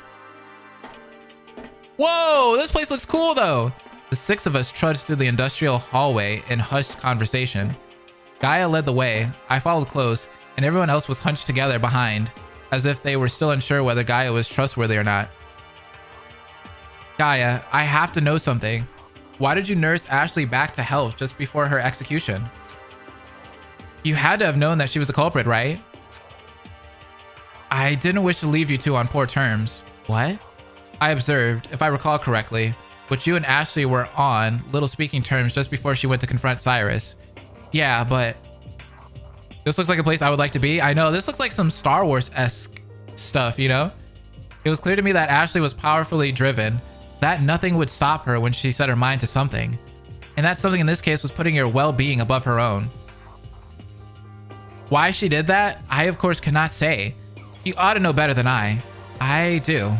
Whoa, this place looks cool though. The 6 of us trudged through the industrial hallway in hushed conversation. Gaia led the way, I followed close, and everyone else was hunched together behind, as if they were still unsure whether Gaia was trustworthy or not. Gaia, I have to know something. Why did you nurse Ashley back to health just before her execution? You had to have known that she was the culprit, right? I didn't wish to leave you two on poor terms. What? I observed, if I recall correctly, what you and Ashley were on little speaking terms just before she went to confront Cyrus. Yeah, but this looks like a place I would like to be. I know, this looks like some Star Wars-esque stuff, you know? It was clear to me that Ashley was powerfully driven, that nothing would stop her when she set her mind to something. And that something in this case was putting her well-being above her own. Why she did that, I of course cannot say. You ought to know better than I. I do.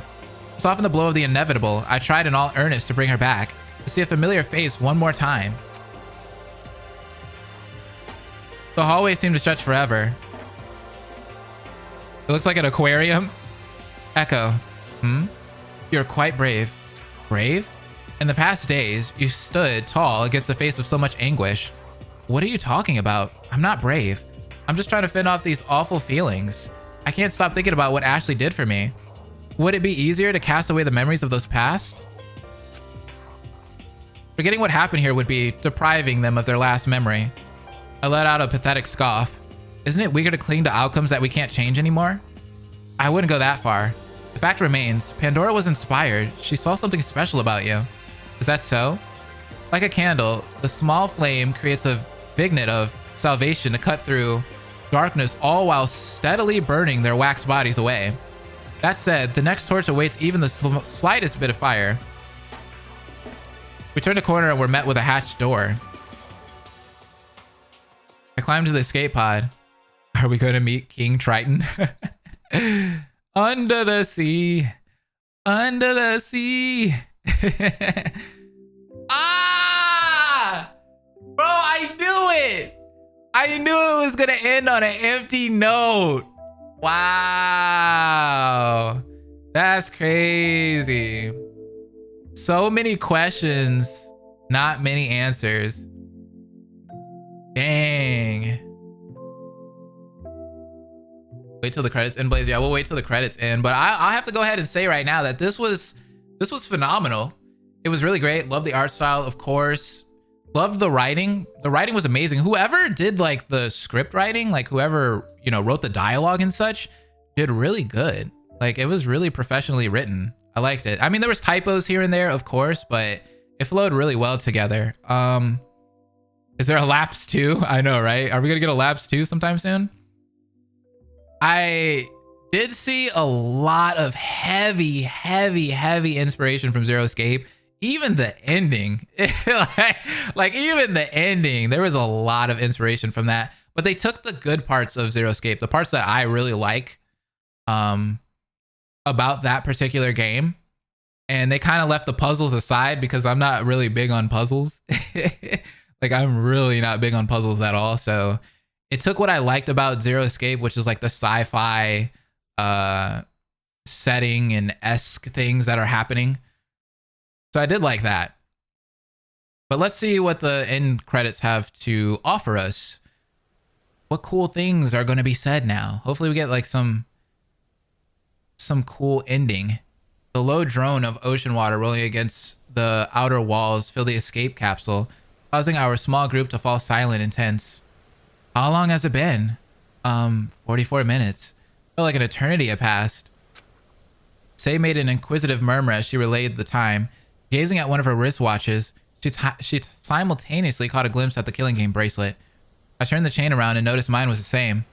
To soften the blow of the inevitable, I tried in all earnest to bring her back, to see a familiar face one more time. The hallway seemed to stretch forever. It looks like an aquarium. Echo. You're quite brave. Brave? In the past days, you stood tall against the face of so much anguish. What are you talking about? I'm not brave. I'm just trying to fend off these awful feelings. I can't stop thinking about what Ashley did for me. Would it be easier to cast away the memories of those past? Forgetting what happened here would be depriving them of their last memory. I let out a pathetic scoff. Isn't it weaker to cling to outcomes that we can't change anymore? I wouldn't go that far. The fact remains, Pandora was inspired. She saw something special about you. Is that so? Like a candle, the small flame creates a vignette of salvation to cut through darkness, all while steadily burning their wax bodies away. That said, the next torch awaits even the slightest bit of fire. We turned a corner and were met with a hatched door. I climbed to the escape pod. Are we going to meet King Triton? Under the sea. Under the sea. Ah! Bro, I knew it! I knew it was going to end on an empty note. Wow. That's crazy. So many questions, not many answers. Dang. Wait till the credits end, Blaze. Yeah, we'll wait till the credits end. But I'll have to go ahead and say right now that this was phenomenal. It was really great. Love the art style, of course. Loved the writing. The writing was amazing. Whoever did like the script writing, like whoever, you know, wrote the dialogue and such, did really good. Like it was really professionally written. I liked it. I mean, there was typos here and there, of course, but it flowed really well together. Is there a Lapse 2? I know, right? Are we gonna get a Lapse 2 sometime soon? I did see a lot of heavy inspiration from Zero Escape. Even the ending, like even the ending, there was a lot of inspiration from that. But they took the good parts of Zero Escape, the parts that I really like about that particular game, and they kind of left the puzzles aside because I'm not really big on puzzles. Like I'm really not big on puzzles at all. So it took what I liked about Zero Escape, which is like the sci-fi setting and esque things that are happening. So I did like that. But let's see what the end credits have to offer us. What cool things are going to be said now? Hopefully we get like some cool ending. The low drone of ocean water rolling against the outer walls filled the escape capsule, causing our small group to fall silent and tense. How long has it been? 44 minutes. Felt like an eternity had passed. Say made an inquisitive murmur as she relayed the time. Gazing at one of her wristwatches, she simultaneously caught a glimpse at the Killing Game bracelet. I turned the chain around and noticed mine was the same.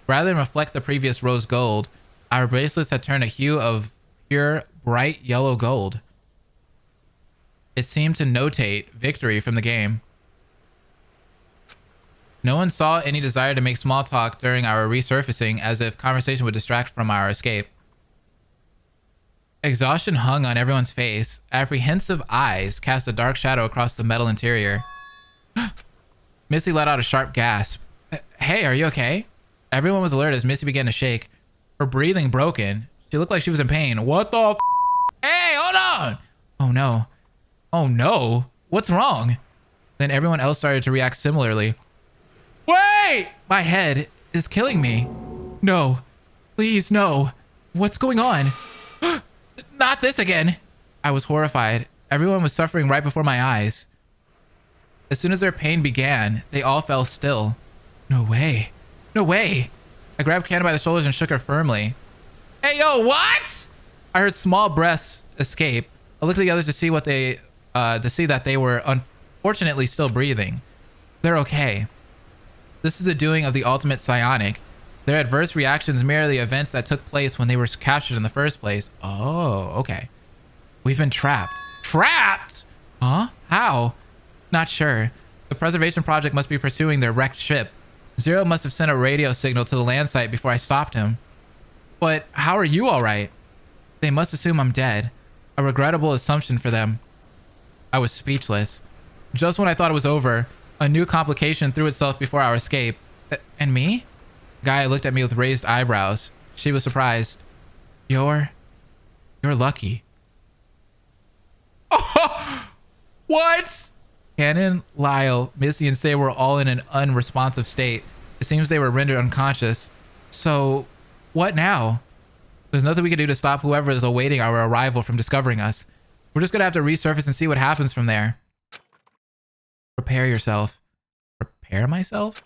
Rather than reflect the previous rose gold, our bracelets had turned a hue of pure, bright yellow gold. It seemed to notate victory from the game. No one saw any desire to make small talk during our resurfacing, as if conversation would distract from our escape. Exhaustion hung on everyone's face. Apprehensive eyes cast a dark shadow across the metal interior. Missy let out a sharp gasp. Hey, are you okay? Everyone was alert as Missy began to shake. Her breathing broken. She looked like she was in pain. What the f? Hey, hold on! Oh no. Oh no. What's wrong? Then everyone else started to react similarly. Wait! My head is killing me. No. Please, no. What's going on? Not this again. I was horrified. Everyone was suffering right before my eyes. As soon as their pain began, they all fell still. No way. No way. I grabbed Canna by the shoulders and shook her firmly. Hey, yo, what? I heard small breaths escape. I looked at the others to see that they were unfortunately still breathing. They're okay. This is the doing of the ultimate psionic. Their adverse reactions mirror the events that took place when they were captured in the first place. Oh, okay. We've been trapped. Trapped? Huh? How? Not sure. The preservation project must be pursuing their wrecked ship. Zero must have sent a radio signal to the land site before I stopped him. But how are you all right? They must assume I'm dead. A regrettable assumption for them. I was speechless. Just when I thought it was over, a new complication threw itself before our escape. And me? Gaia looked at me with raised eyebrows. She was surprised. You're lucky. Oh, what? Cannon, Lyle, Missy, and Say were all in an unresponsive state. It seems they were rendered unconscious. So, what now? There's nothing we can do to stop whoever is awaiting our arrival from discovering us. We're just gonna have to resurface and see what happens from there. Prepare yourself. Prepare myself?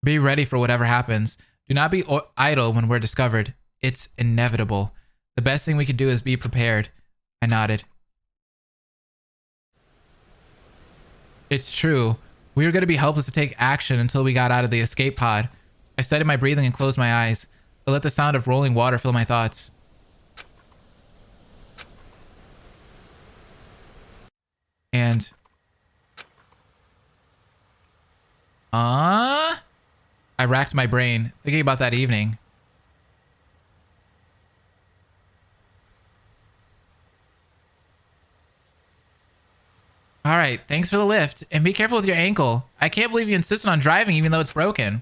Be ready for whatever happens. Do not be idle when we're discovered. It's inevitable. The best thing we can do is be prepared. I nodded. It's true. We were going to be helpless to take action until we got out of the escape pod. I steadied my breathing and closed my eyes. I let the sound of rolling water fill my thoughts. And... I racked my brain, thinking about that evening. All right, thanks for the lift. And be careful with your ankle. I can't believe you insisted on driving even though it's broken.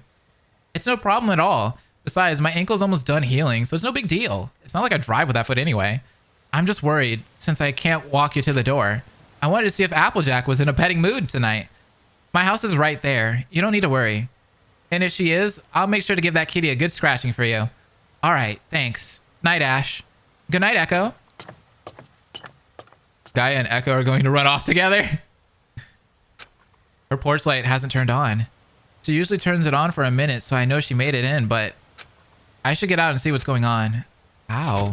It's no problem at all. Besides, my ankle's almost done healing, so it's no big deal. It's not like I drive with that foot anyway. I'm just worried, since I can't walk you to the door. I wanted to see if Applejack was in a petting mood tonight. My house is right there. You don't need to worry. And if she is, I'll make sure to give that kitty a good scratching for you. All right, thanks. Night, Ash. Good night, Echo. Gaia and Echo are going to run off together. Her porch light hasn't turned on. She usually turns it on for a minute, so I know she made it in, but I should get out and see what's going on. Ow.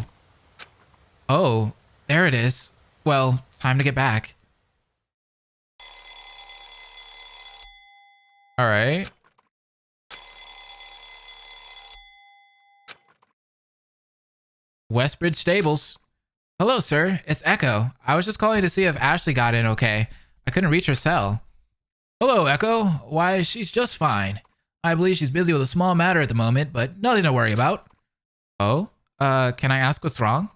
Oh, there it is. Well, time to get back. All right. Westbridge Stables. Hello, sir. It's Echo. I was just calling to see if Ashley got in okay. I couldn't reach her cell. Hello, Echo. Why, she's just fine. I believe she's busy with a small matter at the moment, but nothing to worry about. Oh? Can I ask what's wrong?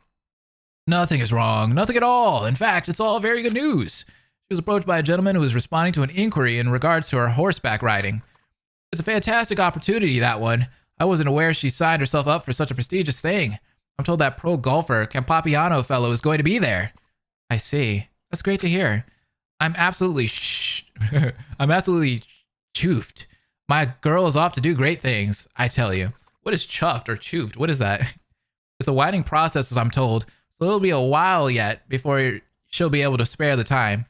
Nothing is wrong. Nothing at all. In fact, it's all very good news. She was approached by a gentleman who was responding to an inquiry in regards to her horseback riding. It's a fantastic opportunity, that one. I wasn't aware she signed herself up for such a prestigious thing. I'm told that pro golfer Campapiano fellow is going to be there. I see. That's great to hear. I'm absolutely chuffed. My girl is off to do great things, I tell you. What is chuffed or choofed? What is that? It's a winding process, as I'm told, so it'll be a while yet before she'll be able to spare the time.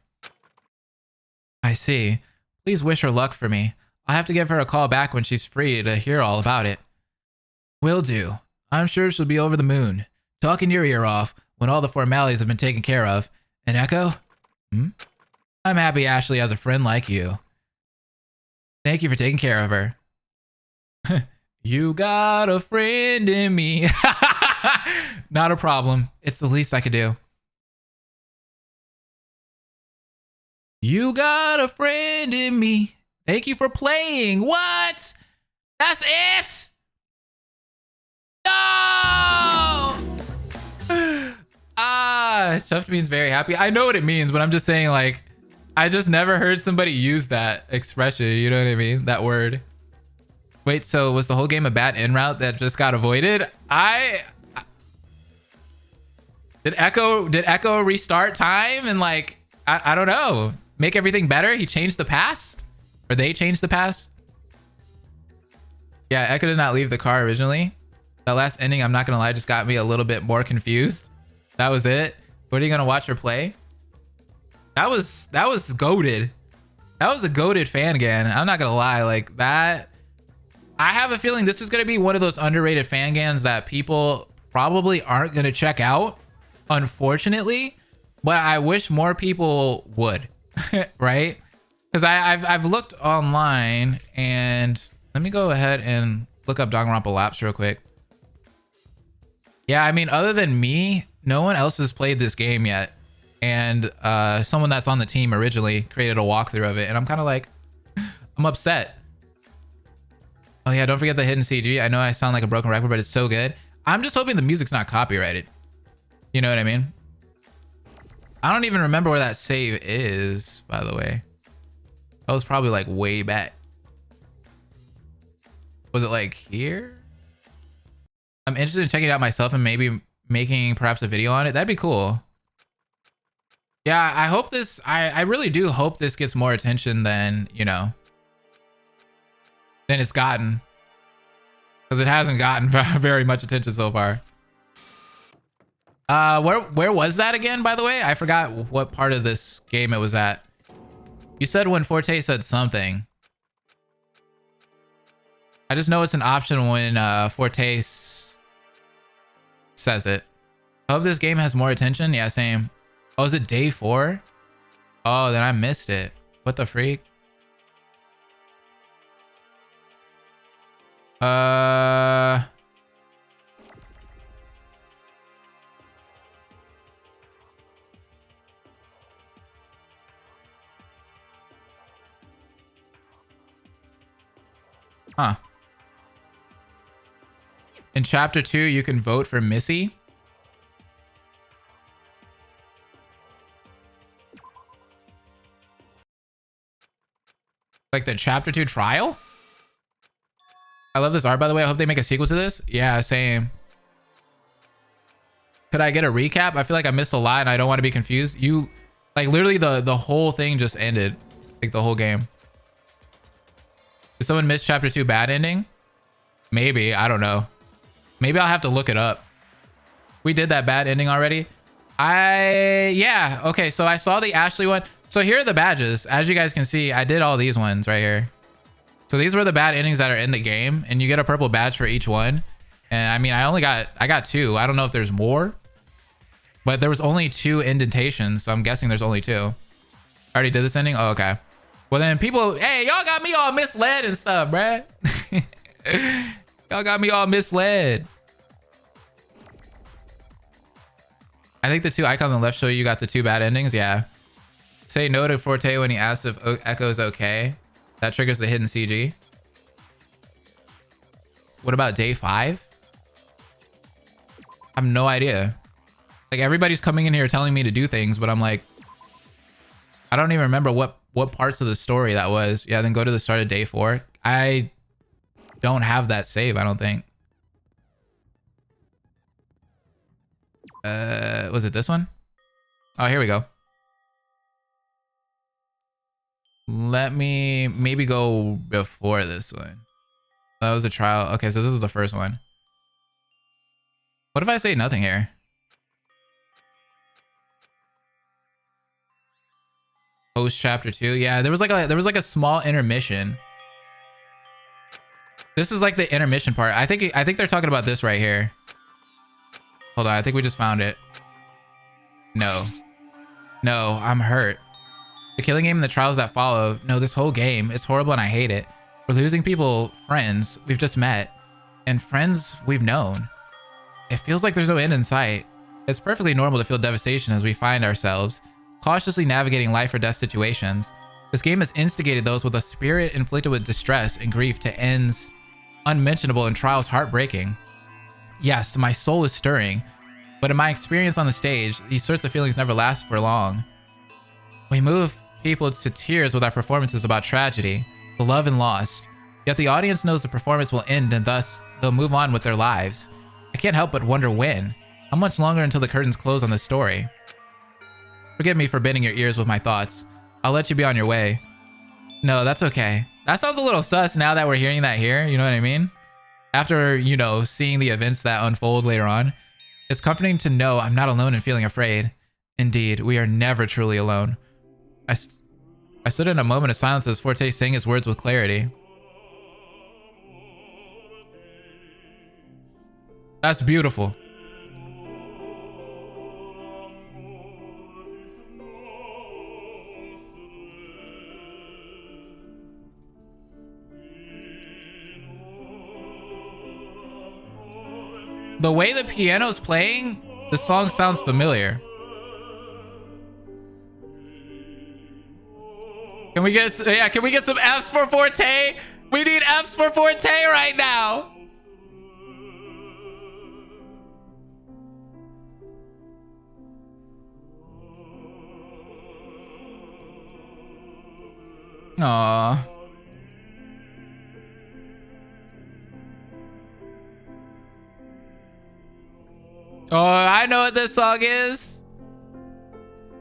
I see. Please wish her luck for me. I'll have to give her a call back when she's free to hear all about it. Will do. I'm sure she'll be over the moon, talking your ear off when all the formalities have been taken care of. And Echo? I'm happy Ashley has a friend like you. Thank you for taking care of her. You got a friend in me. Not a problem. It's the least I could do. You got a friend in me. Thank you for playing. What? That's it? No! Chuffed means very happy. I know what it means, but I'm just saying, like, I just never heard somebody use that expression. You know what I mean? That word. Wait, so was the whole game a bad en route that just got avoided? Did Echo restart time? And like, I don't know. make everything better? He changed the past? Or they changed the past? Yeah, Echo did not leave the car originally. That last ending, I'm not gonna lie, just got me a little bit more confused. That was it. What are you gonna watch her play? That was goated. That was a goated fan gan. I'm not gonna lie, like that. I have a feeling this is gonna be one of those underrated fan gans that people probably aren't gonna check out, unfortunately. But I wish more people would, right? Because I've looked online, and let me go ahead and look up Danganronpa Lapse real quick. Yeah, I mean, other than me, no one else has played this game yet. And someone that's on the team originally created a walkthrough of it, and I'm kind of like, I'm upset. Oh yeah, don't forget the hidden CG. I know I sound like a broken record, but it's so good. I'm just hoping the music's not copyrighted. You know what I mean? I don't even remember where that save is, by the way. That was probably like way back. Was it like here? I'm interested in checking it out myself and maybe making perhaps a video on it. That'd be cool. Yeah, I hope this, I really do hope this gets more attention than, you know, than it's gotten. Because it hasn't gotten very much attention so far. Where was that again, by the way? I forgot what part of this game it was at. You said when Forte said something. I just know it's an option when Forte says it. I hope this game has more attention. Yeah, same. Oh, is it day 4? Oh, then I missed it. What the freak? Huh. In chapter 2, you can vote for Missy. Like the chapter 2 trial? I love this art, by the way. I hope they make a sequel to this. Yeah, same. Could I get a recap? I feel like I missed a lot and I don't want to be confused. You, like literally the whole thing just ended. Like the whole game. Did someone miss chapter 2 bad ending? Maybe, I don't know. Maybe I'll have to look it up. We did that bad ending already. Yeah, okay, so I saw the Ashley one. So here are the badges. As you guys can see, I did all these ones right here. So these were the bad endings that are in the game, and you get a purple badge for each one. And I mean, I got 2. I don't know if there's more, but there was only 2 indentations, so I'm guessing there's only 2. I already did this ending? Oh, okay. Well then people, hey, y'all got me all misled and stuff, bruh. Y'all got me all misled. I think the 2 icons on the left show you got the 2 bad endings. Yeah. Say no to Forte when he asks if Echo's okay. That triggers the hidden CG. What about day 5? I have no idea. Like everybody's coming in here telling me to do things, but I'm like, I don't even remember what parts of the story that was. Yeah, then go to the start of day 4. I don't have that save, I don't think. Was it this one? Oh, here we go. Let me maybe go before this one. That was a trial. Okay, so this is the first one. What if I say nothing here? Post chapter 2. Yeah, there was like a small intermission. This is like the intermission part. I think they're talking about this right here. Hold on, I think we just found it. No, I'm hurt. The killing game and the trials that follow. No, this whole game is horrible and I hate it. We're losing people, friends we've just met, and friends we've known. It feels like there's no end in sight. It's perfectly normal to feel devastation as we find ourselves cautiously navigating life or death situations. This game has instigated those with a spirit inflicted with distress and grief to ends unmentionable and trials heartbreaking. Yes, my soul is stirring, but in my experience on the stage, these sorts of feelings never last for long. We move people to tears with our performances about tragedy, the love and lost, yet the audience knows the performance will end and thus they'll move on with their lives. I can't help but wonder when. How much longer until the curtains close on this story? Forgive me for bending your ears with my thoughts. I'll let you be on your way. No, that's okay. That sounds a little sus now that we're hearing that here. You know what I mean? After, you know, seeing the events that unfold later on. It's comforting to know I'm not alone in feeling afraid. Indeed, we are never truly alone. I stood in a moment of silence as Forte sang his words with clarity. That's beautiful. The way the piano's playing, the song sounds familiar. Can we get some Fs for Forte? We need Fs for Forte right now. Aww. Oh, I know what this song is.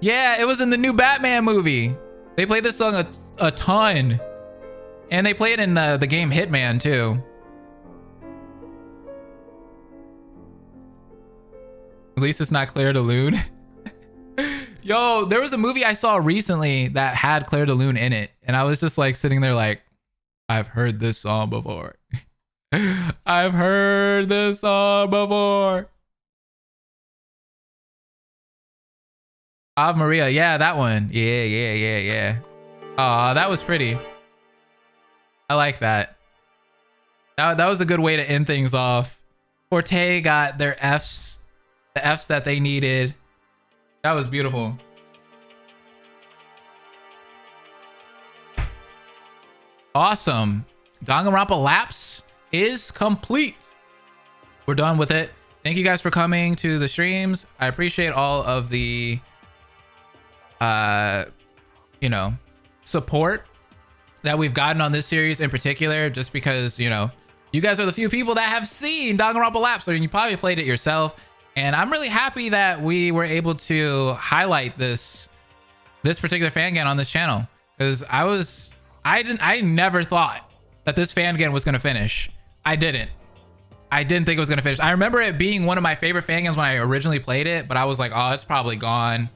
Yeah, it was in the new Batman movie. They played this song a ton. And they play it in the game Hitman too. At least it's not Claire de Lune. Yo, there was a movie I saw recently that had Claire de Lune in it. And I was just like sitting there like, I've heard this song before. I've heard this song before. Ave Maria, yeah, that one. Yeah. Aw, that was pretty. I like that. That was a good way to end things off. Forte got their Fs, the Fs that they needed. That was beautiful. Awesome. Danganronpa Lapse is complete. We're done with it. Thank you guys for coming to the streams. I appreciate all of the you know, support that we've gotten on this series in particular, just because, you know, you guys are the few people that have seen Danganronpa Lapse, and you probably played it yourself. And I'm really happy that we were able to highlight this particular fan game on this channel, because I never thought that this fan game was going to finish. I didn't think it was going to finish. I remember it being one of my favorite fan games when I originally played it, but I was like, oh, it's probably gone.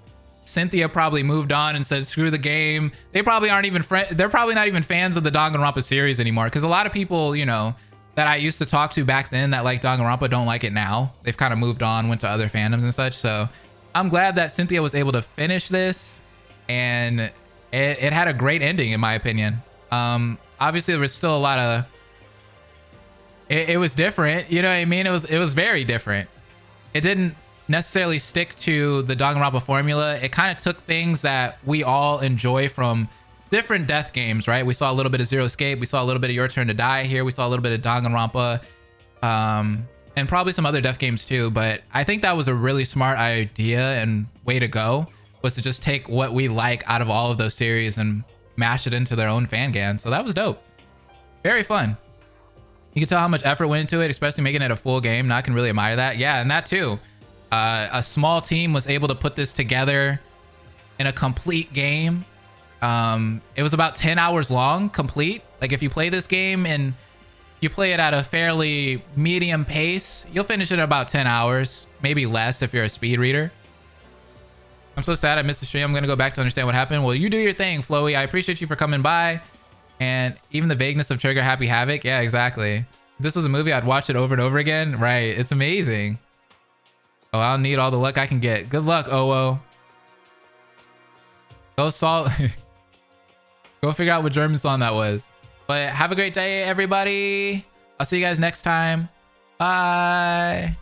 Cynthia probably moved on and said, screw the game. They probably aren't even they're probably not even fans of the Danganronpa series anymore. Because a lot of people, you know, that I used to talk to back then that like Danganronpa don't like it now. They've kind of moved on, went to other fandoms and such. So I'm glad that Cynthia was able to finish this, and it had a great ending in my opinion. Obviously there was still a lot of, it was different, you know what I mean? It was very different. It didn't necessarily stick to the Danganronpa formula. It kind of took things that we all enjoy from different death games, right? We saw a little bit of Zero Escape. We saw a little bit of Your Turn to Die here. We saw a little bit of Danganronpa, and probably some other death games too. But I think that was a really smart idea and way to go, was to just take what we like out of all of those series and mash it into their own fan game. So that was dope. Very fun. You can tell how much effort went into it, especially making it a full game. Now I can really admire that. Yeah, and that too. A small team was able to put this together in a complete game. It was about 10 hours long, complete. Like if you play this game and you play it at a fairly medium pace, you'll finish it in about 10 hours, maybe less if you're a speed reader. I'm so sad I missed the stream. I'm gonna go back to understand what happened. Well, you do your thing, Floey. I appreciate you for coming by. And even the vagueness of Trigger Happy Havoc. Yeah, exactly. If this was a movie, I'd watch it over and over again. Right, it's amazing. Oh, I'll need all the luck I can get. Good luck, OO. Go figure out what German song that was. But have a great day, everybody. I'll see you guys next time. Bye.